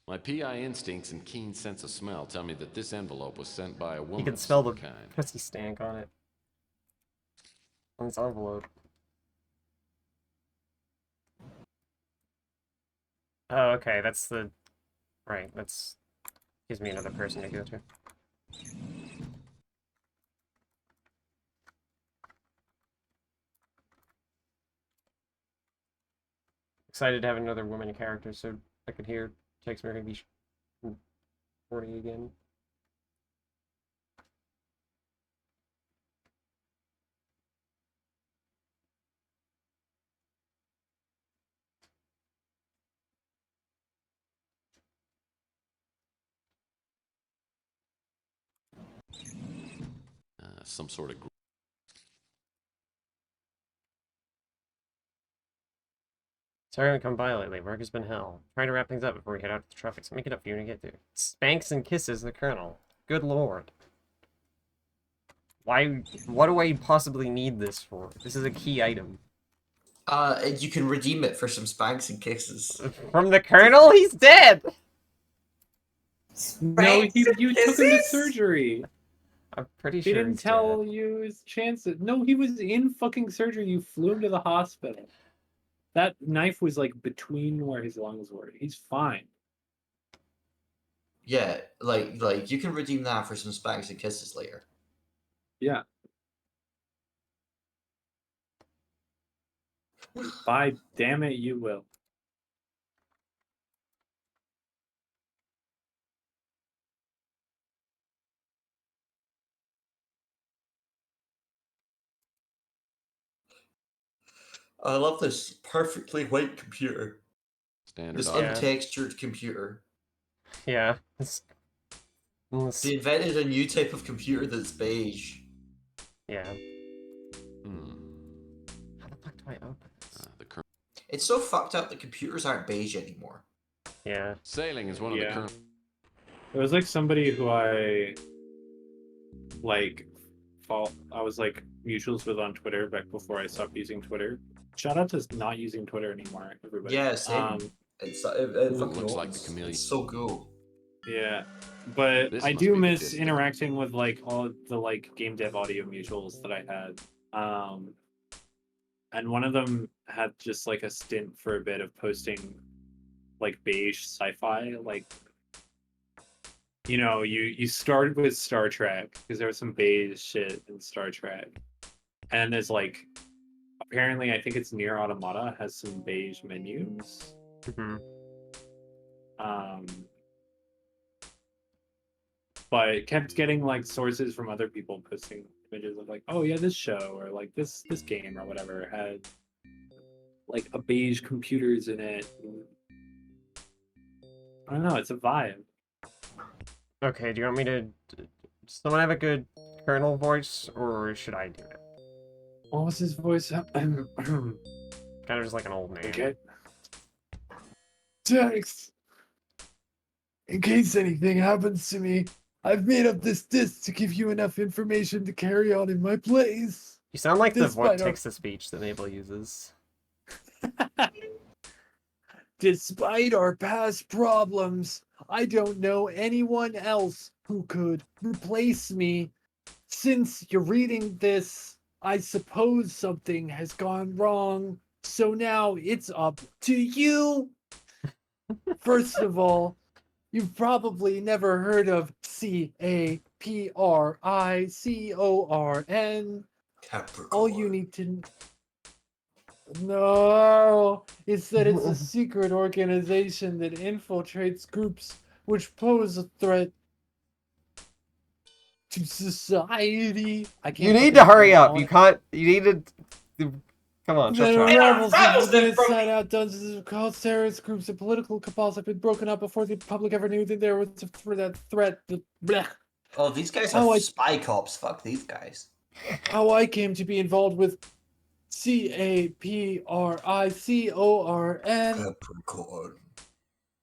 My PI instincts and keen sense of smell tell me that this envelope was sent by a woman You can of smell some the kind. pussy stank on it. On this envelope. Oh, okay, that's the... Right, that's... Gives me another person to go to. Excited to have another woman character, so I could hear Tex Mary be horny again. Some sort of... Sorry I haven't come by lately. Work has been hell. Trying to wrap things up before we head out to the traffic, so make it up for you to get there. Spanks and kisses, the Colonel. Good lord. Why? What do I possibly need this for? This is a key item. You can redeem it for some spanks and kisses. From the Colonel? He's dead! No, you took him to surgery. I'm pretty They sure didn't tell you his chances. No, he was in fucking surgery. You flew him to the hospital. That knife was like between where his lungs were. He's fine. Yeah, like you can redeem that for some spanks and kisses later. Yeah. By damn it, you will. I love this perfectly white computer. Standard This audio. untextured computer. Yeah. They invented a new type of computer that's beige. Yeah. How the fuck do I open this? It's so fucked up that computers aren't beige anymore. Yeah. Sailing is one of the current... It was like somebody who I was like mutuals with on Twitter back before I stopped using Twitter. Shout out to not using Twitter anymore, everybody. Yeah, same. It fucking looks like owns. the chameleon. It's so cool. Yeah, but This I must do be the miss disc. interacting with like all the like game dev audio mutuals that I had. And one of them had just like a stint for a bit of posting like beige sci-fi, like you started with Star Trek because there was some beige shit in Star Trek, and there's like apparently I think it's Near Automata has some beige menus. But kept getting like sources from other people posting images of like, oh yeah, this show or like this game or whatever had like a beige computers in it. I don't know, it's a vibe. Okay, do you want me to... Does someone have a good Colonel voice, or should I do it? What was his voice? Kind of just like an old man. Okay. Tex, in case anything happens to me, I've made up this disc to give you enough information to carry on in my place. You sound like the Despite our- text-to-speech that Mabel uses. Despite our past problems, I don't know anyone else who could replace me. Since you're reading this, I suppose something has gone wrong. So now it's up to you. First of all, you've probably never heard of CAPRICORN. All you need to know is that it's a secret organization that infiltrates groups which pose a threat to society. I can't. You need to hurry up. You can't. You need to. Come on, The try. rebels have been inside out. Dozens of cult terrorist groups and political cabals have been broken up before the public ever knew that there was a threat. Blech. Oh, these guys are spy cops. Fuck these guys. How I came to be involved with CAPRICORN Capricorn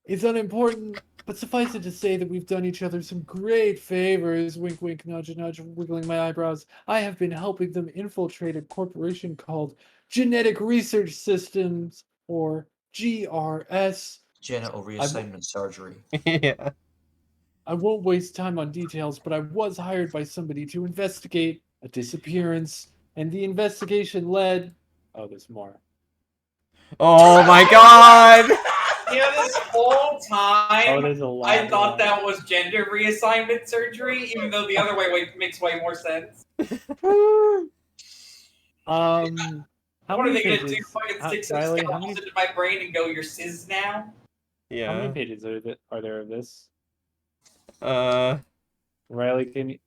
is unimportant, but suffice it to say that we've done each other some great favors. Wink, wink, nudge, nudge, wiggling my eyebrows. I have been helping them infiltrate a corporation called Genetic Research Systems, or GRS. Genital reassignment surgery. Yeah. I won't waste time on details, but I was hired by somebody to investigate a disappearance, and the investigation led. Oh, there's more. Oh my god! This whole time, there's a lot, I thought that was gender reassignment surgery, even though the other way makes way more sense. How what are many they gonna pages? do? Fucking stick some Riley, scalpels into my brain and go, "You're cis now"? Yeah. How many pages are there of this? Riley, can you?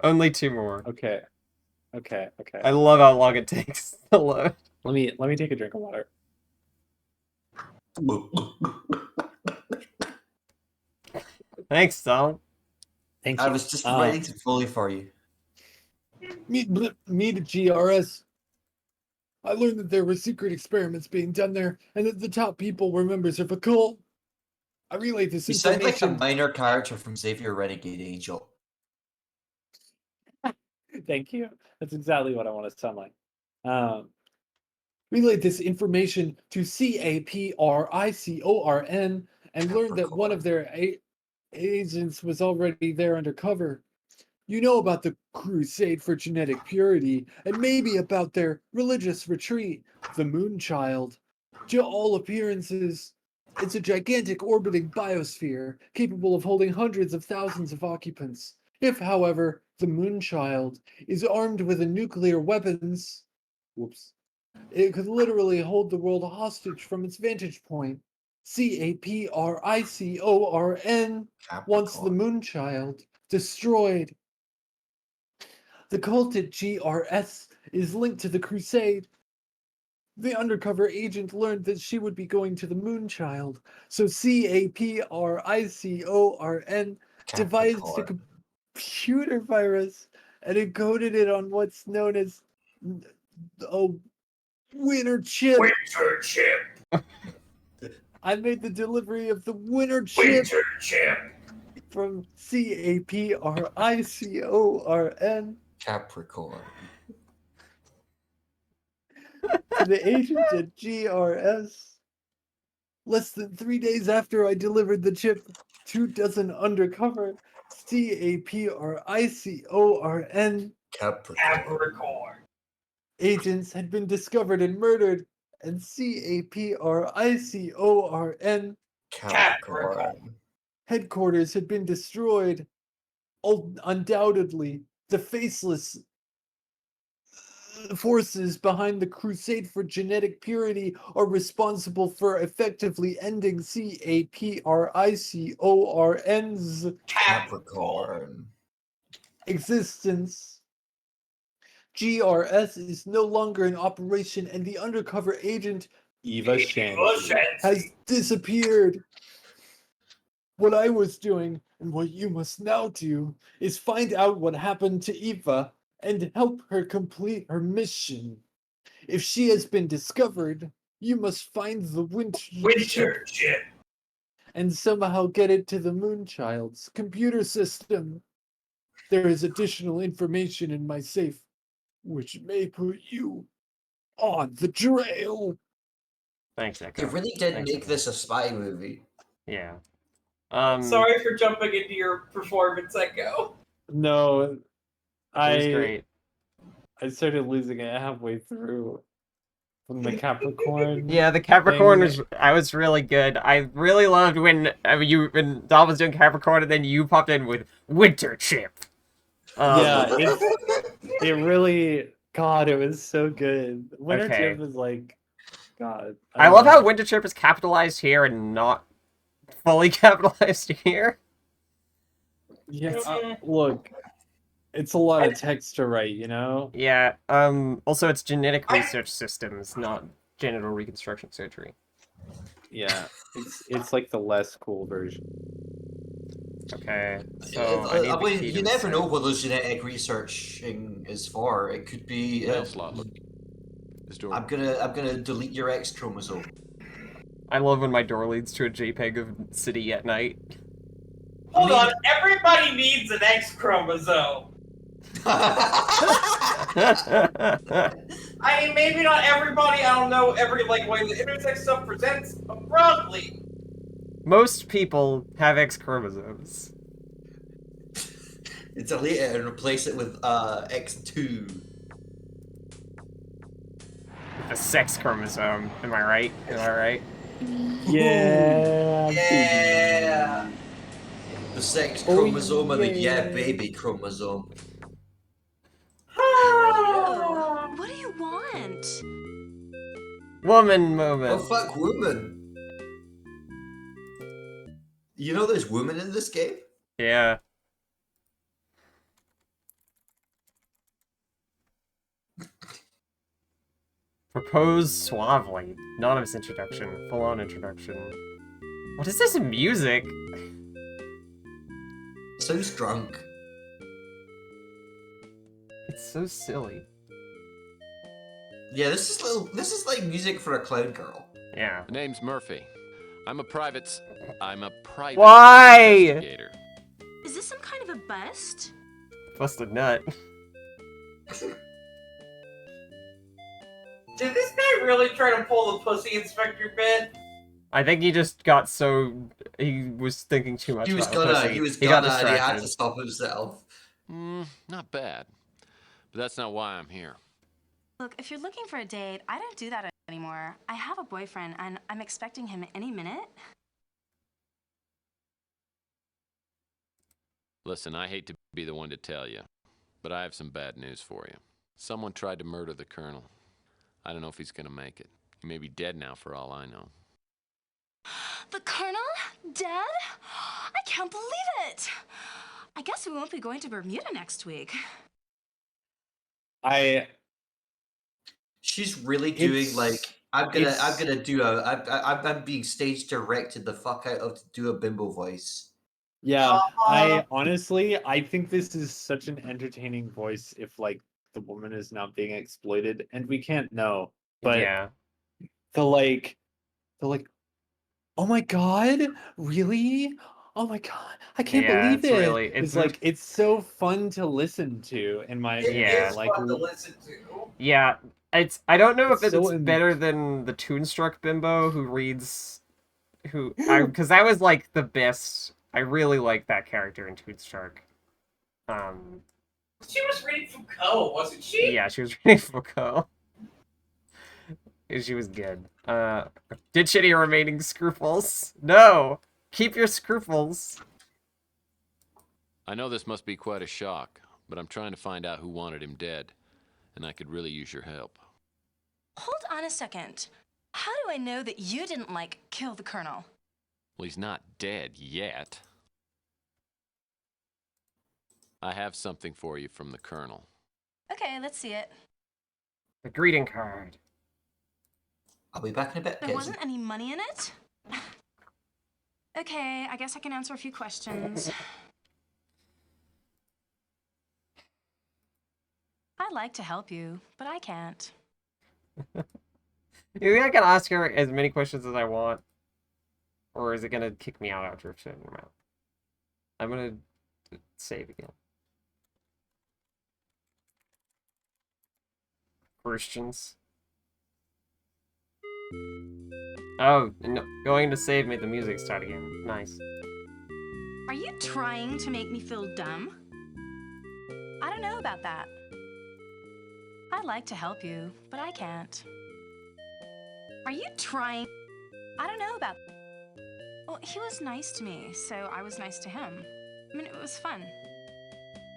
Only 2 more. Okay. I love how long it takes to load. Let me take a drink of water. Thanks, Tom. Thank I you. was just waiting to fully for you. Meet GRS. I learned that there were secret experiments being done there, and that the top people were members of a cult. I relayed this You sound like a information. minor character from Xavier Renegade Angel. Thank you. That's exactly what I want to sound like. Relayed this information to CAPRICORN and learned that one of their agents was already there undercover. You know about the crusade for genetic purity, and maybe about their religious retreat, the Moonchild. To all appearances, it's a gigantic orbiting biosphere capable of holding hundreds of thousands of occupants. If, however, the Moonchild is armed with a nuclear weapons, it could literally hold the world hostage from its vantage point. CAPRICORN wants the Moonchild destroyed. The cult at GRS is linked to the crusade. The undercover agent learned that she would be going to the Moonchild, so CAPRICORN devised a computer virus and encoded it on what's known as a winner chip. Winter chip. I made the delivery of the winner chip. Winter chip. From CAPRICORN. Capricorn. To the agent at GRS. Less than 3 days after I delivered the chip, 2 dozen undercover CAPRICORN Capricorn agents had been discovered and murdered, and CAPRICORN Capricorn headquarters had been destroyed. Undoubtedly, the faceless forces behind the crusade for genetic purity are responsible for effectively ending CAPRICORN's Capricorn existence. GRS is no longer in operation, and the undercover agent Eva Shandy has disappeared. What I was doing, and what you must now do, is find out what happened to Eva and help her complete her mission. If she has been discovered, you must find the winter chip and somehow get it to the Moonchild's computer system. There is additional information in my safe, which may put you on the trail. Thanks, Echo. They really did Thanks, make Echo. this a spy movie. Yeah. Sorry for jumping into your performance, Echo. No, It was I great. started losing it halfway through from the Capricorn. Yeah, the Capricorn thing. was really good. I really loved when when Dom was doing Capricorn and then you popped in with Winter Chip. Yeah, it really, God, it was so good. Winter Okay. Chip is like, God. I love how Winter Chip is capitalized here and not fully capitalized here. Yeah, look, it's a lot of text to write, you know? Yeah, also it's genetic research systems, not genital reconstruction surgery. Yeah, it's like the less cool version. Okay, so I need I the mean, key to you the never know safe. what those genetic researching is for. It could be. Mail slot. Look. This door. I'm gonna delete your X chromosome. I love when my door leads to a JPEG of City at night. Hold on, everybody needs an X chromosome. I mean, maybe not everybody. I don't know every way the intersex stuff presents broadly. Most people have X chromosomes. Delete it and replace it with X2. The sex chromosome. Am I right? Am I right? Yeah. Yeah. The sex chromosome and the yeah yay. baby chromosome. What do you want? Woman moment. Oh fuck, woman. You know there's women in this game? Yeah. Propose suavely. Anonymous introduction. Full-on introduction. What is this music? Sounds drunk. It's so silly. Yeah, this is like music for a clown girl. Yeah. The name's Murphy. I'm a private Why? investigator. Is this some kind of a bust? Busted nut. Did this guy really try to pull the pussy inspector bit? I think he just got so he was thinking too much He was about gonna, pussy. he was He got gonna, and he had distracted. to stop himself. Not bad. But that's not why I'm here. Look, if you're looking for a date, I don't do that anymore. I have a boyfriend, and I'm expecting him any minute. Listen, I hate to be the one to tell you, but I have some bad news for you. Someone tried to murder the Colonel. I don't know if he's gonna make it. He may be dead now for all I know. The Colonel? Dead? I can't believe it! I guess we won't be going to Bermuda next week. She's really doing like I'm being stage directed the fuck out of to do a bimbo voice. Yeah, I think this is such an entertaining voice if like the woman is not being exploited, and we can't know. But yeah, the like, oh my god, really? Oh my god, I can't yeah, believe it's it. really It's like it's so fun to listen to, in my opinion. Yeah. Like, fun to listen to. Yeah, I don't know if It's so it's better than the Toonstruck bimbo who reads because that was like the best. I really like that character in Toonstruck. She was reading Foucault, wasn't she? Yeah, she was reading Foucault. She was good. Did shitty remaining scruples? No! Keep your scruples. I know this must be quite a shock, but I'm trying to find out who wanted him dead, and I could really use your help. Hold on a second. How do I know that you didn't, like, kill the Colonel? Well, he's not dead yet. I have something for you from the Colonel. Okay, let's see it. The greeting card. I'll be back in a bit. There wasn't any money in it? Okay, I guess I can answer a few questions. I'd like to help you, but I can't. You think I can ask her as many questions as I want? Or is it gonna kick me out after a certain amount? I'm gonna save again. Christians. Oh, no, going to save made the music start again. Nice. Are you trying to make me feel dumb? I don't know about that. I'd like to help you, but I can't. Are you trying? I don't know about. Well, he was nice to me, so I was nice to him. I mean, it was fun.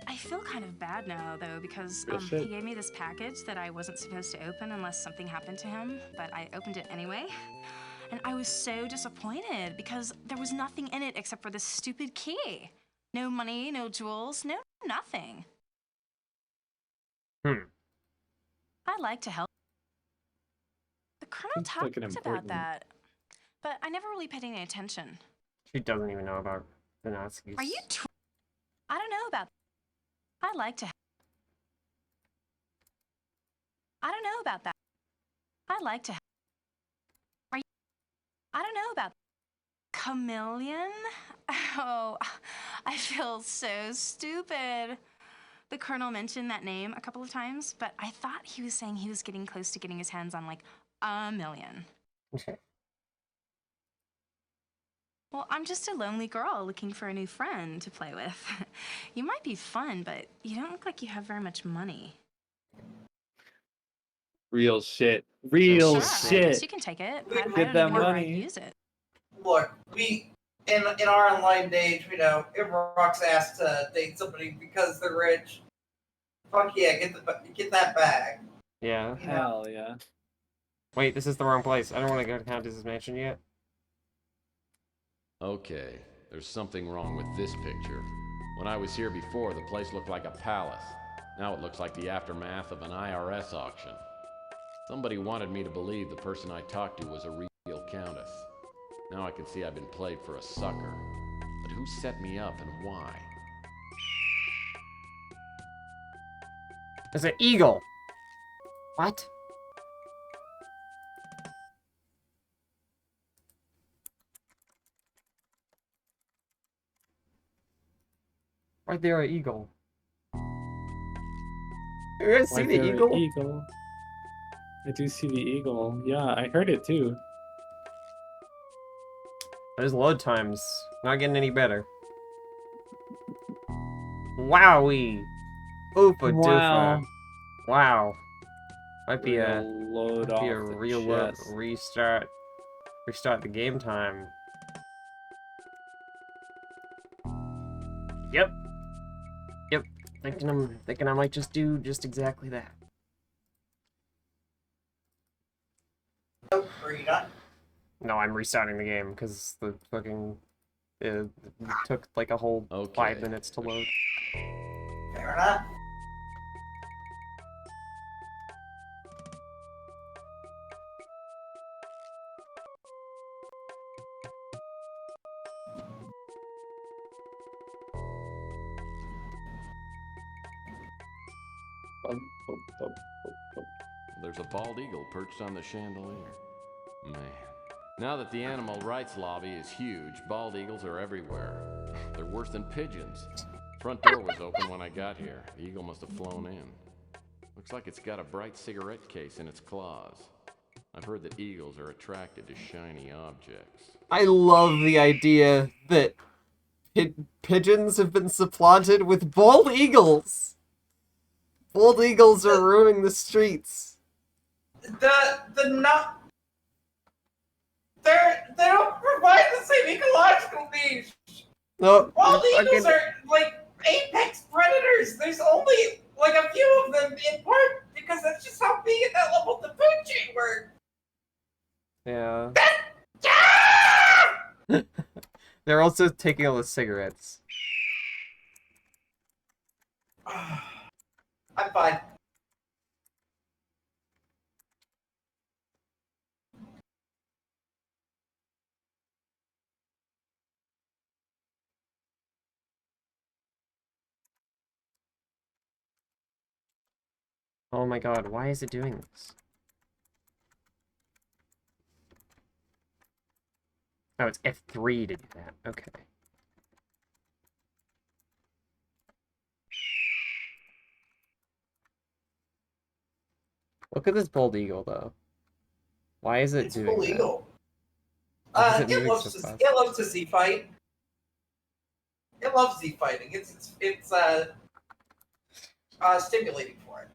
I feel kind of bad now, though, because he gave me this package that I wasn't supposed to open unless something happened to him, but I opened it anyway. And I was so disappointed because there was nothing in it except for this stupid key. No money, no jewels, no nothing. I'd like to help. The Colonel talked about that, but I never really paid any attention. She doesn't even know about the Nazis. Are you I don't know about. I'd like to. I don't know about that. I'd like to. Are you? I don't know about. Chameleon? Oh, I feel so stupid. The Colonel mentioned that name a couple of times, but I thought he was saying he was getting close to getting his hands on like $1 million. Well, I'm just a lonely girl looking for a new friend to play with. You might be fun, but you don't look like you have very much money. Real shit. Real Sure, I guess shit. you can take it, but I Get don't that even know where I'd money. use it. Look, we in our online age, you know, it rocks ass to date somebody because they're rich. Fuck yeah, get that bag. Yeah. Hell yeah. Wait, this is the wrong place. I don't want to go to Countess's mansion yet. Okay, there's something wrong with this picture. When I was here before, the place looked like a palace. Now it looks like the aftermath of an IRS auction. Somebody wanted me to believe the person I talked to was a real countess. Now I can see I've been played for a sucker. But who set me up and why? There's an eagle! What? Right there, an eagle. You guys see the eagle? I do see the eagle. Yeah, I heard it too. Those load times not getting any better. Wowee! Oopa doofa. Wow. Might be a real restart. Restart the game time. Yep. Thinking I might just do just exactly that. No, I'm restarting the game because the fucking it took like a whole 5 minutes to load. Fair enough. There's a bald eagle perched on the chandelier. Man. Now that the animal rights lobby is huge, bald eagles are everywhere. They're worse than pigeons. Front door was open when I got here. The eagle must have flown in. Looks like it's got a bright cigarette case in its claws. I've heard that eagles are attracted to shiny objects. I love the idea that pigeons have been supplanted with bald eagles. Bald eagles are ruining the streets. They don't provide the same ecological needs. No, Bald eagles are like apex predators. There's only like a few of them in part because that's just how being at that level the food chain works. Yeah. They're also taking all the cigarettes. I'm fine. Oh my god, why is it doing this? Oh, it's F3 to do that. Okay. Look at this bald eagle, though. Why is it doing Bald that? eagle. Why is It moving loves so to fast? it loves to see fight. It loves Z fighting. It's stimulating for it.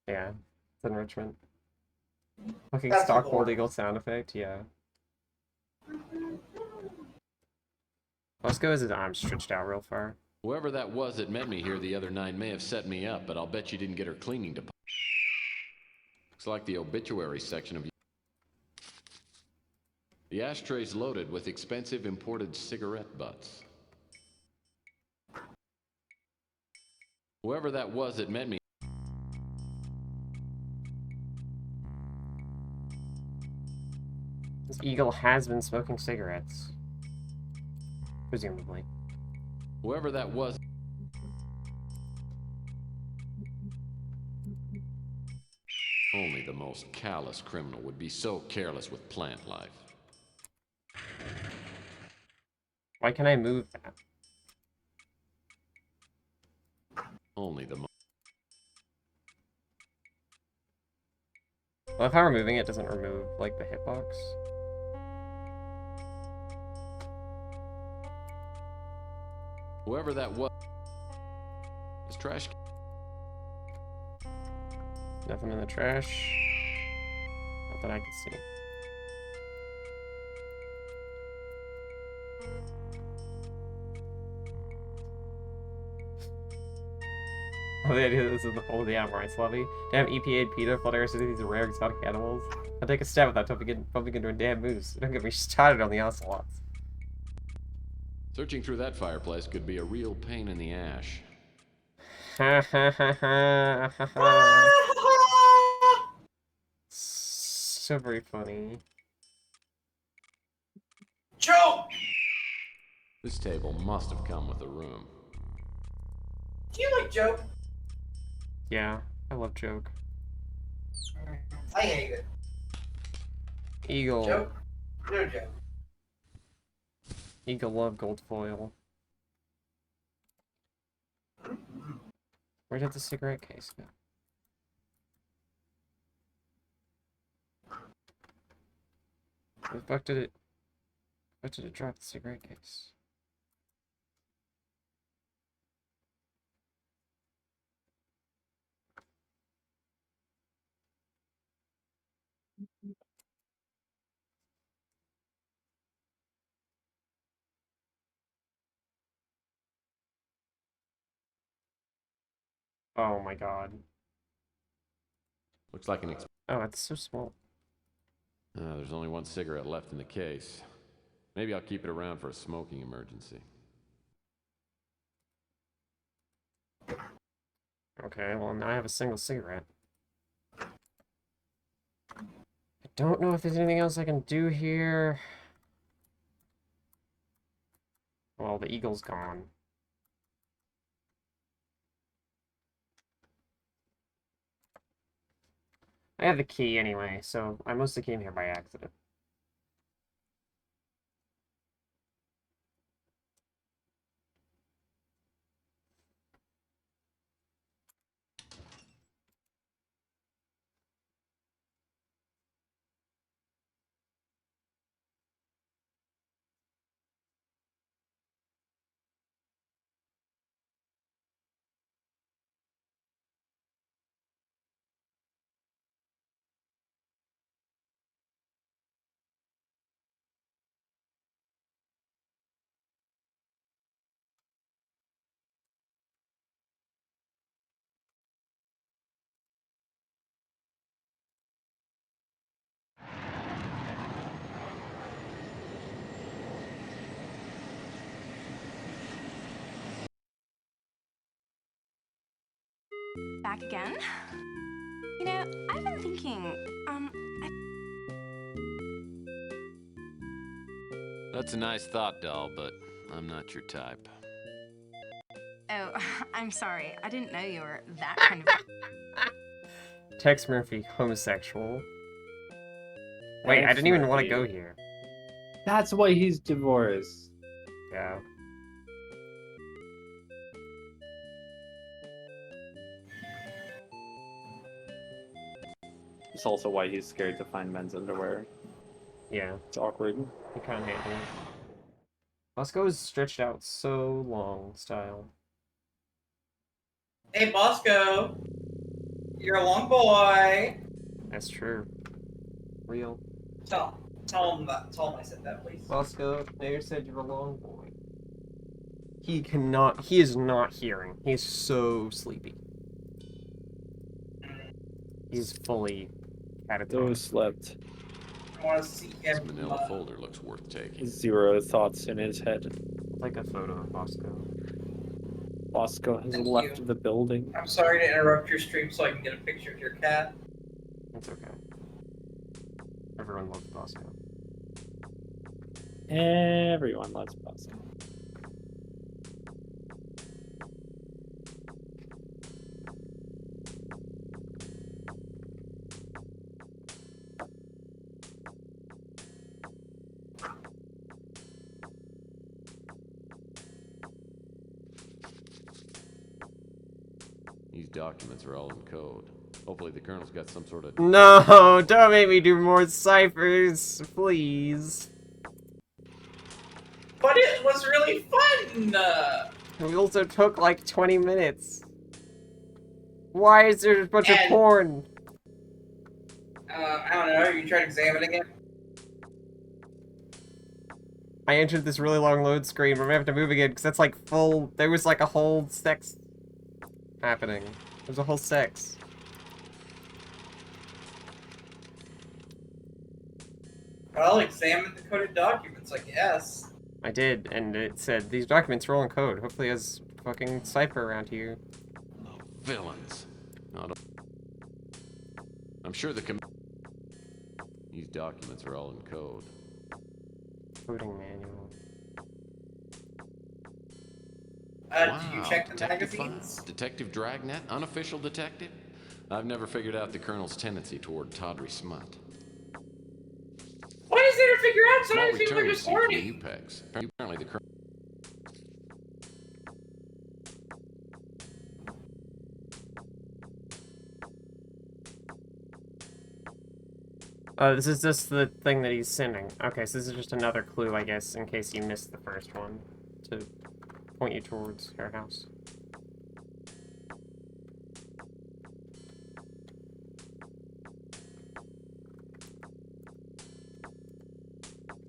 Yeah, it's enrichment. Fucking That's stock the bald lore. eagle sound effect, yeah. Let's go as his arms stretched out real far. Whoever that was that met me here the other night may have set me up, but I'll bet you didn't get her cleaning department. Looks like the obituary section of you. The ashtray's loaded with expensive imported cigarette butts. Whoever that was that met me. This eagle has been smoking cigarettes. Presumably. Whoever that was. Only the most callous criminal would be so careless with plant life. Why can't I move that? Only the most. Well, if I'm removing it, it doesn't remove, like, the hitbox. Whoever that was. It's trash. Nothing in the trash. Not that I can see. Oh, the idea that this is the full of the animal rights levy. Damn EPA PETA flood air cities are rare exotic animals. I'll take a stab at that bumping into a damn moose. Don't get me started on the ocelots. Searching through that fireplace could be a real pain in the ash. Ha ha ha ha ha ha. So very funny. Joe! This table must have come with a room. Do you like Joe? Yeah, I love joke. I hate it. Eagle. Joe? No Joe. Eagle love gold foil. Where did the cigarette case go? Where the fuck did it... Where did it drop the cigarette case? Oh my god. Looks like an Oh, it's so small. there's only one cigarette left in the case. Maybe I'll keep it around for a smoking emergency. Okay, well now I have a single cigarette. I don't know if there's anything else I can do here. Well, the eagle's gone. I have the key anyway, so I mostly came here by accident. Back again? You know, I've been thinking, That's a nice thought, doll, but I'm not your type. Oh, I'm sorry. I didn't know you were that kind of... Tex Murphy, homosexual. Wait, I didn't even want to go here. That's why he's divorced. Yeah. It's also why he's scared to find men's underwear. Yeah. It's awkward. You can't handle it. Bosco is stretched out so long, style. Hey, Bosco. You're a long boy. That's true. Real. Tell him I said that, please. Bosco, Mayor said you're a long boy. He is not hearing. He's so sleepy. He's fully catatonic. Those slept. I want to see him. This manila folder looks worth taking. 0 thoughts in his head. Like a photo of Bosco. Bosco has Thank left you. the building. I'm sorry to interrupt your stream so I can get a picture of your cat. It's okay. Everyone loves Bosco. Everyone loves Bosco. These documents are all in code. Hopefully the Colonel's got some sort of... No, don't make me do more ciphers, please. But it was really fun! We also took like 20 minutes. Why is there a bunch of porn? I don't know, you tried examining it? I entered this really long load screen, but I'm gonna have to move again because that's like full. There was like a whole sex happening. There's a whole sex. Well, examine the coded documents, I guess. I did, and it said these documents are all in code. Hopefully, there's fucking cipher around here. Villains. I'm sure these documents are all in code. Coding manual. Do you check the Detective magazines? Files? Detective Dragnet? Unofficial detective? I've never figured out the Colonel's tendency toward tawdry smut. What is there to figure out? Small Sometimes people are returns just seem horny. new pegs. Apparently the Colonel... This is just the thing that he's sending. Okay, so this is just another clue, I guess, in case you missed the first one, to point you towards her house.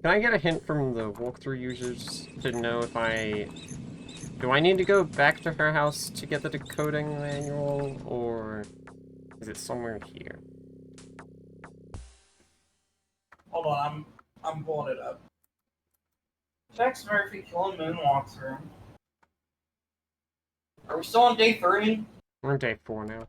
Can I get a hint from the walkthrough users to know if do I need to go back to her house to get the decoding manual, or is it somewhere here? Hold on, I'm pulling it up. Tex Murphy Killing Moon walkthrough. Are we still on day 3? We're on day 4 now.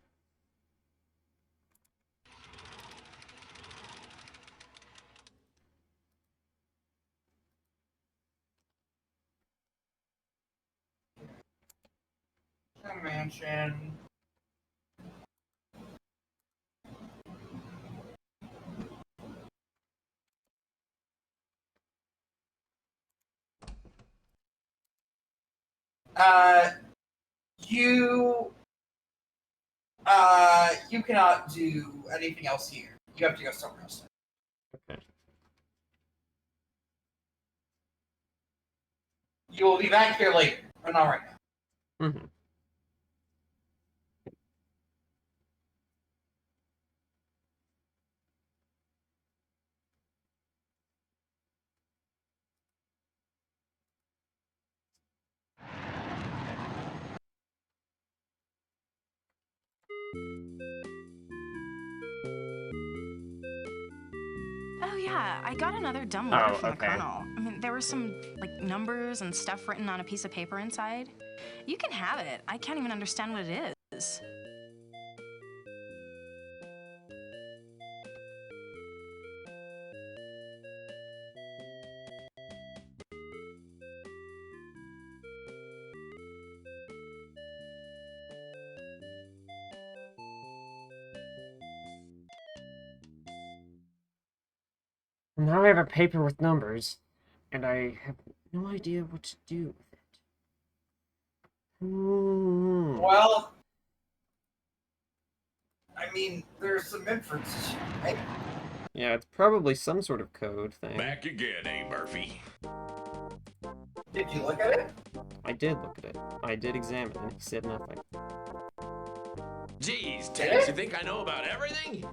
Mansion. You cannot do anything else here. You have to go somewhere else. Okay. You will be back here later, but not right now. Mm-hmm. Oh yeah, I got another dumb letter from the Colonel. I mean, there were some, like, numbers and stuff written on a piece of paper inside. You can have it. I can't even understand what it is. Now I have a paper with numbers, and I have no idea what to do with it. Well, I mean, there's some inferences, right? Yeah, it's probably some sort of code thing. Back again, eh, Murphy? Did you look at it? I did look at it. I did examine it, and he said nothing. Geez, Tex, you think I know about everything?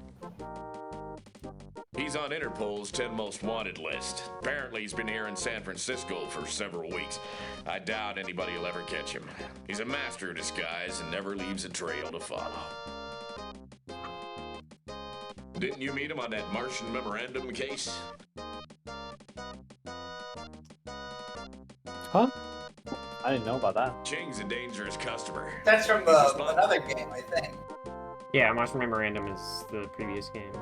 He's on Interpol's 10 most wanted list. Apparently he's been here in San Francisco for several weeks. I doubt anybody will ever catch him. He's a master of disguise and never leaves a trail to follow. Didn't you meet him on that Martian memorandum case? Huh? I didn't know about that. Ching's a dangerous customer. That's from another game, I think. Yeah, Martian Memorandum is the previous game.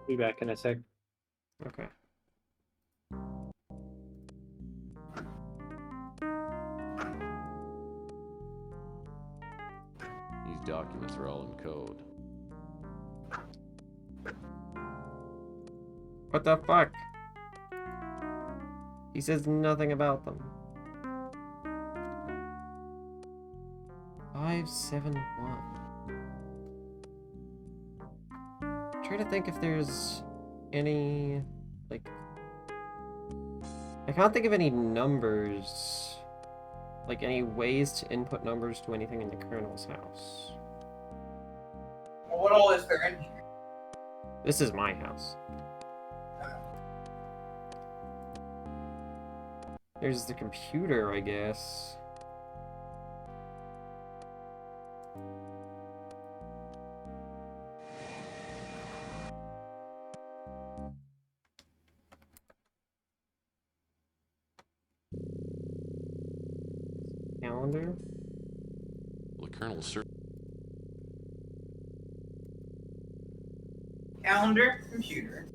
Be back in a sec. Okay. These documents are all in code. What the fuck? He says nothing about them. 571. Try to think if there's any, like, I can't think of any numbers, like any ways to input numbers to anything in the Colonel's house. Well, what all is there in here? This is my house. There's the computer, I guess. Calendar? Well, the Colonel's Calendar, computer.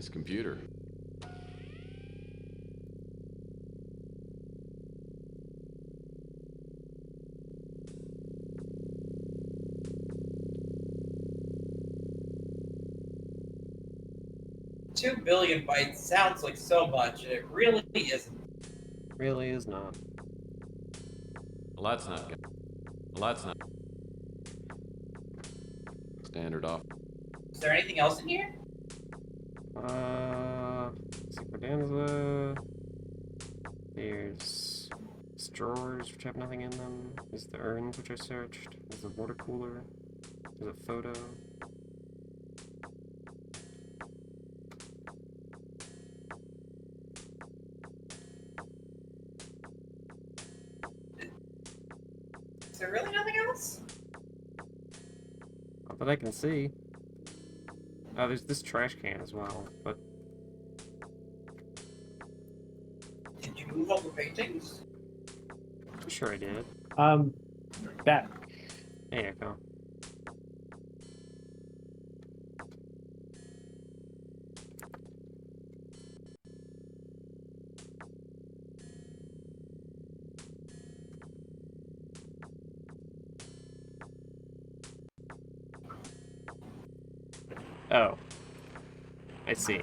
nice computer. Two billion bytes sounds like so much, and it really isn't. Really is not. Well, that's not good. Well, that's not. Standard off. Is there anything else in here? Synchrodanza. There's drawers which have nothing in them. There's the urns which I searched. There's the water cooler. There's a photo. Is there really nothing else? Not that I can see. Oh, there's this trash can as well, but Did you move all the paintings? I'm sure I did. Back. There you go. Oh. I see.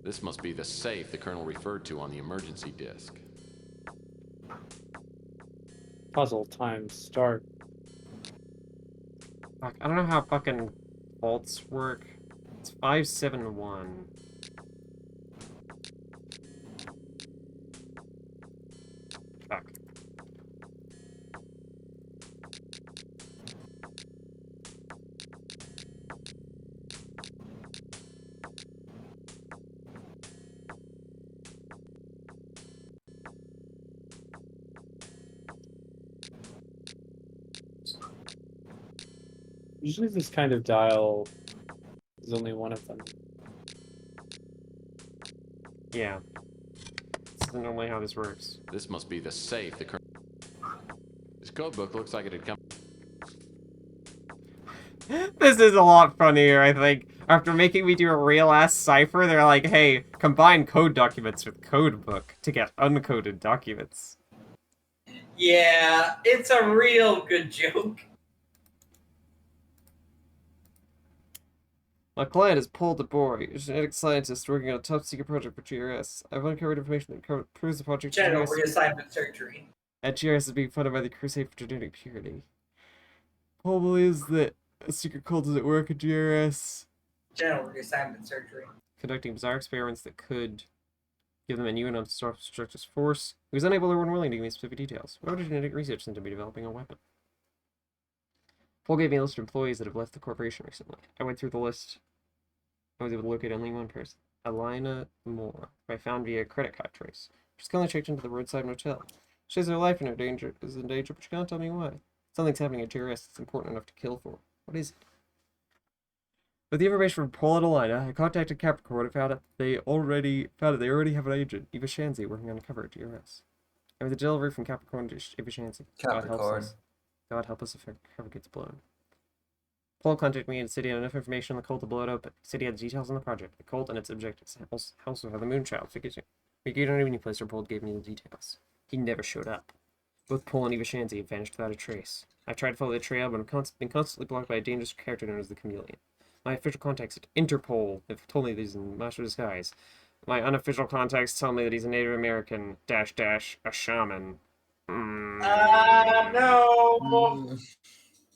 This must be the safe the Colonel referred to on the emergency disc. Puzzle time start. Fuck, I don't know how fucking vaults work. It's 571. Fuck. Usually this kind of dial is only one of them. Yeah. This isn't normally how this works. This must be the safe the Colonel. This code book looks like it had come. This is a lot funnier, I think. After making me do a real-ass cipher, they're like, hey, combine code documents with code book to get uncoded documents. Yeah, it's a real good joke. My client is Paul DeBoer, a genetic scientist working on a top-secret project for GRS. I've uncovered information that proves the project General reassignment surgery. at GRS is being funded by the Crusade for Genetic Purity. Paul believes that a secret cult is at work at GRS. General reassignment surgery. Conducting bizarre experiments that could give them a new and unstructured force. He was unable or unwilling to give me specific details. Why would a genetic research center be developing a weapon? Paul gave me a list of employees that have left the corporation recently. I went through the list. I was able to locate only one person, Elena Moore, who I found via a credit card trace. She's currently checked into the roadside motel. She says her life is in danger, but she can't tell me why. Something's happening at GRS that's important enough to kill for. What is it? With the information from Paul and Elena, I contacted Capricorn and found out they already have an agent, Eva Shanzi, working undercover at GRS. And with the delivery from Capricorn to Eva Shanzi, Capricorn. God help us if it ever gets blown. Paul contacted me and said he had enough information on the cult to blow it up, but said he had the details on the project, the cult and its objectives. Also how the Moonchild figures it. We gave on any place where Paul gave me the details. He never showed up. Both Paul and Eva Shanzi had vanished without a trace. I tried to follow the trail, but I've been constantly blocked by a dangerous character known as the Chameleon. My official contacts at Interpol have told me that he's in master disguise. My unofficial contacts tell me that he's a Native American -- a shaman. No!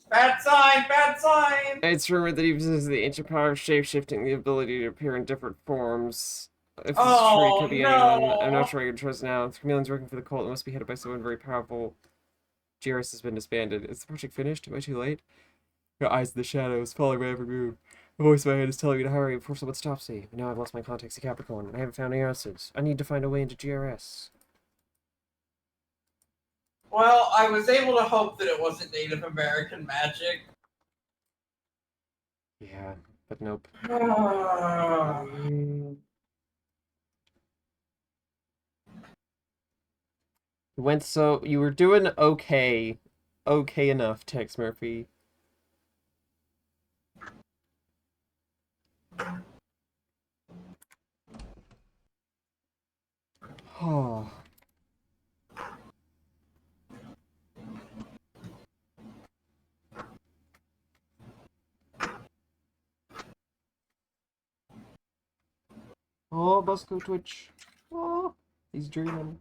Bad sign! Bad sign! It's rumored that he possesses the ancient power of shapeshifting, the ability to appear in different forms. If this is true, it could be anyone. I'm not sure I can trust now. The Chameleon's working for the cult. It must be headed by someone very powerful. GRS has been disbanded. Is the project finished? Am I too late? Your eyes in the shadows, following my every move. The voice in my head is telling me to hurry before someone stops me. But now I've lost my contacts to Capricorn, and I haven't found any answers. I need to find a way into GRS. Well, I was able to hope that it wasn't Native American magic. Yeah, but nope. You were doing okay. Okay enough, Tex Murphy. Oh. Oh, Busco Twitch. Oh, he's dreaming.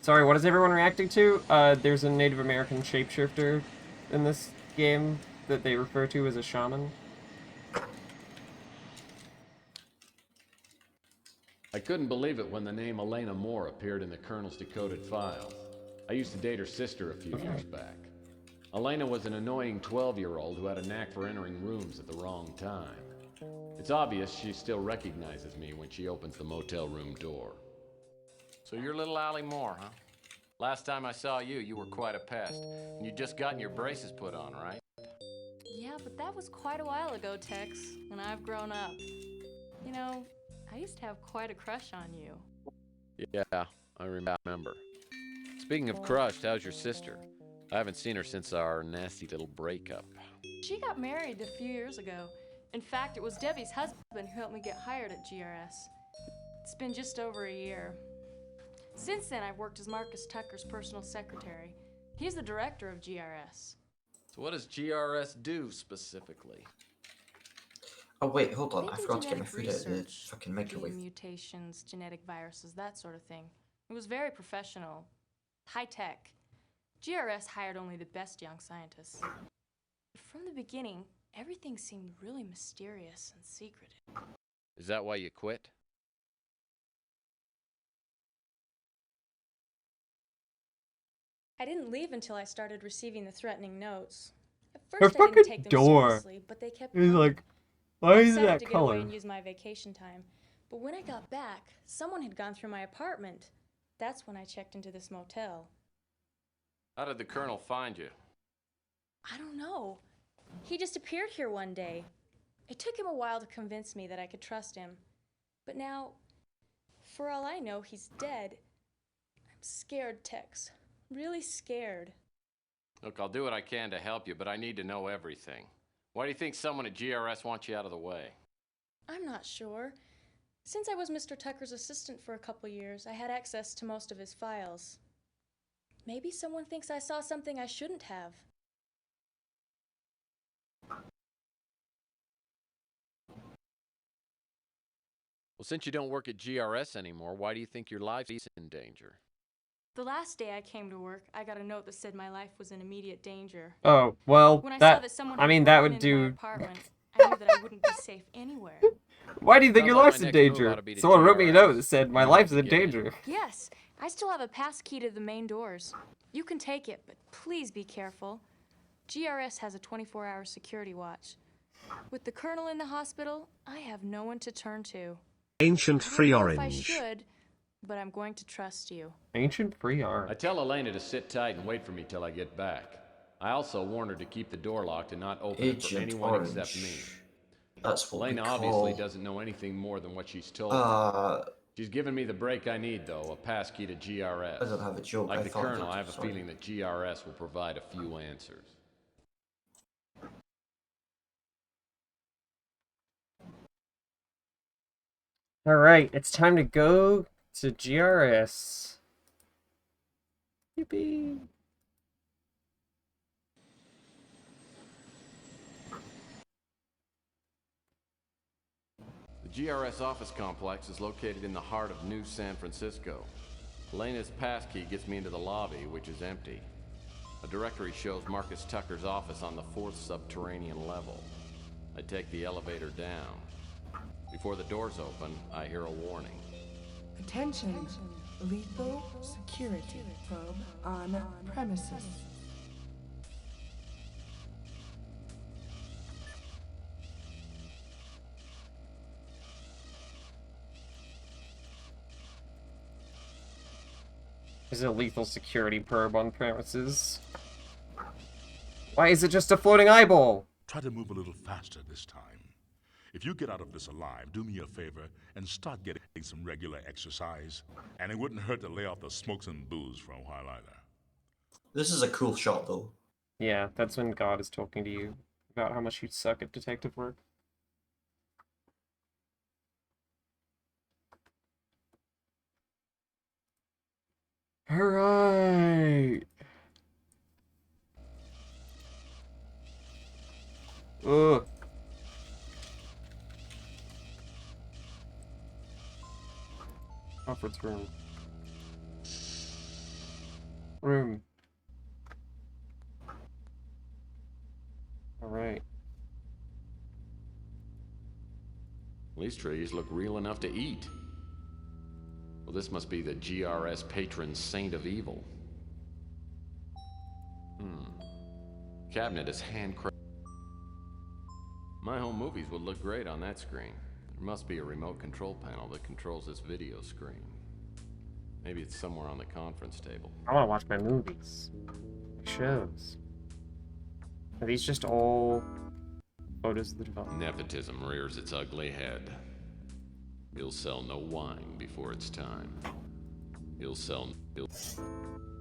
Sorry, what is everyone reacting to? There's a Native American shapeshifter in this game that they refer to as a shaman. I couldn't believe it when the name Elena Moore appeared in the Colonel's decoded files. I used to date her sister a few years back. Elena was an annoying 12-year-old who had a knack for entering rooms at the wrong time. It's obvious she still recognizes me when she opens the motel room door. So you're little Allie Moore, huh? Last time I saw you, you were quite a pest. And you'd just gotten your braces put on, right? Yeah, but that was quite a while ago, Tex, when I've grown up. You know, I used to have quite a crush on you. Yeah, I remember. Speaking of crushed, how's your sister? I haven't seen her since our nasty little breakup. She got married a few years ago. In fact, it was Debbie's husband who helped me get hired at GRS. It's been just over a year. Since then, I've worked as Marcus Tucker's personal secretary. He's the director of GRS. So what does GRS do specifically? Oh wait, hold on. They I do forgot to get my genetic food out of the research, fucking microwave. gene mutations, genetic viruses, that sort of thing. It was very professional, high tech. GRS hired only the best young scientists. But from the beginning, everything seemed really mysterious and secretive. Is that why you quit? I didn't leave until I started receiving the threatening notes. At Her first, I didn't take fucking them door seriously, but they kept is coming. like, why I is decided that to get away color? and use my vacation time. But when I got back, someone had gone through my apartment. That's when I checked into this motel. How did the Colonel find you? I don't know. He just appeared here one day. It took him a while to convince me that I could trust him. But now, for all I know, he's dead. I'm scared, Tex. Really scared. Look, I'll do what I can to help you, but I need to know everything. Why do you think someone at GRS wants you out of the way? I'm not sure. Since I was Mr. Tucker's assistant for a couple years, I had access to most of his files. Maybe someone thinks I saw something I shouldn't have. Well, since you don't work at GRS anymore, why do you think your life is in danger? The last day I came to work, I got a note that said my life was in immediate danger. Oh, well, When I saw that, that someone I had mean, that broken would into my do... apartment, I knew that I wouldn't be safe anywhere. Why do you think Sounds your like my life's in next move ought danger? to be to Someone wrote me a note GRS. that said, my You have life's to in get in. danger. Yes, I still have a pass key to the main doors. You can take it, but please be careful. GRS has a 24-hour security watch. With the colonel in the hospital, I have no one to turn to. Ancient free I don't know if I orange. should, but I'm going to trust you. Ancient free orange. I tell Elena to sit tight and wait for me till I get back. I also warn her to keep the door locked and not open it for Agent anyone Orange. except me. That's what Elena we obviously call... doesn't know anything more than what she's told me. She's given me the break I need, though, a pass key to GRS. I don't have a joke. Like I the thought Colonel, that- I have a sorry. feeling that GRS will provide a few answers. Alright, it's time to go to GRS. Yippee. The GRS office complex is located in the heart of New San Francisco. Elena's passkey gets me into the lobby, which is empty. A directory shows Marcus Tucker's office on the 4th subterranean level. I take the elevator down. Before the doors open, I hear a warning. Attention, lethal security probe on premises. Is a lethal security probe on premises? Why is it just a floating eyeball? Try to move a little faster this time. If you get out of this alive, do me a favor and start getting some regular exercise. And it wouldn't hurt to lay off the smokes and booze for a while either. This is a cool shot, though. Yeah, that's when God is talking to you about how much you suck at detective work. Alright. Ugh. Conference room. Room. Alright. These trees look real enough to eat. Well, this must be the GRS patron saint of evil. Cabinet is handcrafted. My home movies would look great on that screen. There must be a remote control panel that controls this video screen. Maybe it's somewhere on the conference table. I want to watch my movies. My shows. Are these just all photos of the development? Nepotism rears its ugly head. He'll sell no wine before it's time.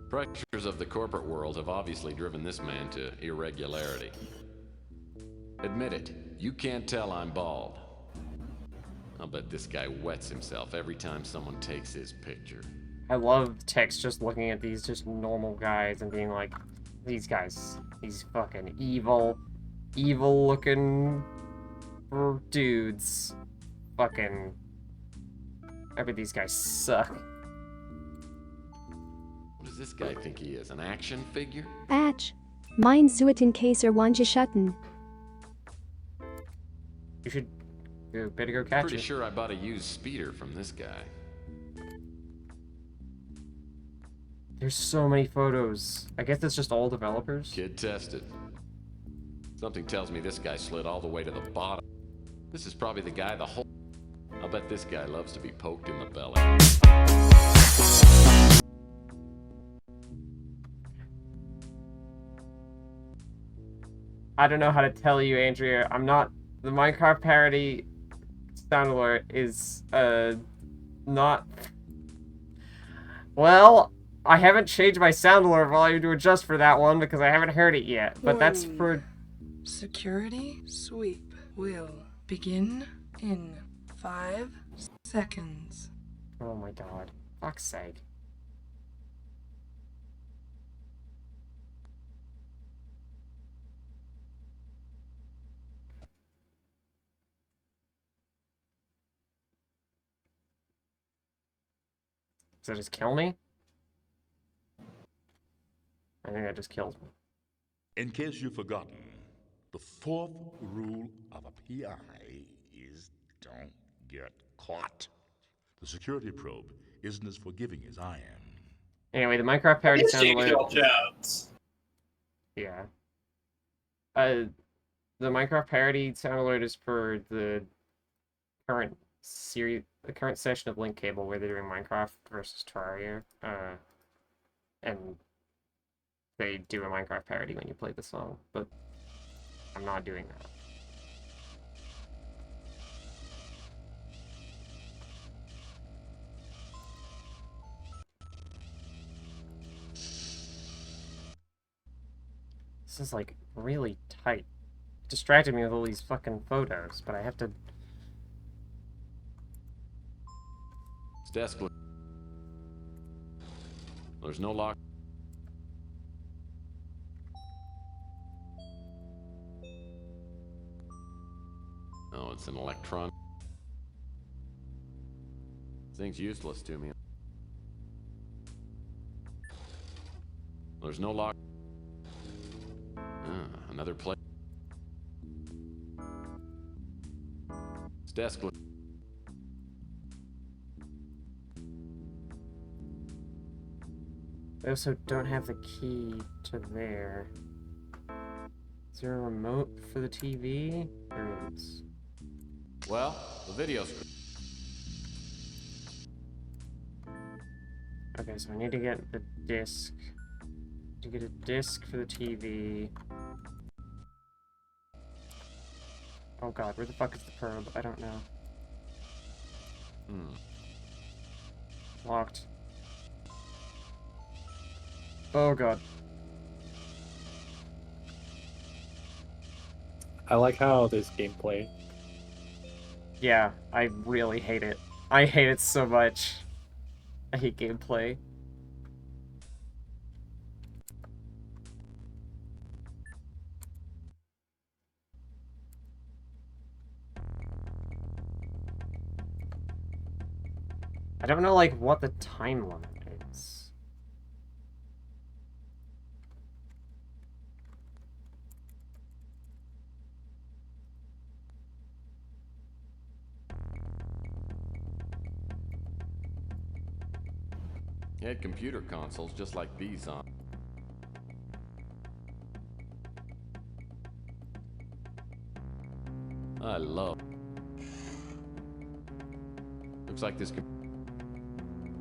Pressures of the corporate world have obviously driven this man to irregularity. Admit it, you can't tell I'm bald. I'll bet this guy wets himself every time someone takes his picture. I love Tex just looking at these just normal guys and being like, these guys, these fucking evil looking dudes. Fucking, I bet these guys suck. What does this guy think he is, an action figure? Atch. Mein Zuiten Kaiser Wanje Schatten. You should better go catch Pretty it. sure I bought a used speeder from this guy. There's so many photos. I guess it's just all developers. Kid tested. Something tells me this guy slid all the way to the bottom. This is probably the guy the whole... I'll bet this guy loves to be poked in the belly. I don't know how to tell you, Andrea. I'm not... The Minecraft parody sound alert is, not... Well, I haven't changed my sound alert volume to adjust for that one because I haven't heard it yet. But that's for... Security sweep will begin in 5 seconds. Oh my god. Fuck's sake. Does it just kill me? I think that just kills me. In case you've forgotten, the fourth rule of a PI is don't get caught. The security probe isn't as forgiving as I am. Anyway, the Minecraft parody It's sound James Earl alert. Jones. Yeah. The Minecraft parody sound alert is for the current series, the current session of Link Cable where they're doing Minecraft versus Terraria. And they do a Minecraft parody when you play the song, but I'm not doing that. This is like really tight. It distracted me with all these fucking photos, but I have to. It's desk. There's no lock. Oh, it's an electron. This thing's useless to me. There's no lock. Another place. It's desk. I also don't have the key to there. Is there a remote for the TV? There is. Well, the video screen. Okay, so I need to get the disc. To get a disc for the TV. Oh god, where the fuck is the probe? I don't know. Locked. Oh god. I like how there's gameplay. Yeah, I really hate it. I hate it so much. I hate gameplay. I don't know, like, what the time limit is. He had computer consoles just like these on. I love. Looks like this.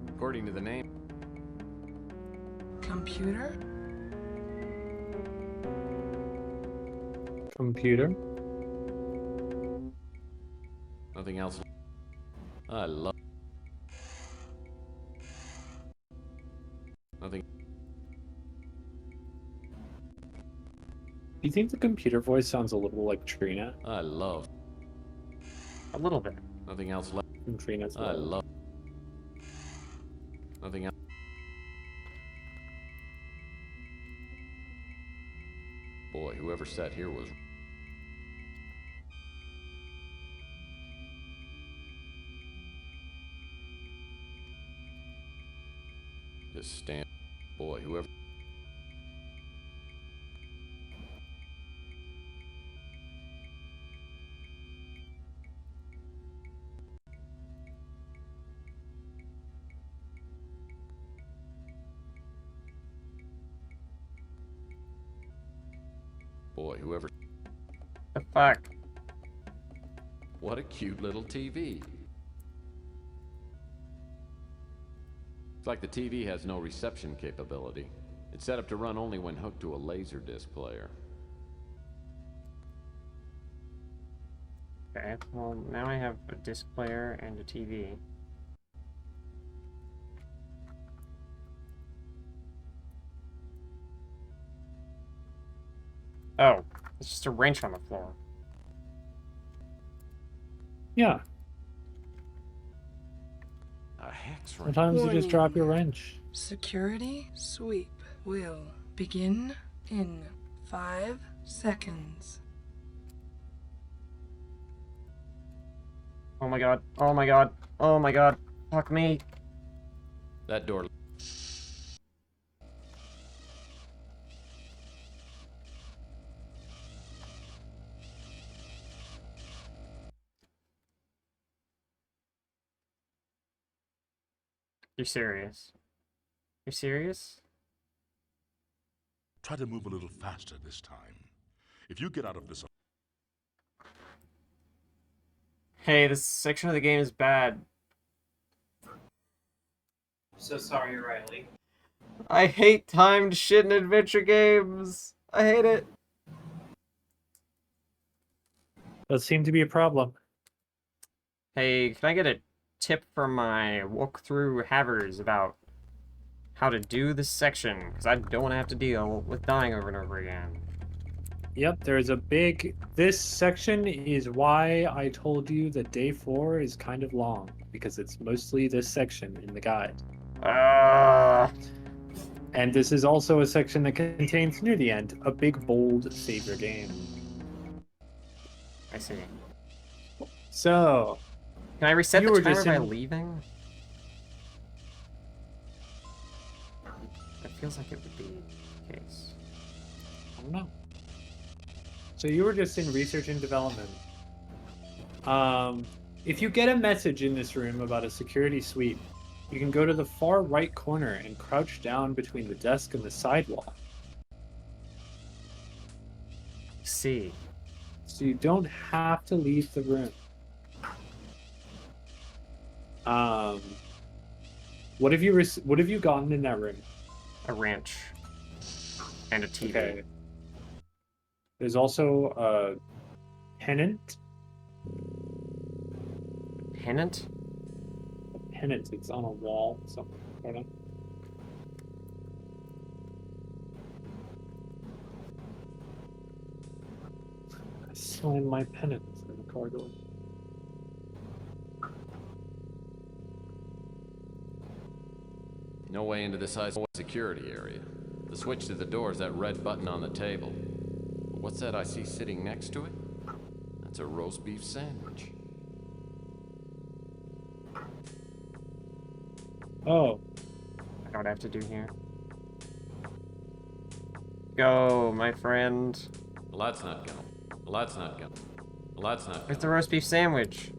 According to the name. Computer? Computer? Nothing else. I love. Nothing. Do you think the computer voice sounds a little like Trina? I love. A little bit. Nothing else left. From Trina's I love. Nothing else. Boy, whoever sat here was. Just stand. Boy, whoever. Boy, whoever. The fuck? What a cute little TV. It's like the TV has no reception capability. It's set up to run only when hooked to a Laserdisc player. Okay, well, now I have a disc player and a TV. Oh, it's just a wrench on the floor. Yeah. A hex wrench. Sometimes you just drop your wrench. Security sweep will begin in 5 seconds. Oh my god, oh my god, oh my god, fuck me. That door... You're serious? You're serious? Try to move a little faster this time. If you get out of this... Hey, this section of the game is bad. So sorry, Riley. I hate timed shit in adventure games. I hate it. Does seem to be a problem. Hey, can I get a tip from my walkthrough havers about how to do this section? Because I don't want to have to deal with dying over and over again. Yep, there's a big... This section is why I told you that day 4 is kind of long, because it's mostly this section in the guide. And this is also a section that contains, near the end, a big, bold save your game. I see. So... Can I reset you the were timer just by in- leaving? It feels like it would be the case. I don't know. So you were just in research and development. If you get a message in this room about a security sweep, you can go to the far right corner and crouch down between the desk and the sidewall. See. So you don't have to leave the room. What have you gotten in that room? A wrench. And a TV. Okay. There's also a pennant. Pennant? A pennant. It's on a wall. Something. Hold on. I signed my pennant in the car door. No way into this high security area. The switch to the door is that red button on the table. What's that I see sitting next to it? That's a roast beef sandwich. Oh. I know what I have to do here. Go, my friend. Well, that's not gonna. Well, that's not gonna. Well, that's not gonna. It's a roast beef sandwich.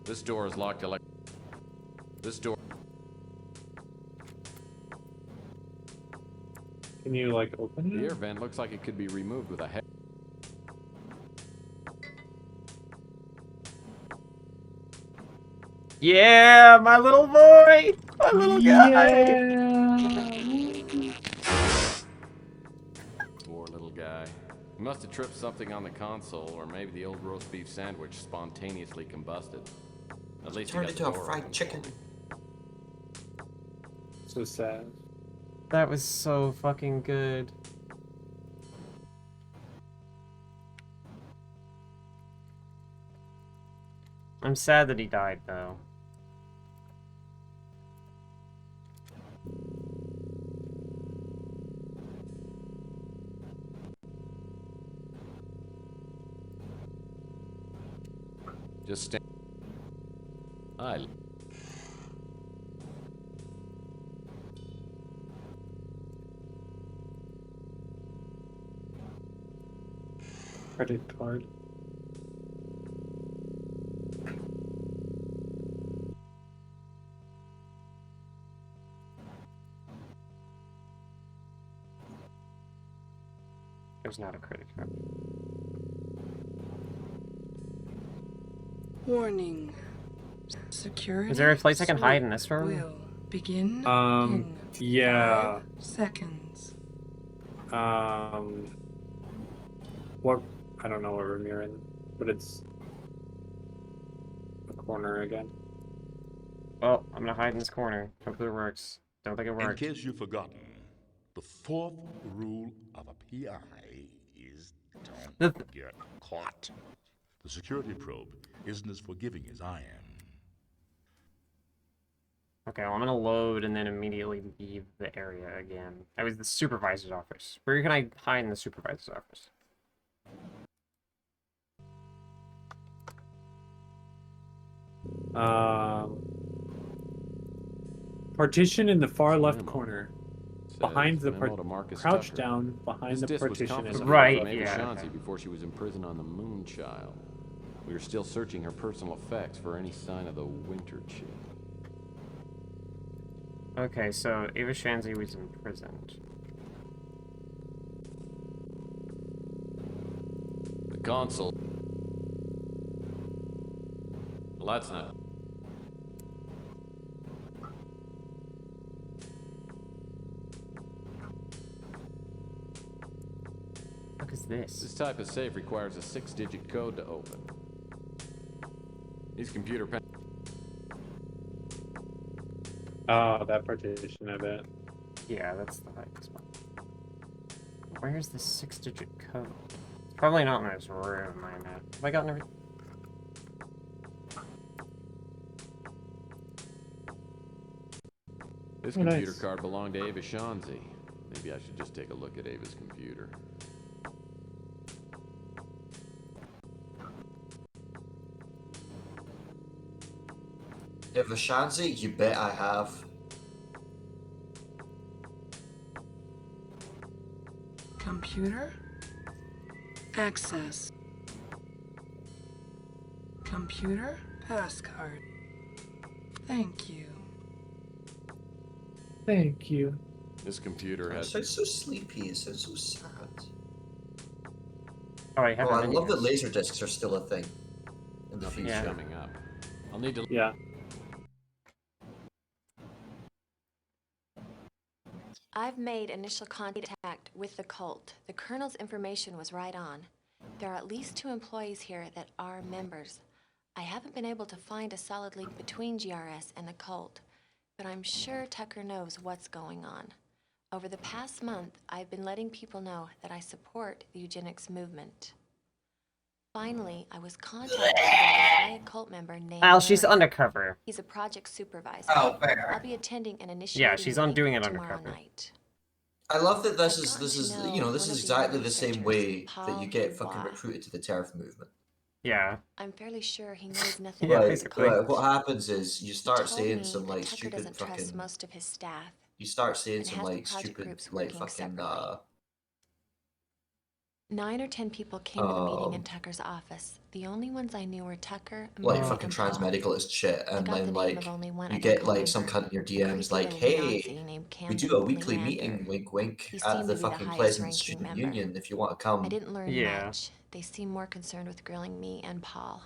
This door is locked This door... Can you, like, open it? The air vent looks like it could be removed with a head. Yeah, my little boy! My little guy! Poor little guy. He must have tripped something on the console, or maybe the old roast beef sandwich spontaneously combusted. At least Turned he into got a the door fried open. chicken. So sad. That was so fucking good. I'm sad that he died, though. Just stand. I. Credit card. There's not a credit card. Warning. Security. Is there a place I can hide in this room? Will begin Yeah. 5 seconds. What? I don't know what room you're in, but it's a corner again. Well, I'm gonna hide in this corner. Hopefully it works. Don't think it In worked. case you've forgotten, the fourth rule of a PI is don't get caught. The security probe isn't as forgiving as I am. Okay, well, I'm gonna load and then immediately leave the area again. That was the supervisor's office. Where can I hide in the supervisor's office? Partition in the far left Memo. corner. Says, Behind the memo to Marcus crouch Tucker. down behind This the disc was partition in the confiscated far from left Ava corner. Shanzi before she was imprisoned on the Moonchild. We are still searching her personal effects for any sign of the Winter Chip. Okay, so Ava Shanzi was imprisoned. The console. Well, that's not. What is this? This type of safe requires a 6-digit code to open. These computer pen. Oh, that partition, I bet. Yeah, that's the hardest one. Where's the 6-digit code? It's probably not in this room, I imagine. Have I gotten everything? This Oh, computer nice. card belonged to Ava Shanzi. Maybe I should just take a look at Ava's computer. If a Shanzi, you bet I have. Computer. Access. Computer. Passcard. Thank you. Thank you. This computer It has. sounds so sleepy, it sounds so sad. Oh, I have Oh, a I menu. love that laser discs are still a thing in the Nothing's future. coming up. I'll need to. Yeah. I've made initial contact with the cult. The Colonel's information was right on. There are at least 2 employees here that are members. I haven't been able to find a solid link between GRS and the cult, but I'm sure Tucker knows what's going on. Over the past month, I've been letting people know that I support the eugenics movement. Finally, I was contacted by a cult member named Al, she's Murray. undercover. He's a project supervisor. Oh, fair. I'll be attending an initiating Yeah, she's on meeting doing it tomorrow undercover. night. I love that this I've is gotten to you know, know this one is of the exactly young the same researchers, way that Paul you get fucking Dubois. recruited to the Tariff movement. Yeah. I'm fairly sure he knows nothing Yeah, about the basically. cult. What happens is you He start told saying me some that like Tucker stupid doesn't trust fucking. most of his staff You start saying and some has the like project stupid groups like working fucking 9 or 10 people came to the meeting in Tucker's office. The only ones I knew were Tucker, like Murray, fucking and Paul. transmedicalist shit, I and got the then name like of only one you other get cult like some member, cunt in your a DMs creepy like, little hey, Nazi named we do Camden a weekly Leander. meeting, wink wink, He at seemed the to be the fucking highest Pleasant ranking Student member. Union if you want to come. I didn't learn Yeah. much. They seemed more concerned with grilling me and Paul.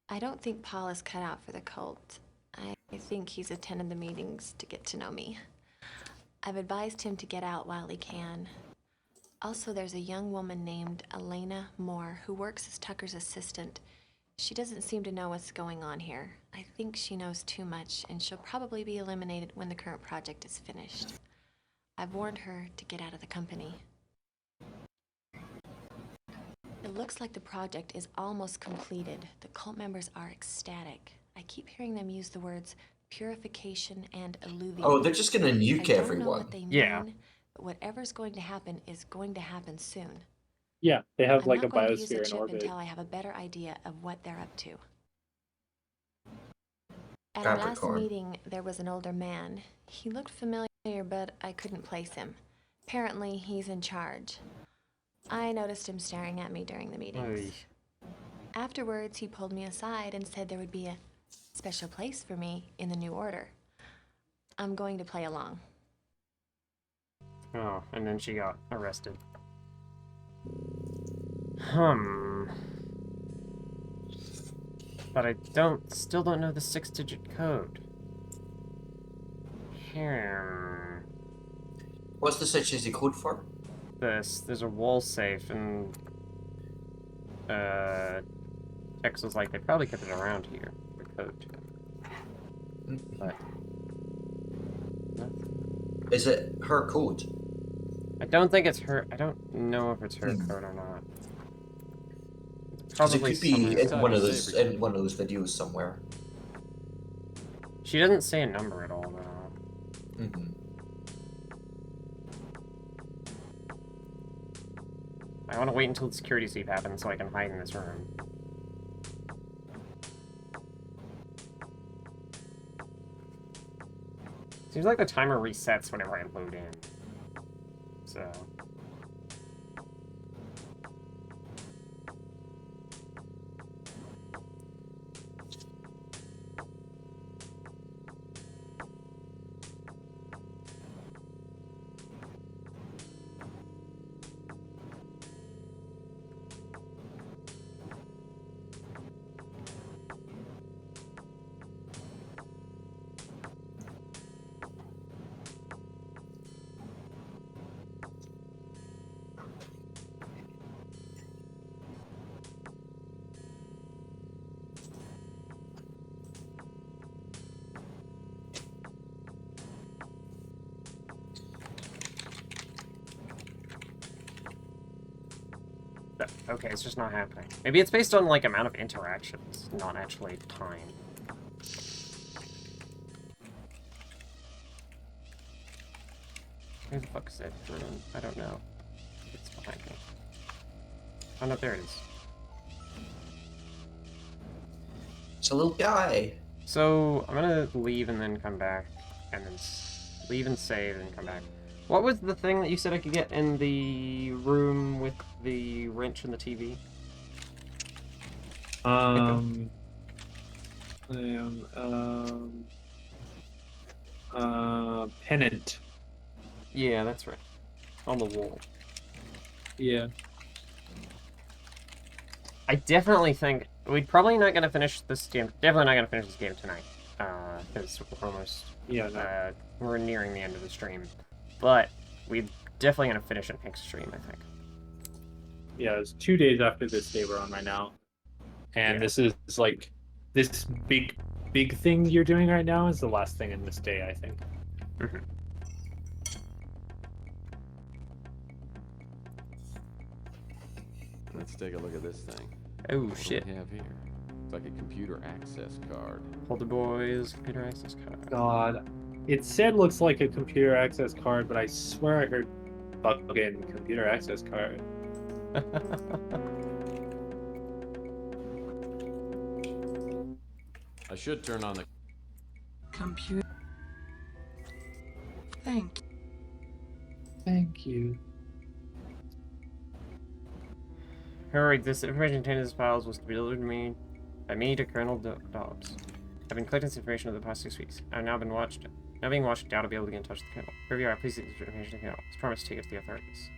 I don't think Paul is cut out for the cult. I think he's attended the meetings to get to know me. I've advised him to get out while he can. Also, there's a young woman named Elena Moore who works as Tucker's assistant. She doesn't seem to know what's going on here. I think she knows too much, and she'll probably be eliminated when the current project is finished. I've warned her to get out of the company. It looks like the project is almost completed. The cult members are ecstatic. I keep hearing them use the words purification and alluvium. Oh, they're just gonna nuke I don't know everyone. what they mean, Yeah. but whatever's going to happen is going to happen soon. Yeah, they have I'm like a not going to use the biosphere in chip orbit. until I have a better idea of what they're up to. At our last Capricorn. meeting, there was an older man. He looked familiar, but I couldn't place him. Apparently, he's in charge. I noticed him staring at me during the meetings. Afterwards, he pulled me aside and said there would be a special place for me in the new order. I'm going to play along. Oh, and then she got arrested. But I still don't know the 6-digit code. What's the 6-digit code for? There's a wall safe, and X was like, they probably kept it around here, the code. But Is it her code? I don't think it's her. I don't know if it's her code or not. It's Because it probably could be in somewhere. one of those videos somewhere. She doesn't say a number at all, though. Mm-hmm. I want to wait until the security sweep happens so I can hide in this room. Seems like the timer resets whenever I load in. So... Okay, it's just not happening. Maybe it's based on, like, amount of interactions, not actually time. Where the fuck is that drone? I don't know. It's behind me. Oh no, there it is. It's a little guy. So, I'm gonna leave and then come back, and then leave and save and come back. What was the thing that you said I could get in the room with the wrench and the TV? Pennant. Yeah, that's right. On the wall. Yeah. I definitely think we're probably not gonna finish this game. Definitely not gonna finish this game tonight, because we're almost we're nearing the end of the stream. But we're definitely gonna finish it next stream, I think. Yeah, it's 2 days after this day we're on right now, and this is like this big thing you're doing right now is the last thing in this day, I think. Mm-hmm. Let's take a look at this thing. Oh, what shit. do we have here? It's like a computer access card. Hold the boys, computer access card. God. It said looks like a computer access card, but I swear I heard fucking computer access card. I should turn on the Computer. Thank you. Thank you. Hurry, this information contained in these files was to be delivered to me by me to Colonel Dobbs. I've been collecting this information over the past 6 weeks. I've now being watched. Doubt I'll be able to get in touch with the Colonel. Here you are, please take this information to the Colonel. It's promised to take it to the authorities.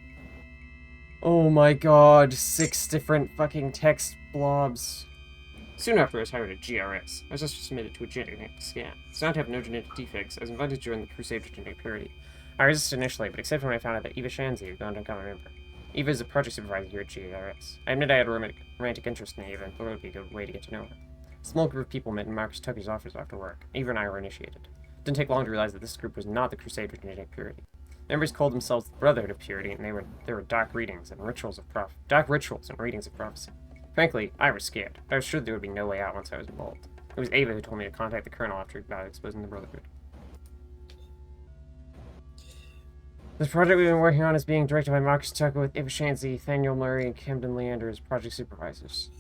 Oh my god, 6 different fucking text blobs. Soon after I was hired at GRS, I was just submitted to a genetic scan. It's not to have no genetic defects. I was invited to join the Crusade for Genetic Purity. I resisted initially, but except when I found out that Eva Shanzi had gone to become a member. Eva is a project supervisor here at GRS. I admit I had a romantic interest in Eva and thought it would be a good way to get to know her. A small group of people met in Marcus Tucker's office after work. Eva and I were initiated. It didn't take long to realize that this group was not the Crusade for Genetic Purity. Members called themselves the Brotherhood of Purity, and there were dark rituals and readings of prophecy. Frankly, I was scared. I was sure there would be no way out once I was involved. It was Ava who told me to contact the Colonel after about exposing the Brotherhood. This project we've been working on is being directed by Marcus Tucker with Eva Shanzi, Nathaniel Murray, and Camden Leander as project supervisors.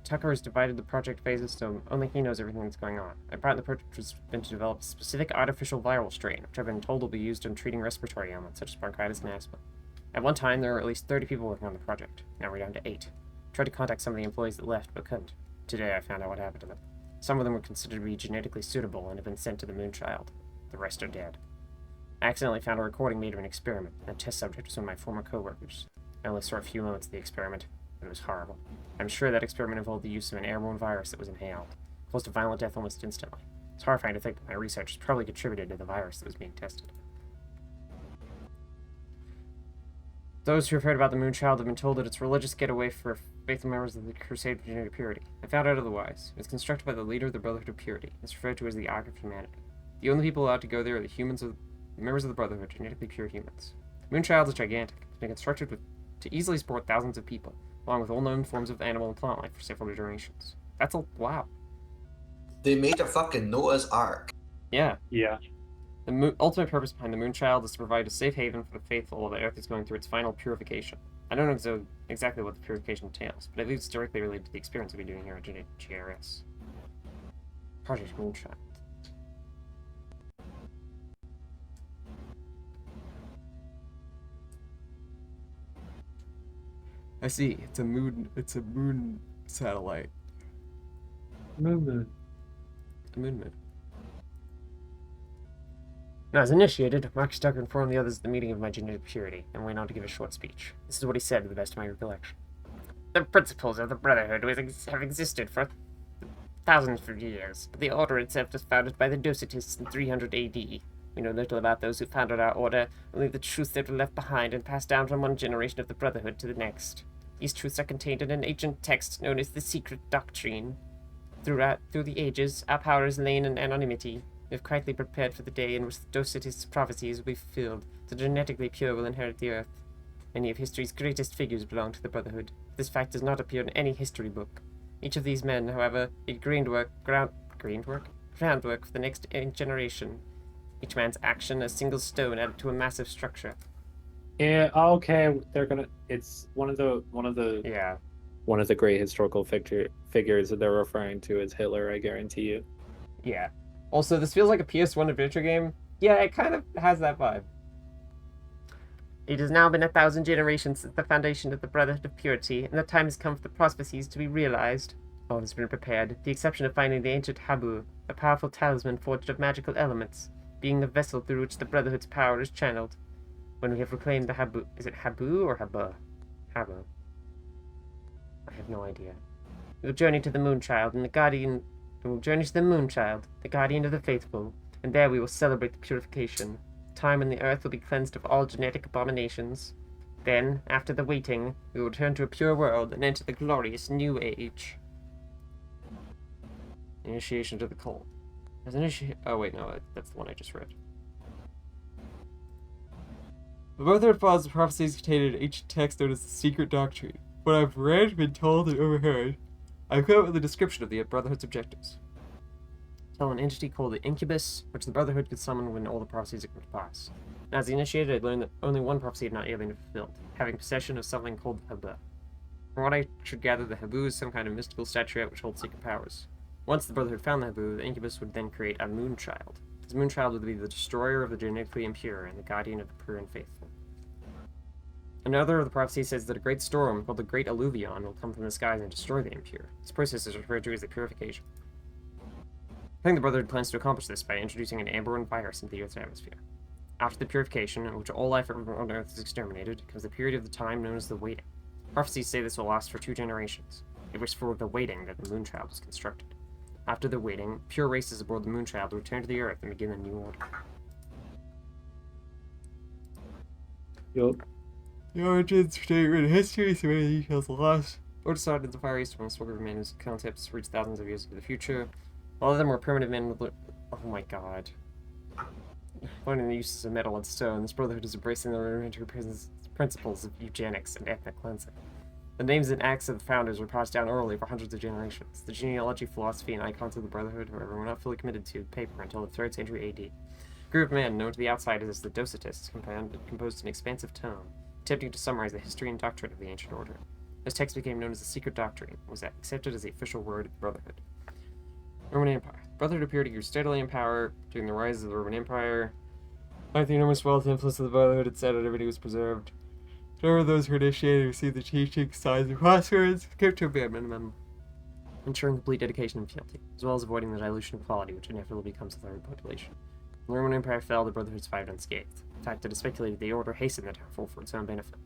Tucker has divided the project phases, so only he knows everything that's going on. A part of the project has been to develop a specific artificial viral strain, which I've been told will be used in treating respiratory ailments such as bronchitis and asthma. At one time, there were at least 30 people working on the project. Now we're down to 8. I tried to contact some of the employees that left, but couldn't. Today, I found out what happened to them. Some of them were considered to be genetically suitable and have been sent to the Moonchild. The rest are dead. I accidentally found a recording made of an experiment, and the test subject was one of my former co-workers. I only saw a few moments of the experiment, but it was horrible. I'm sure that experiment involved the use of an airborne virus that was inhaled, caused a violent death almost instantly. It's horrifying to think that my research has probably contributed to the virus that was being tested. Those who have heard about the Moonchild have been told that it's a religious getaway for faithful members of the Crusade for Genetic Purity. I found out otherwise. It's constructed by the leader of the Brotherhood of Purity. It's referred to as the Ark of Humanity. The only people allowed to go there are the members of the Brotherhood, genetically pure humans. The Moonchild is gigantic. It's been constructed to easily support thousands of people, along with all known forms of animal and plant life for several generations. That's a wow. They made a fucking Noah's Ark. Yeah. Yeah. The ultimate purpose behind the Moonchild is to provide a safe haven for the faithful while the Earth is going through its final purification. I don't know exactly what the purification entails, but I believe it's directly related to the experience we'll be doing here at GRS. Project Moonchild. I see. It's a moon satellite. Moon. The moon. As initiated, Mark Stucker informed the others of the meeting of my genetic purity, and went on to give a short speech. This is what he said to the best of my recollection. The principles of the Brotherhood have existed for thousands of years, but the Order itself was founded by the Docetists in 300 AD. We know little about those who founded our Order, only the truths that were left behind and passed down from one generation of the Brotherhood to the next. These truths are contained in an ancient text known as the Secret Doctrine. Through the ages, our power has lain in anonymity. We have quietly prepared for the day in which the Docetists' prophecies will be fulfilled. The genetically pure will inherit the earth. Many of history's greatest figures belong to the Brotherhood. This fact does not appear in any history book. Each of these men, however, did groundwork for the next generation. Each man's action a single stone added to a massive structure. Yeah. Okay. They're gonna. It's one of the Yeah. One of the great historical figures that they're referring to as Hitler. I guarantee you. Yeah. Also, this feels like a PS1 adventure game. Yeah, it kind of has that vibe. It has now been 1,000 generations since the foundation of the Brotherhood of Purity, and the time has come for the prophecies to be realized. All has been prepared, the exception of finding the ancient Habu, a powerful talisman forged of magical elements, being the vessel through which the Brotherhood's power is channeled. When we have reclaimed the Habu... Is it Habu or Habu? Habu. I have no idea. We will journey to the Moonchild, and the Guardian... We will journey to the Moonchild, the Guardian of the Faithful, and there we will celebrate the purification. Time when the earth will be cleansed of all genetic abominations. Then, after the waiting, we will return to a pure world and enter the glorious New Age. Initiation to the cult. As oh wait, no, that's the one I just read. The Brotherhood follows the prophecies contained in ancient text known as the Secret Doctrine. What I've read, been told, and overheard, I've come up with a description of the Brotherhood's objectives. Tell an entity called the Incubus, which the Brotherhood could summon when all the prophecies come to pass. And as the initiated, I learned that only one prophecy had not yet been fulfilled, having possession of something called the Habu. From what I should gather, the Habu is some kind of mystical statuette which holds secret powers. Once the Brotherhood found the Habu, the Incubus would then create a Moonchild. This Moonchild would be the destroyer of the genetically impure and the guardian of the pure and faithful. Another of the prophecies says that a great storm, called the Great Alluvion, will come from the skies and destroy the impure. This process is referred to as the purification. I think the Brotherhood plans to accomplish this by introducing an airborne virus into the Earth's atmosphere. After the purification, in which all life on Earth is exterminated, comes the period of the time known as the Waiting. Prophecies say this will last for 2 generations. It was for the Waiting that the Moonchild was constructed. After the Waiting, pure races aboard the Moonchild will return to the Earth and begin a new order. Yup. The origins, statement, history, so many details lost. Or decided the Far East from a sort of man whose concepts reached thousands of years into the future. All of them were primitive men with... Oh my god. Learning the uses of metal and stone, this Brotherhood is embracing the rudimentary principles of eugenics and ethnic cleansing. The names and acts of the founders were passed down orally for hundreds of generations. The genealogy, philosophy, and icons of the Brotherhood, however, were not fully committed to paper until the 3rd century AD. A group of men, known to the outsiders as the Docetists, composed an expansive tome, attempting to summarize the history and doctrine of the ancient order. This text became known as the Secret Doctrine, and was accepted as the official word of the Brotherhood. Roman Empire. Brotherhood appeared to grow steadily in power during the rise of the Roman Empire. Like the enormous wealth and influence of the Brotherhood, its anonymity was preserved. However, those who were initiated received the teaching, signs, and passwords, kept to a bare minimum, ensuring complete dedication and fealty, as well as avoiding the dilution of quality which inevitably becomes with every population. When the Roman Empire fell, the Brotherhood survived unscathed. In fact, it is speculated the Order hastened the downfall for its own benefit.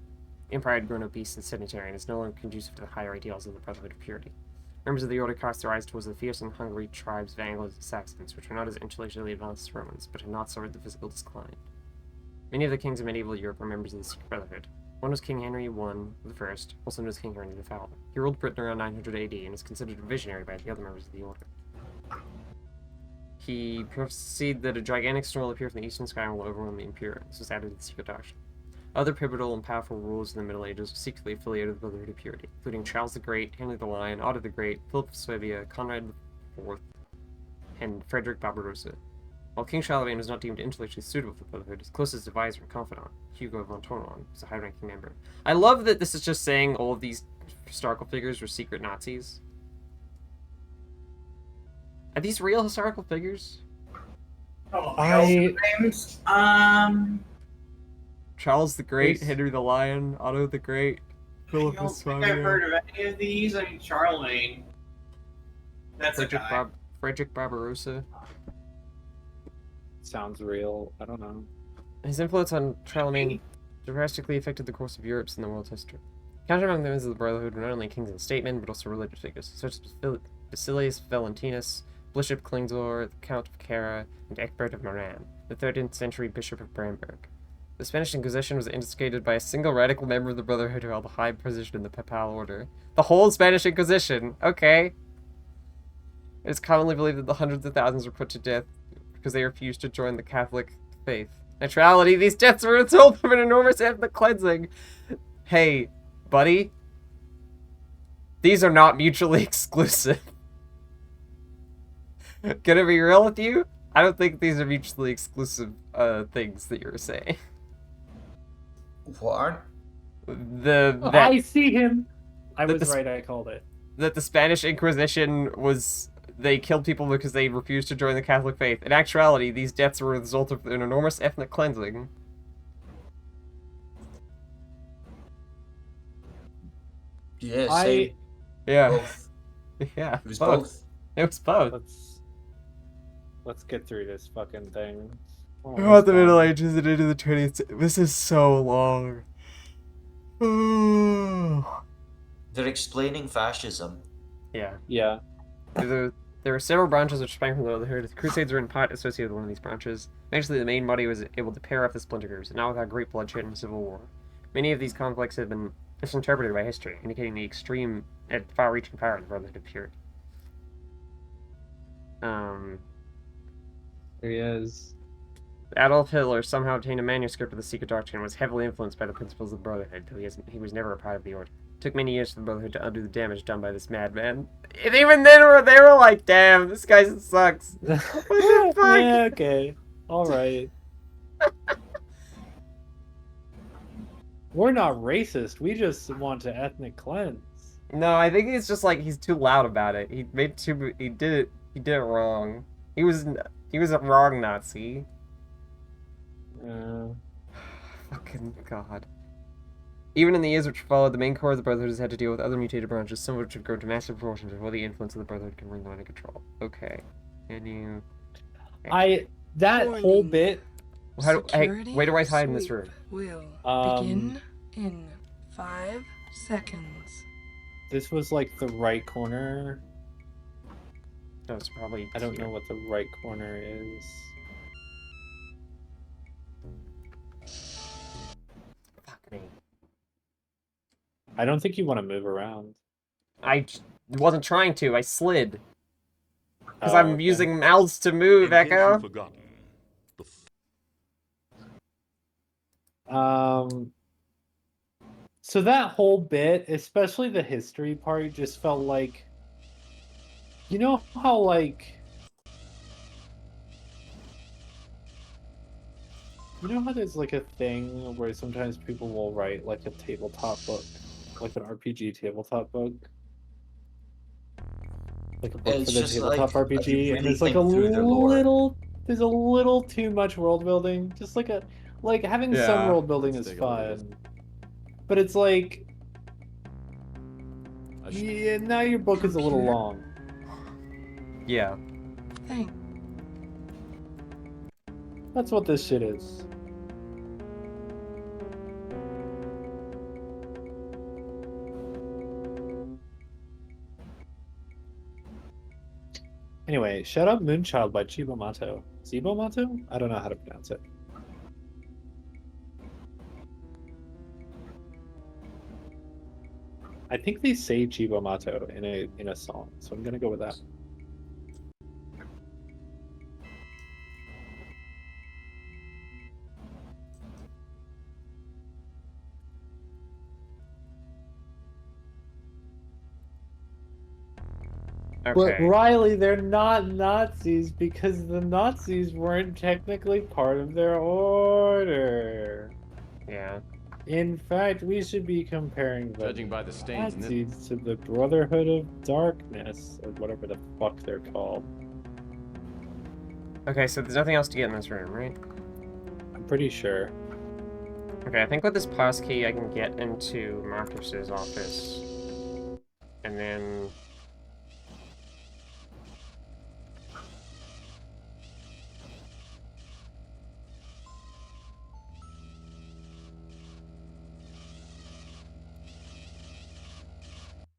The Empire had grown obese and sedentary and is no longer conducive to the higher ideals of the Brotherhood of Purity. Members of the Order cast their eyes towards the fierce and hungry tribes of Anglos and Saxons, which were not as intellectually advanced as Romans, but had not suffered the physical decline. Many of the kings of medieval Europe were members of the Secret Brotherhood. One was King Henry I, also known as King Henry the Fowler. He ruled Britain around 900 AD and is considered a visionary by the other members of the Order. He prophesied that a gigantic storm will appear from the eastern sky and will overwhelm the impure. This was added to the Secret Doctrine. Other pivotal and powerful rulers in the Middle Ages were secretly affiliated with the Brotherhood of Purity, including Charles the Great, Henry the Lion, Otto the Great, Philip of Swabia, Conrad IV, and Frederick Barbarossa. While King Charlemagne was not deemed intellectually suitable for the Brotherhood, his closest advisor and confidant, Hugo von Tournon, was a high-ranking member. I love that this is just saying all of these historical figures were secret Nazis. Are these real historical figures? Names. Charles the Great, Henry the Lion, Otto the Great. I don't think I've heard of any of these. I mean, Charlemagne. That's a guy. Frederick Barbarossa. Sounds real. I don't know. His influence on Charlemagne drastically affected the course of Europe's and the world's history. Counted among the members of the Brotherhood were not only kings and statesmen, but also religious figures, such as Basilius Valentinus, Bishop Klingsor, the Count of Cara, and Egbert of Moran, the 13th century Bishop of Bramberg. The Spanish Inquisition was instigated by a single radical member of the Brotherhood who held a high position in the Papal Order. The whole Spanish Inquisition! Okay. It is commonly believed that the hundreds of thousands were put to death because they refused to join the Catholic faith. Neutrality, these deaths were a result of an enormous ethnic cleansing. Hey, buddy. These are not mutually exclusive. Gonna be real with you? I don't think these are mutually exclusive things that you're saying. What aren't? I see him. I was right. I called it. That the Spanish Inquisition was... They killed people because they refused to join the Catholic faith. In actuality, these deaths were a result of an enormous ethnic cleansing. Yeah, same. Yeah. Both. Yeah. It was both. It was both. Let's get through this fucking thing. Throughout the Middle Ages and into the 20th century. This is so long. They're explaining fascism. Yeah. Yeah. There were several branches which sprang from the Brotherhood. The Crusades were in part associated with one of these branches. Eventually, the main body was able to pair off the splinter groups, and now without great bloodshed and civil war. Many of these conflicts have been misinterpreted by history, indicating the extreme and far-reaching power of the Brotherhood of Purity. There he is. Adolf Hitler somehow obtained a manuscript of the secret doctrine and was heavily influenced by the principles of the Brotherhood, though he was never a part of the order. It took many years for the Brotherhood to undo the damage done by this madman. And even then, they were like, damn, this guy sucks. What the fuck? Yeah, okay. Alright. We're not racist. We just want to ethnic cleanse. No, I think it's just like he's too loud about it. He did it wrong. He was a wrong Nazi. Fucking God. Even in the years which followed, the main core of the Brotherhood has had to deal with other mutated branches, some of which have grown to massive proportions before the influence of the Brotherhood can bring them under control. Okay. Can you... That whole bit... Where do I hide in this room? Will begin in 5 seconds. This was like the right corner. No, it's probably... I don't know what the right corner is. Fuck me. I don't think you want to move around. I wasn't trying to. I slid. Because I'm using mouse to move, Echo. So that whole bit, especially the history part, just felt like... You know how, like... You know how there's, like, a thing where sometimes people will write, like, a tabletop book? Like an RPG tabletop book? Like a book for the tabletop RPG, really, and it's like a little... There's a little too much world building. Just like having some world building is fun. But it's like... Yeah, now your book is a little long. Yeah. Thanks. That's what this shit is. Anyway, Shut Up Moonchild by Chibomato. Zibomato? I don't know how to pronounce it. I think they say Chibomato in a song, so I'm gonna go with that. Okay. But Riley, they're not Nazis because the Nazis weren't technically part of their order. Yeah. In fact, we should be comparing the Judging by the stains Nazis to the Brotherhood of Darkness, or whatever the fuck they're called. Okay, so there's nothing else to get in this room, right? I'm pretty sure. Okay, I think with this pass key I can get into Marcus's office. And then...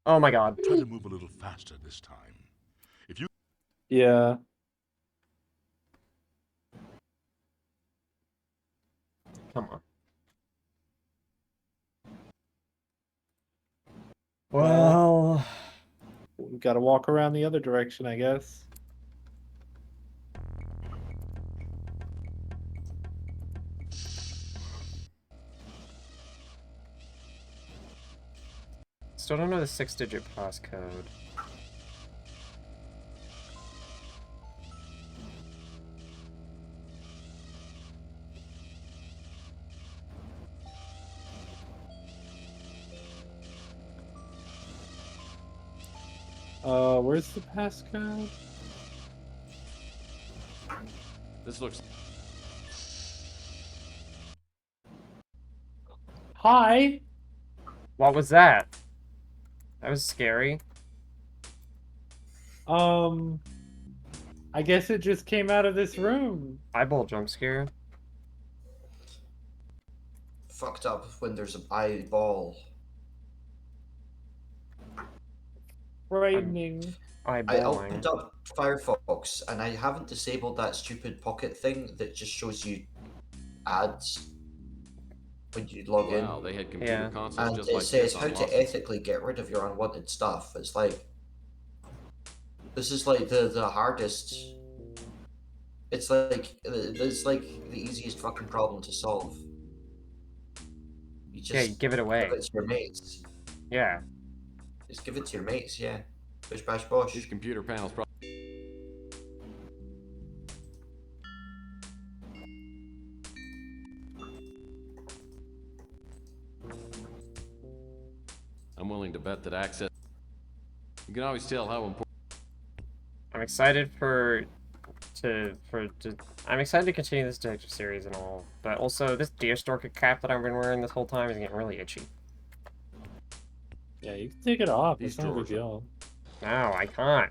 Oh my god. Try to move a little faster this time. If you... Yeah. Come on. Well... We gotta walk around the other direction, I guess. Still don't know the 6-digit passcode. Where's the passcode? This looks... Hi! What was that? That was scary. I guess it just came out of this room. Eyeball jump scare. Fucked up when there's an eyeball. Frightening. I Eyeballing. opened up Firefox and I haven't disabled that stupid pocket thing that just shows you ads when you log in. Wow, they had computer consoles And just it like says this how on to Lost. ethically get rid of your unwanted stuff. It's like, this is like the hardest. It's like the easiest fucking problem to solve. You just Yeah, you give it away. give it to your mates. Yeah. Just give it to your mates, yeah. Bish bash bosh. These computer panels probably... I'm willing to bet that access... You can always tell how important... I'm excited I'm excited to continue this detective series and all, but also this deerstalker cap that I've been wearing this whole time is getting really itchy. Yeah, you can take it off. These It's not a big deal. No, I can't.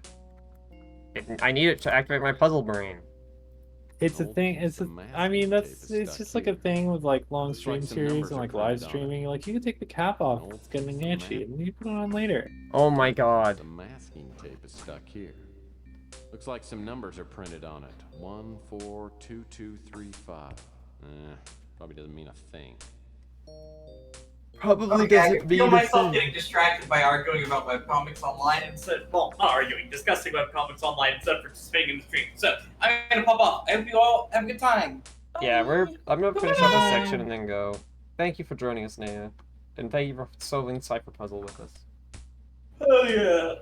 I need it to activate my puzzle brain. It's a thing. I mean, it's just like a thing with like long stream series and like live streaming. Like you can take the cap off. It's getting itchy, and you put it on later. Oh my god. The masking tape is stuck here. Looks like some numbers are printed on it. 142235. Probably doesn't mean a thing. Probably Okay, I doesn't can mean feel a myself thing. getting distracted by arguing about webcomics online instead. Well, not arguing, discussing webcomics online instead of participating in the stream. So I'm gonna pop off. I hope you all have a good time. Yeah, I'm gonna finish up this section and then go. Thank you for joining us, Naya. And thank you for solving the cipher puzzle with us. Oh yeah.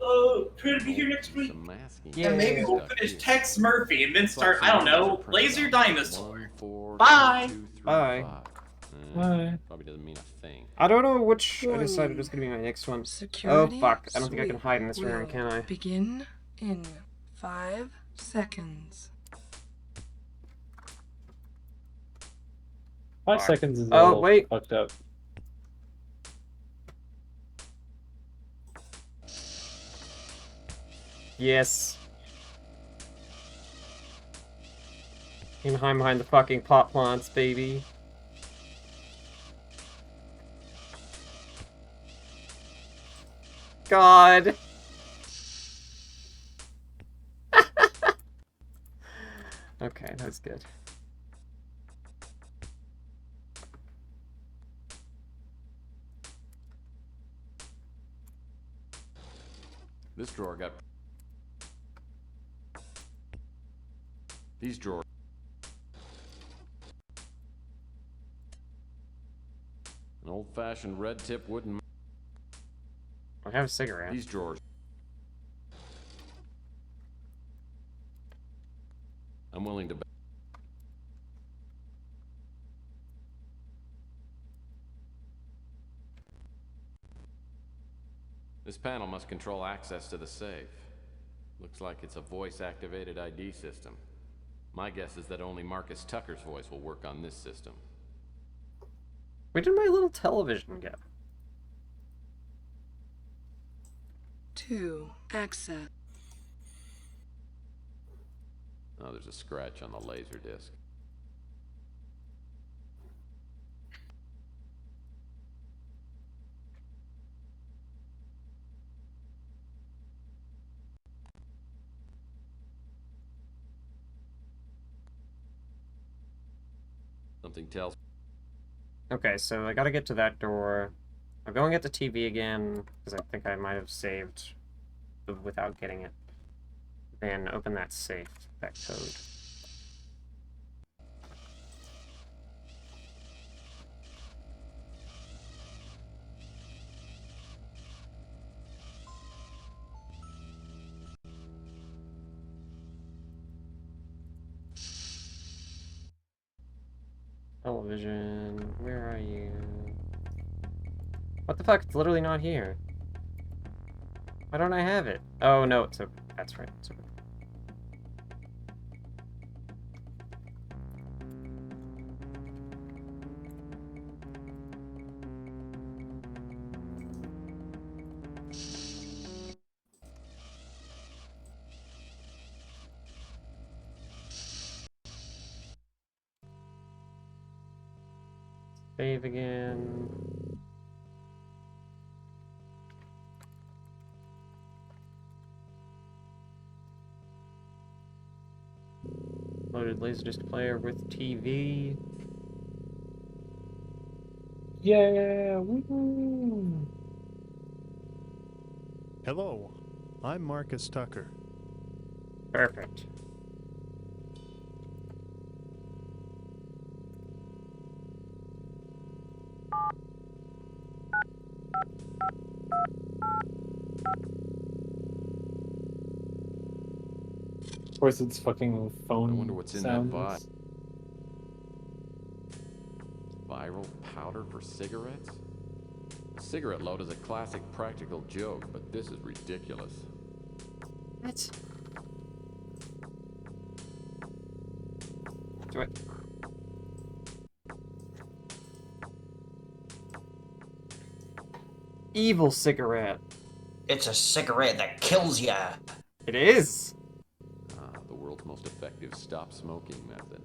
Try to be here next week. Yeah. And maybe we'll finish Tex Murphy and then start, I don't know, Laser Dinosaur. Bye. Bye. Bye. Probably doesn't mean a thing. I don't know which I decided was gonna be my next one. Security Oh fuck, I don't think I can sweep hide in this room, will can I? Begin in 5 seconds. 5 seconds is a Oh, little wait. fucked up. Yes. I'm behind the fucking pot plants, baby. God. Okay, that's good. This drawer got... These drawers... An old-fashioned red-tip wooden... I have a cigarette. These drawers... I'm willing to bet... This panel must control access to the safe. Looks like it's a voice-activated ID system. My guess is that only Marcus Tucker's voice will work on this system. Where did my little television go? 2. Access. Oh, there's a scratch on the laser disc. Something tells. Okay, so I gotta get to that door. I'm going to get the TV again, because I think I might have saved without getting it. Then open that safe, that code. Television, where are you? What the fuck? It's literally not here. Why don't I have it? Oh no, it's open. That's right, it's open. Save again. Loaded laserdisc player with TV. Yeah, woo! Hello, I'm Marcus Tucker. Perfect. Of course, it's fucking phone I wonder what's in sounds. that viral powder for cigarettes? A cigarette load is a classic practical joke, but this is ridiculous. What? Do it. Evil cigarette. It's a cigarette that kills ya. It is. Ah, the world's most effective stop smoking method.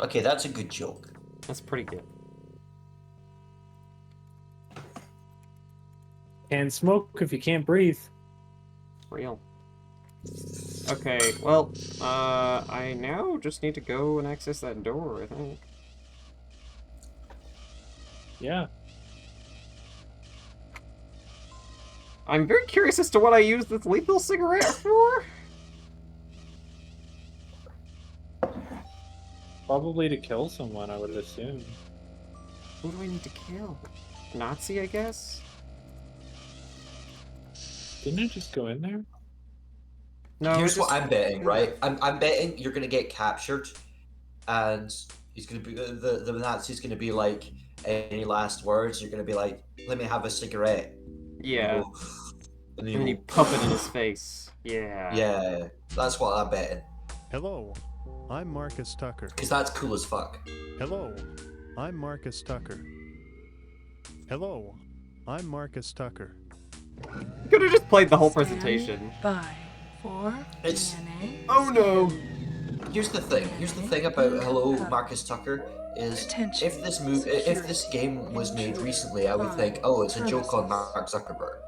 Okay, that's a good joke. That's pretty good. Can't smoke if you can't breathe. Real. Okay, well, I now just need to go and access that door, I think. Yeah. I'm very curious as to what I use this lethal cigarette for. Probably to kill someone, I would assume. Who do I need to kill? Nazi, I guess? Didn't I just go in there? No, Here's what I'm betting, right? I'm betting you're gonna get captured, and he's gonna be the Nazi's gonna be like, any last words? You're gonna be like, let me have a cigarette. Yeah. And then you puff it in his face. Yeah. Yeah, that's what I'm betting. Hello, I'm Marcus Tucker. Because that's cool as fuck. Hello, I'm Marcus Tucker. Hello, I'm Marcus Tucker. You could have just played the whole presentation. By 4 It's DNA. Oh no. Here's the thing about Hello Marcus Tucker is if this game was made recently, I would think, oh, it's a joke on Mark Zuckerberg.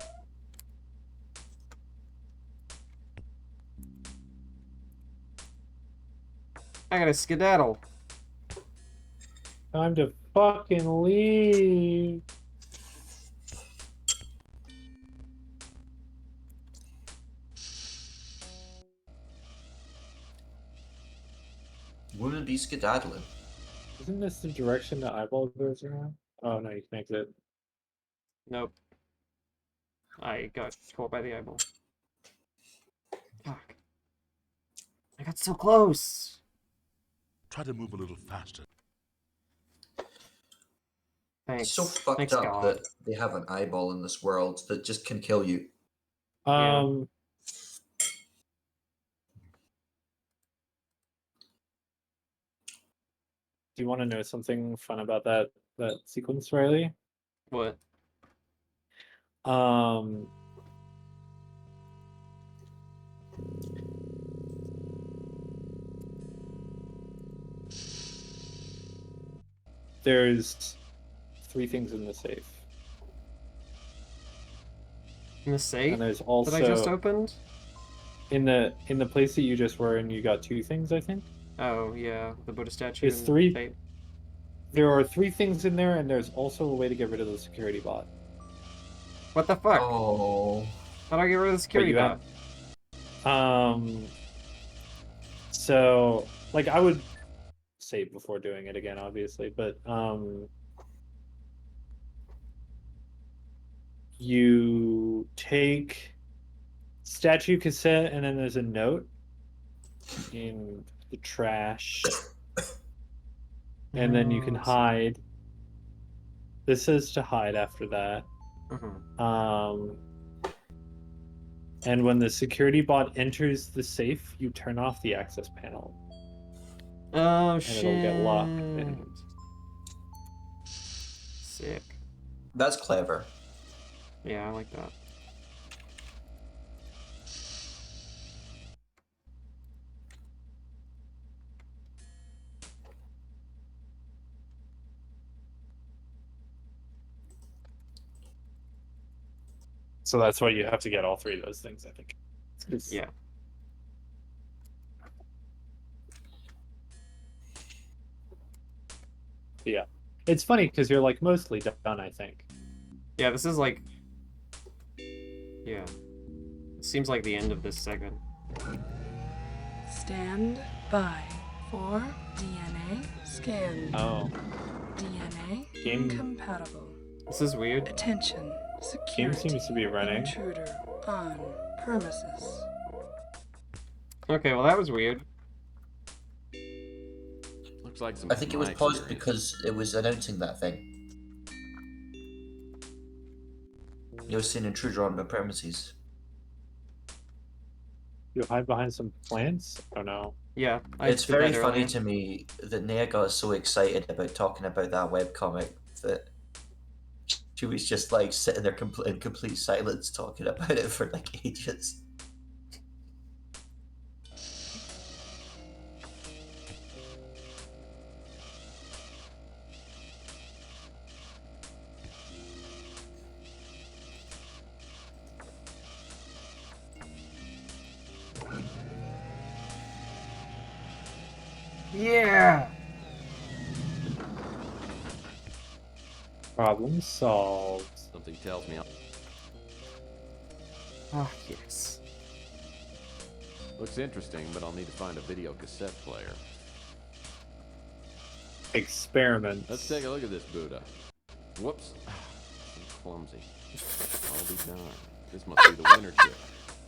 I gotta skedaddle. Time to fucking leave. Wouldn't be skedaddling. Isn't this the direction the eyeball goes around? Oh no, you can exit. Nope. I got caught by the eyeball. Fuck. I got so close. Try to move a little faster. Thanks. It's so fucked Thanks, up God. that they have an eyeball in this world that just can kill you. Do you want to know something fun about that sequence, Riley? What? Um, there's 3 things in the safe. In the safe And there's that I just also opened? in the place that you just were in, you got 2 things, I think. Oh yeah, the Buddha statue. There's and 3. fate. There are 3 things in there, and there's also a way to get rid of the security bot. What the fuck? Oh. How do I get rid of the security bot? So like I would save before doing it again, obviously, but you take statue cassette, and then there's a note in the trash, and then you can hide. This says to hide after that. And when the security bot enters the safe, you turn off the access panel. Oh, and it'll get locked. Sick. That's clever. Yeah, I like that. So that's why you have to get all 3 of those things, I think. Yeah. Yeah. It's funny because you're like mostly done, I think. Yeah, this is like... Yeah. It seems like the end of this segment. Stand by for DNA scan. Oh. DNA Game- incompatible. This is weird. Attention. Security. Game seems to be running. Intruder on premises. Okay, well that was weird. Looks like some. I think it was paused because it was announcing that thing. You'll see an intruder on my premises. You hide behind some plants? I don't know. Yeah, It's very funny to me that Nea got so excited about talking about that webcomic that she was just like sitting there in complete silence talking about it for like ages. Yeah! Problem solved. Something tells me. Ah, yes. Looks interesting, but I'll need to find a video cassette player. Experiment. Let's take a look at this Buddha. Whoops. I'm clumsy. I'll be darned. This must be the winter chip.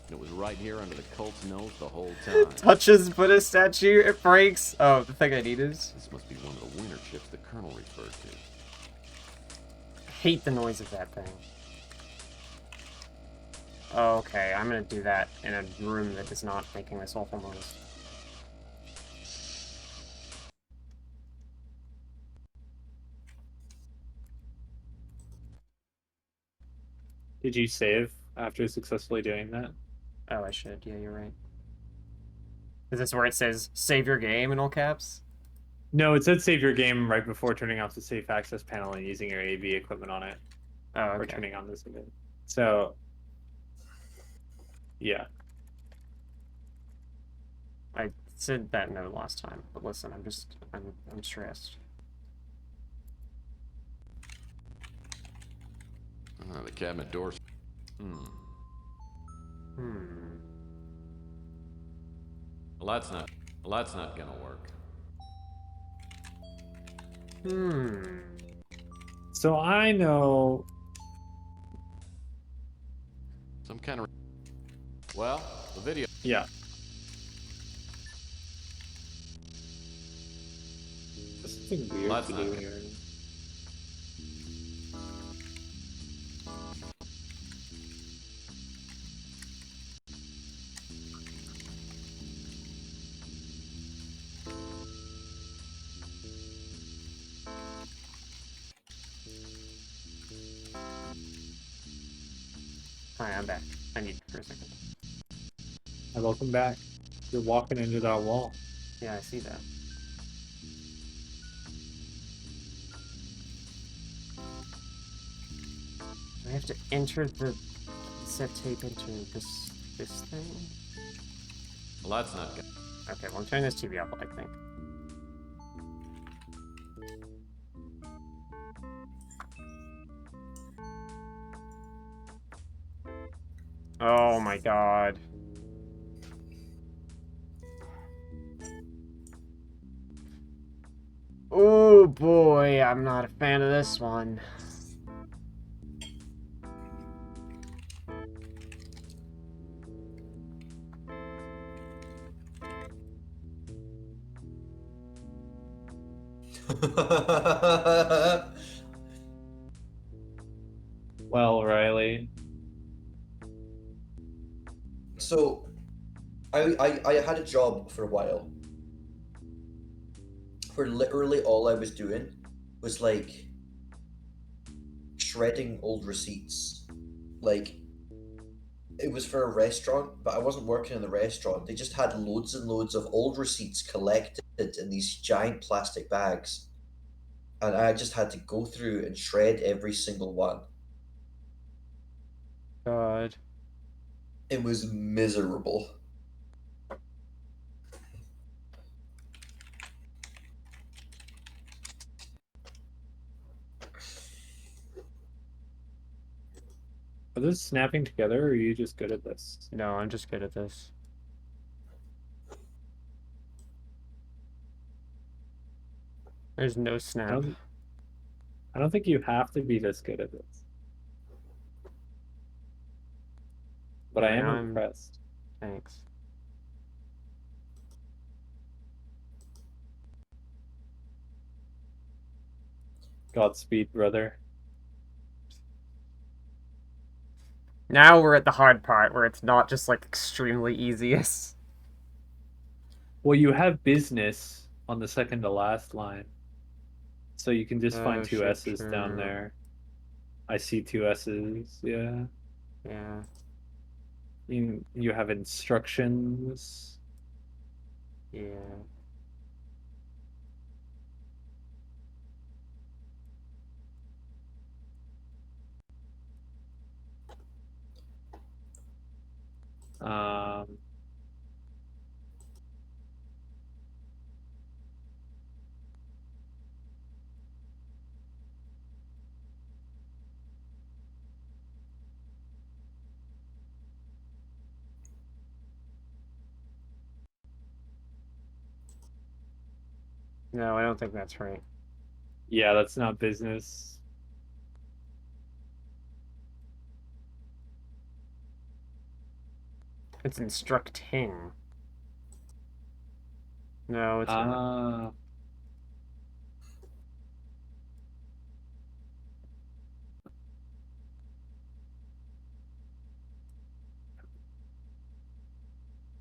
And it was right here under the cult's nose the whole time. Touches Buddha statue, it breaks. Oh, the thing I need is... This must be one of the winter chips the Colonel referred to. I hate the noise of that thing. Okay, I'm gonna do that in a room that is not making this awful noise. Did you save after successfully doing that? Oh, I should. Yeah, you're right. Is this where it says, save your game in all caps? No, it said save your game right before turning off the safe access panel and using your AV equipment on it. Oh, okay. Or turning on this again. So, yeah. I said that no last time, but listen, I'm stressed. The cabinet doors. Well, that's not gonna work. So I know. Some kind of. Well, the video. Yeah. There's something weird That's to not do good. here. Hi, I'm back. I need for a second. Hi, welcome back. You're walking into that wall. Yeah, I see that. Do I have to enter the set tape into this thing? Well, that's not good. Okay, well, I'm turning this TV off, I think. Oh my god. Oh boy, I'm not a fan of this one. Well, Riley. So, I had a job for a while where literally all I was doing was like shredding old receipts. Like, it was for a restaurant, but I wasn't working in the restaurant. They just had loads and loads of old receipts collected in these giant plastic bags. And I just had to go through and shred every single one. God. It was miserable. Are those snapping together, or are you just good at this? No, I'm just good at this. There's no snap. I don't think you have to be this good at this. But I am impressed. Thanks. Godspeed, brother. Now we're at the hard part where it's not just like extremely easiest. Well, you have business on the second to last line. So you can just find two S's down there. I see two S's, yeah. Yeah. You have instructions. Yeah. Um, No, I don't think that's right. yeah, that's not business. It's instructing. No, it's not.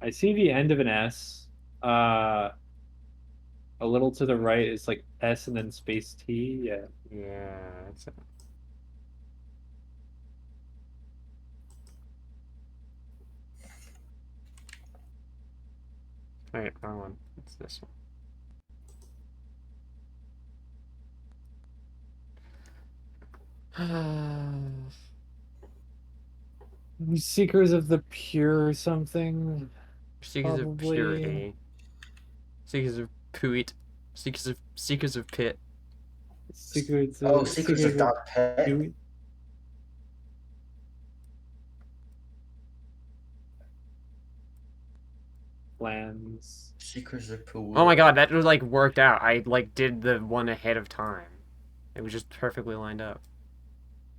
I see the end of an S. A little to the right is like S and then space T. Yeah. Yeah, it's wait, wrong one. It's this one. Seekers of the Pure something. Seekers of purity. Seekers of Puit. Seekers of Pit. Secrets Secrets of Dark Pit. Plans. Secrets of Pool. Oh my god, that was like worked out. I like did the one ahead of time. It was just perfectly lined up.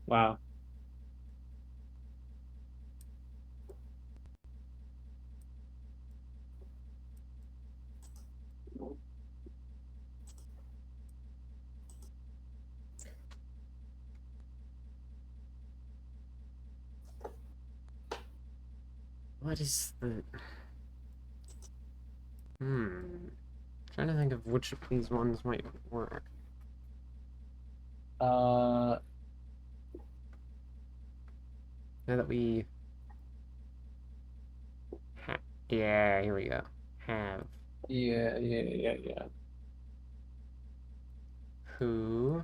Wow. What is the... Trying to think of which of these ones might work. Now that we... Yeah, here we go. Have. Yeah. Who...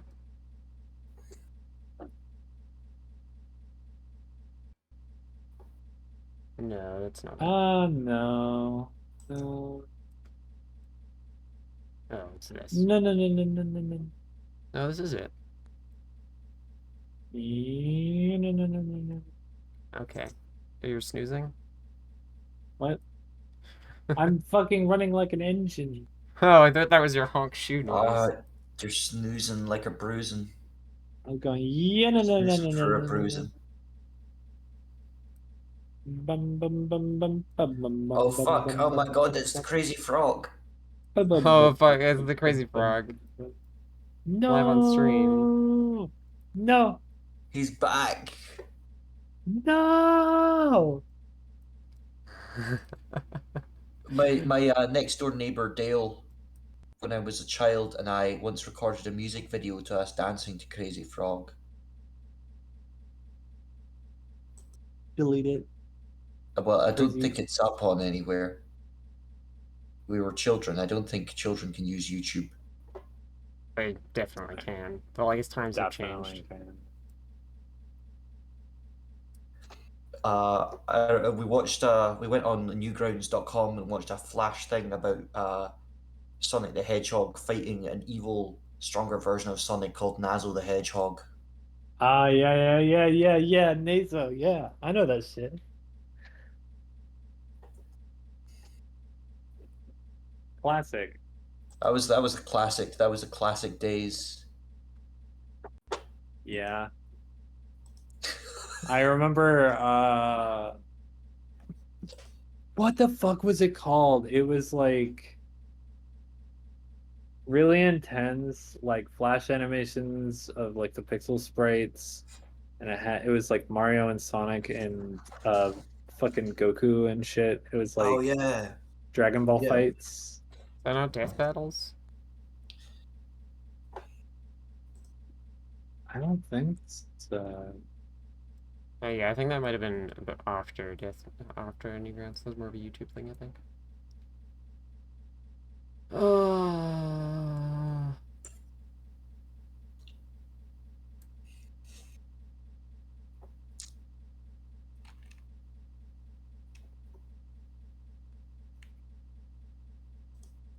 No, that's not it. No. No. Oh, it's this. No. No, this is it. No. Okay. You're snoozing? What? I'm fucking running like an engine. Oh, I thought that was your honk shoe noise. You're snoozing like a bruising. I'm going, yeah, no. Snoozing for a bruising. Oh fuck, oh my god, it's the crazy frog. Oh, fuck, it's the crazy frog. Live on stream. No. He's back. No. My next door neighbor Dale, when I was a child, and I once recorded a music video to us dancing to Crazy Frog. Delete it. Well, I don't Crazy. think it's up on anywhere. We were children. I don't think children can use YouTube. They definitely can. But I guess times have changed. We watched. We went on newgrounds.com and watched a flash thing about Sonic the Hedgehog fighting an evil, stronger version of Sonic called Nazo the Hedgehog. Yeah. Nazo, yeah. I know that shit. Classic. That was a classic. That was a classic days. Yeah. I remember what the fuck was it called? It was like really intense, like flash animations of like the pixel sprites, and it was like Mario and Sonic and fucking Goku and shit. It was like Oh yeah, Dragon Ball yeah. fights. Are not death battles? I don't think so. Oh yeah, I think that might have been a bit after Newgrounds. That was more of a YouTube thing, I think.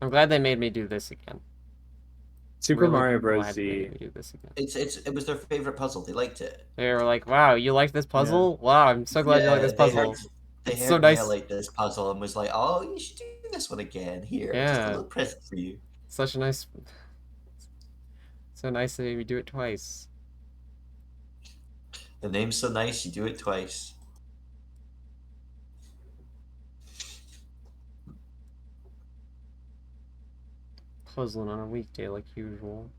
I'm glad they made me do this again. Super Mario Bros. Z. They made me do this again. It was their favorite puzzle. They liked it. They were like, "Wow, you like this puzzle? Yeah. Wow, I'm so glad you like this puzzle." They heard so me nice. highlight this puzzle and was like, "Oh, you should do this one again. Here, just a little present for you." Such a nice. So nice that we do it twice. The name's so nice, you do it twice. Puzzling on a weekday like usual.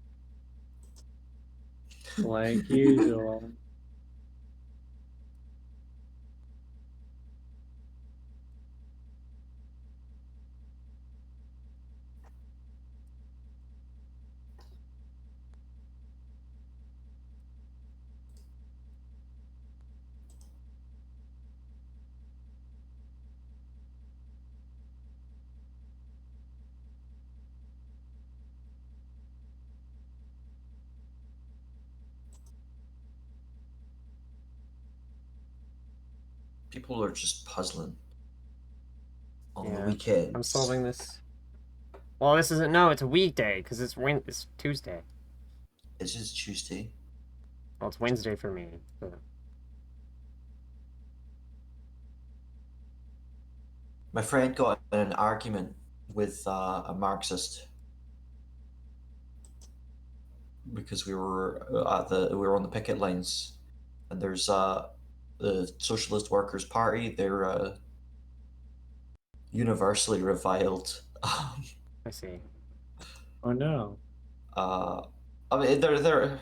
Like usual. People are just puzzling on the weekends. I'm solving this. Well, this isn't. No, it's a weekday because it's Tuesday. It's just Tuesday. Well, it's Wednesday for me. But... My friend got in an argument with a Marxist because we were on the picket lines, and there's the Socialist Workers' Party. They're universally reviled. I see. Oh no. I mean, they're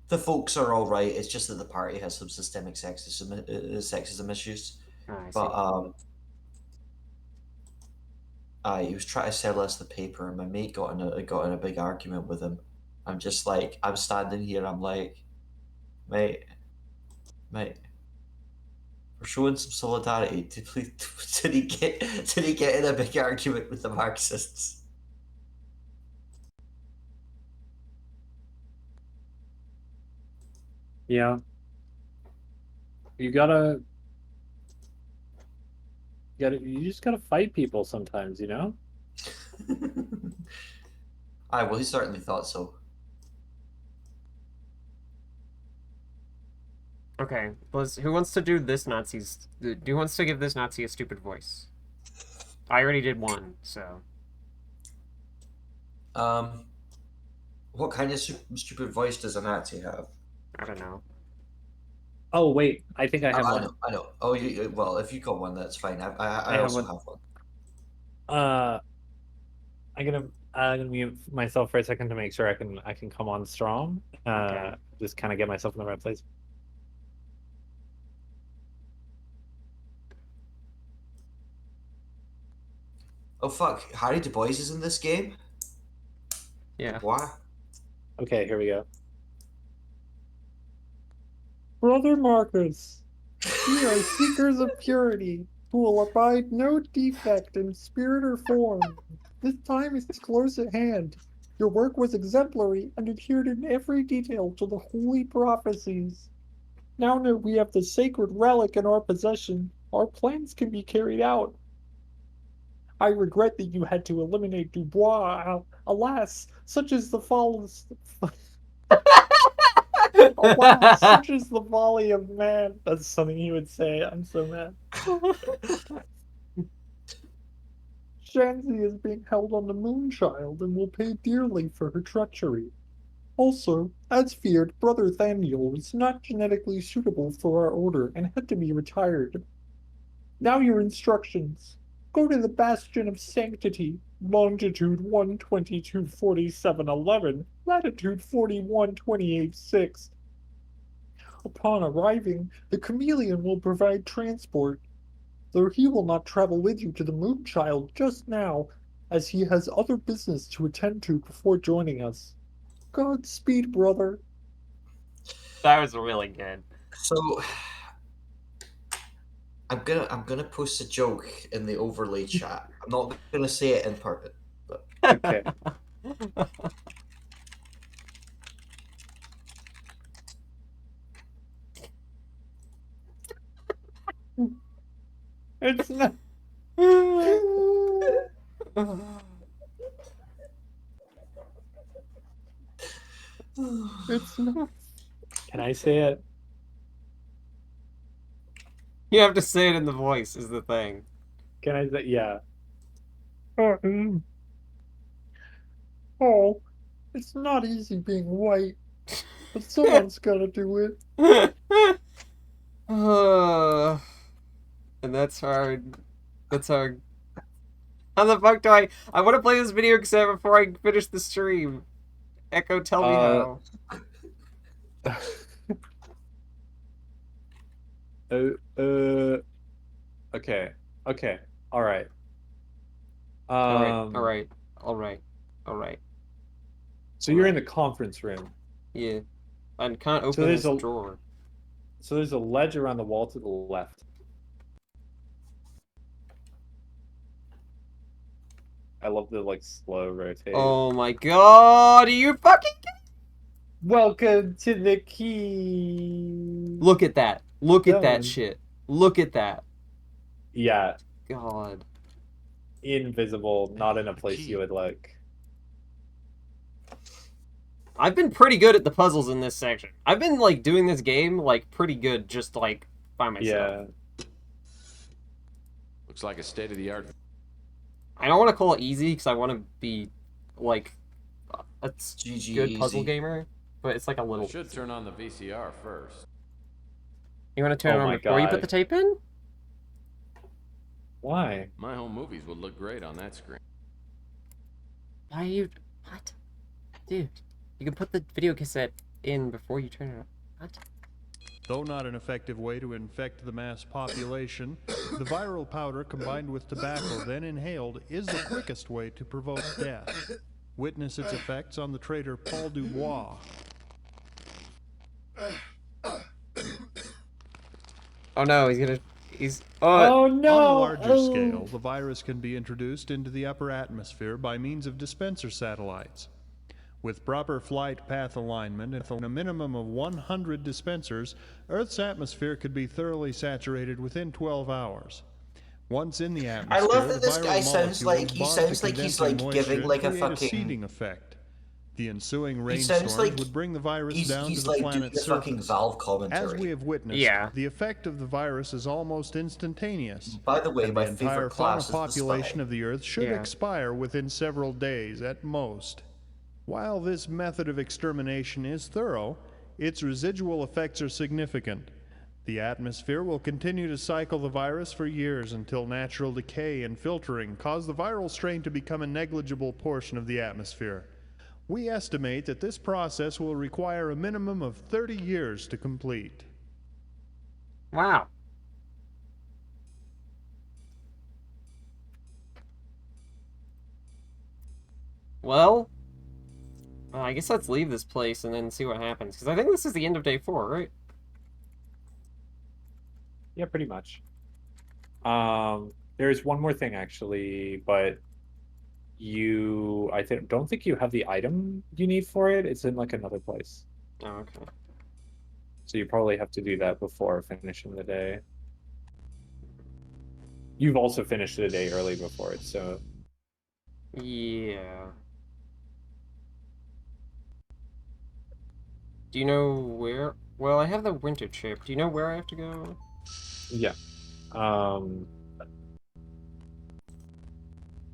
the folks are all right. It's just that the party has some systemic sexism issues. Oh, he was trying to sell us the paper, and my mate got in a big argument with him. I'm just like, I'm standing here. I'm like, mate, showing some solidarity. Did he get in a big argument with the Marxists? Yeah. You gotta, you just gotta fight people sometimes, you know? Aye, well, he certainly thought so. Okay, who wants to do this Nazi's? Who wants to give this Nazi a stupid voice? I already did one, so. What kind of stupid voice does a Nazi have? I don't know. Oh wait, I think I have one. I know. Oh, well, if you got one, that's fine. I have also one. have one. I'm gonna mute myself for a second to make sure I can come on strong. Okay. Just kind of get myself in the right place. Oh fuck, Harry Du Bois is in this game? Yeah. Dubois? Okay, here we go. Brother Marcus, we are seekers of purity, who will abide no defect in spirit or form. This time is close at hand. Your work was exemplary and adhered in every detail to the holy prophecies. Now that we have the sacred relic in our possession, our plans can be carried out. I regret that you had to eliminate Dubois. Alas, such is the fall. Alas, such is the folly of man. That's something he would say. I'm so mad. Shanzi is being held on the Moonchild and will pay dearly for her treachery. Also, as feared, Brother Thaniel was not genetically suitable for our order and had to be retired. Now your instructions. Go to the Bastion of Sanctity, longitude 1224711, latitude 41286. Upon arriving, the chameleon will provide transport, though he will not travel with you to the Moonchild just now, as he has other business to attend to before joining us. Godspeed, brother. That was really good. So I'm gonna post a joke in the overlay chat. I'm not gonna say it in person, but okay. It's not. It's not. Can I say it? You have to say it in the voice, is the thing. Can I say? Yeah. Oh, it's not easy being white, but someone's gotta do it. And that's hard. That's hard. How the fuck do I want to play this video cassette before I finish the stream. Echo, tell me how. Okay. Okay. All right. All right. So you're in the conference room. Yeah. I can't open this drawer. So there's a ledge around the wall to the left. I love the like slow rotate. Oh my god, are you fucking Welcome to the key. Look at that. Look at that shit. Look at that. Yeah. God. Invisible, not in a place you would like. I've been pretty good at the puzzles in this section. I've been like doing this game like pretty good just like by myself. Yeah. Looks like a state-of-the-art. I don't want to call it easy because I want to be like a good puzzle easy. gamer, but it's like a little. I should turn on the VCR first. You want to turn it on before you put the tape in? Why? My home movies would look great on that screen. Why are you... What? Dude, you can put the video cassette in before you turn it on. What? Though not an effective way to infect the mass population, the viral powder combined with tobacco then inhaled is the quickest way to provoke death. Witness its effects on the traitor Paul Dubois. Oh no, he's gonna He's Oh no! On a larger Oh. scale, the virus can be introduced into the upper atmosphere by means of dispenser satellites. With proper flight path alignment and a minimum of 100 dispensers, Earth's atmosphere could be thoroughly saturated within 12 hours. Once in the I atmosphere, love the that this guy viral sounds molecules like bond to he's condensing like moisture giving and like a create a fucking. seeding effect. The ensuing He sounds rainstorms like would bring the virus down to he's the like doing planet's a fucking surface. Valve As commentary. we have witnessed, Yeah. the effect of the virus is almost instantaneous. By the way, and my the entire favorite fauna class is the population spy. of the Earth should Yeah. expire within several days at most. While this method of extermination is thorough, its residual effects are significant. The atmosphere will continue to cycle the virus for years until natural decay and filtering cause the viral strain to become a negligible portion of the atmosphere. We estimate that this process will require a minimum of 30 years to complete. Wow. Well, I guess let's leave this place and then see what happens. Because I think this is the end of day 4, right? Yeah, pretty much. There's one more thing actually, but I don't think you have the item you need for it. It's in like another place. Oh, okay. So you probably have to do that before finishing the day. You've also finished the day early before it, so Yeah. Do you know where? Well, I have the winter chip. Do you know where I have to go? yeah.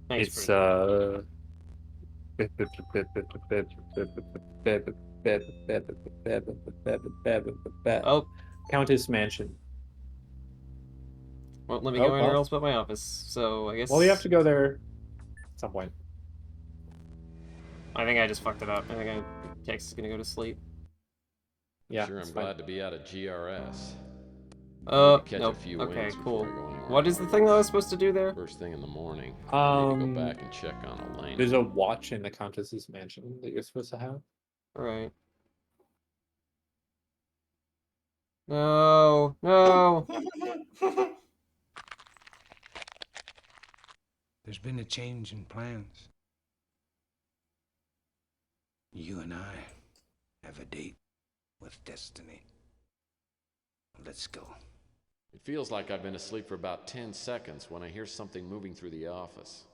Thanks, It's oh, Countess Mansion. Won't let me Oh, go anywhere well. else but my office, so I guess... Well, you have to go there at some point. I think I just fucked it up. I think Tex is gonna go to sleep. Yeah. Sure, I'm glad to be out of GRS. Nope. Few Okay, wins cool. before I go anywhere What is the thing that I was supposed to do there? First thing in the morning, I need to go back and check on Elena. There's a watch in the Countess's mansion that you're supposed to have. Right. No, no. There's been a change in plans. You and I have a date with destiny. Let's go. It feels like I've been asleep for about 10 seconds when I hear something moving through the office.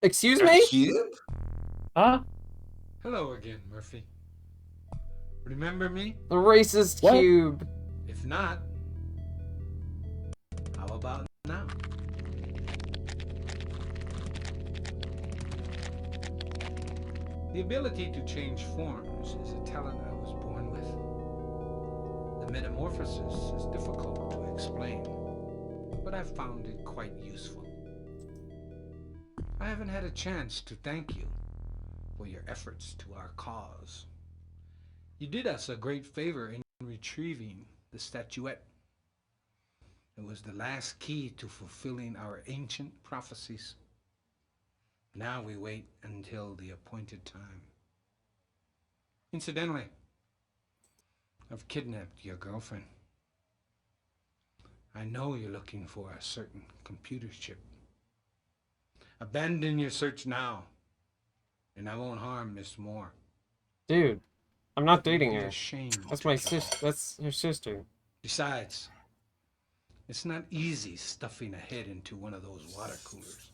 Excuse me? Cube? Huh? Hello again, Murphy. Remember me? The racist What? cube. If not, how about now? The ability to change forms is a talent I was born with. The metamorphosis is difficult to explain, but I've found it quite useful. I haven't had a chance to thank you for your efforts to our cause. You did us a great favor in retrieving the statuette. It was the last key to fulfilling our ancient prophecies. Now we wait until the appointed time. Incidentally, I've kidnapped your girlfriend. I know you're looking for a certain computer chip. Abandon your search now, and I won't harm Miss Moore. Dude, I'm not You'd dating be her. ashamed That's to my try. sister. That's her sister. Besides, it's not easy stuffing a head into one of those water coolers.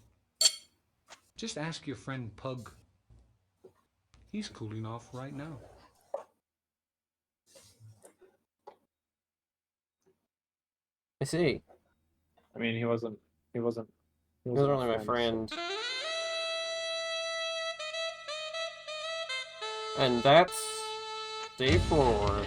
Just ask your friend Pug. He's cooling off right now. I see. I mean, he wasn't He wasn't really my friend. And that's day 4.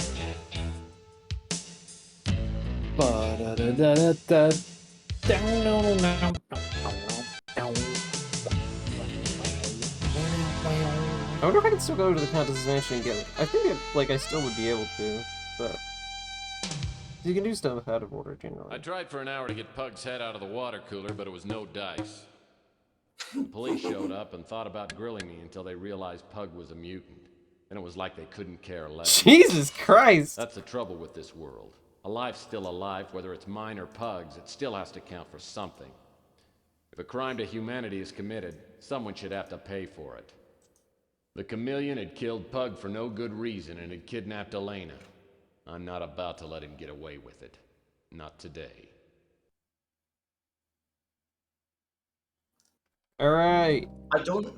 I wonder if I can still go to the Countess's mansion and get it. I think I still would be able to, but you can do stuff out of order generally. I tried for an hour to get Pug's head out of the water cooler, but it was no dice. The police showed up and thought about grilling me until they realized Pug was a mutant. And it was like they couldn't care less. Jesus Christ! That's the trouble with this world. A life's still a life, whether it's mine or Pug's. It still has to count for something. If a crime to humanity is committed, someone should have to pay for it. The chameleon had killed Pug for no good reason and had kidnapped Elena. I'm not about to let him get away with it. Not today. Alright. I don't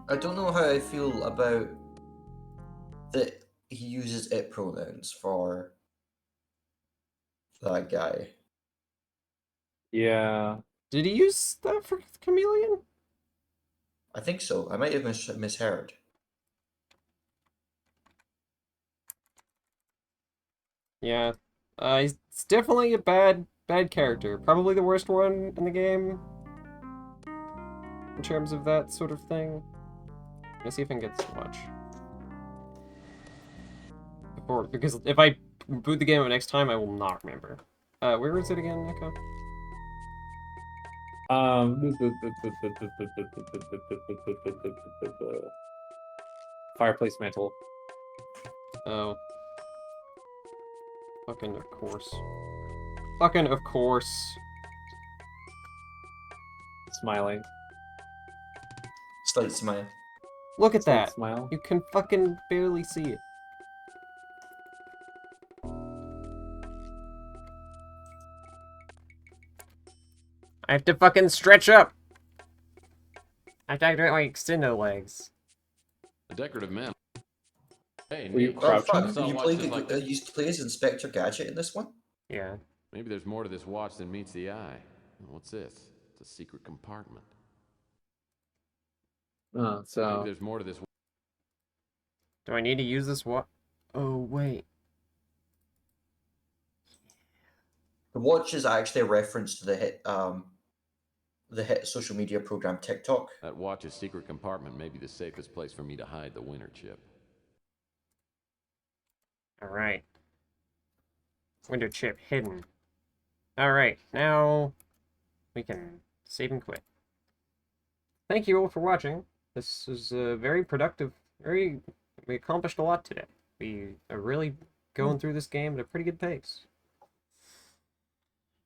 know how I feel about that he uses it pronouns for that guy. Yeah. Did he use that for chameleon? I think so. I might have misheard. Yeah. He's definitely a bad character. Probably the worst one in the game. In terms of that sort of thing. Let's see if I can get to watch. Because if I boot the game up next time, I will not remember. Where is it again, Echo? Fireplace mantle. Oh. Fucking of course. Fucking of course. Smiling. Slight smile. Look at Slight that. smile. You can fucking barely see it. I have to fucking stretch up. I have to activate my extendo legs. A decorative man. Hey, Were you neat. Oh, crouching? fuck. You used to play as Inspector Gadget in this one? Yeah. Maybe there's more to this watch than meets the eye. What's this? It's a secret compartment. Oh, so Maybe there's more to this. Do I need to use this watch? Oh, wait. The watch is actually a reference to the hit social media program TikTok. That watch's secret compartment may be the safest place for me to hide the winter chip. Alright. Window chip hidden. Alright, now we can save and quit. Thank you all for watching. This was very productive. We accomplished a lot today. We are really going through this game at a pretty good pace.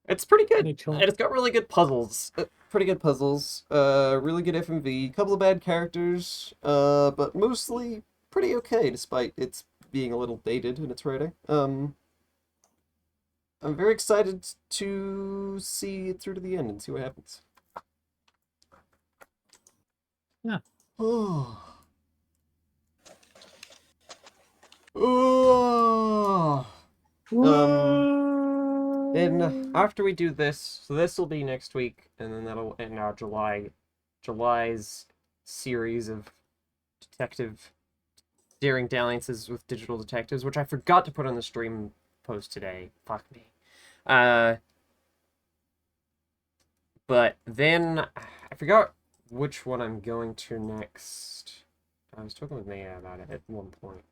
It's pretty good, and it's got really good puzzles. Pretty good puzzles. Really good FMV. Couple of bad characters, but mostly pretty okay, despite its being a little dated in its writing. I'm very excited to see it through to the end and see what happens. Yeah. Oh. Oh. Then after we do this, so this will be next week, and then that'll end our July's series of daring dalliances with digital detectives, which I forgot to put on the stream post today. Fuck me. But then I forgot which one I'm going to next. I was talking with Naya about it at one point.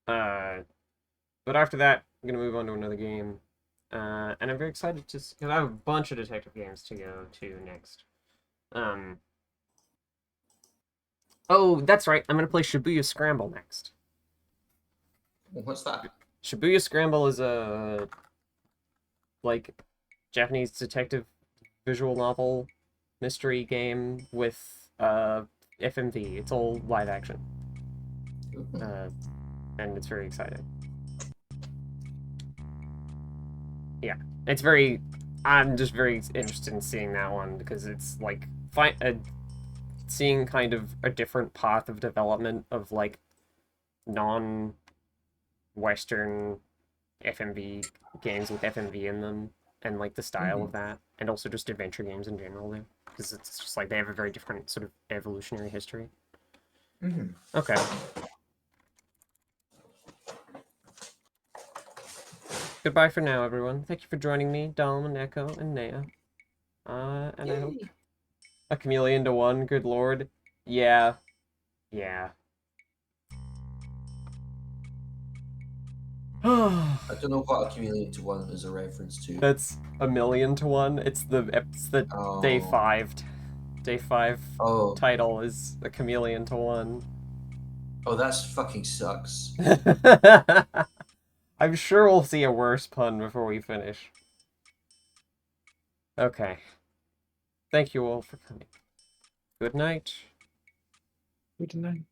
But after that, I'm gonna move on to another game. And I'm very excited because I have a bunch of detective games to go to next. Oh, that's right. I'm gonna play Shibuya Scramble next. What's that? Shibuya Scramble is a Japanese detective visual novel mystery game with FMV. It's all live action. And it's very exciting. Yeah, it's very. I'm just very interested in seeing that one because it's like seeing kind of a different path of development of like non-Western FMV games with FMV in them, and like the style of that, and also just adventure games in general there, because it's just like they have a very different sort of evolutionary history. Okay. Goodbye for now, everyone. Thank you for joining me, Dom and Echo and Naya. And I hope a chameleon to one. Good lord. Yeah. Yeah. I don't know what a chameleon to one is a reference to. That's a million to one. It's the day 5. Day 5 title is a chameleon to one. Oh, that's fucking sucks. I'm sure we'll see a worse pun before we finish. Okay. Thank you all for coming. Good night. Good night.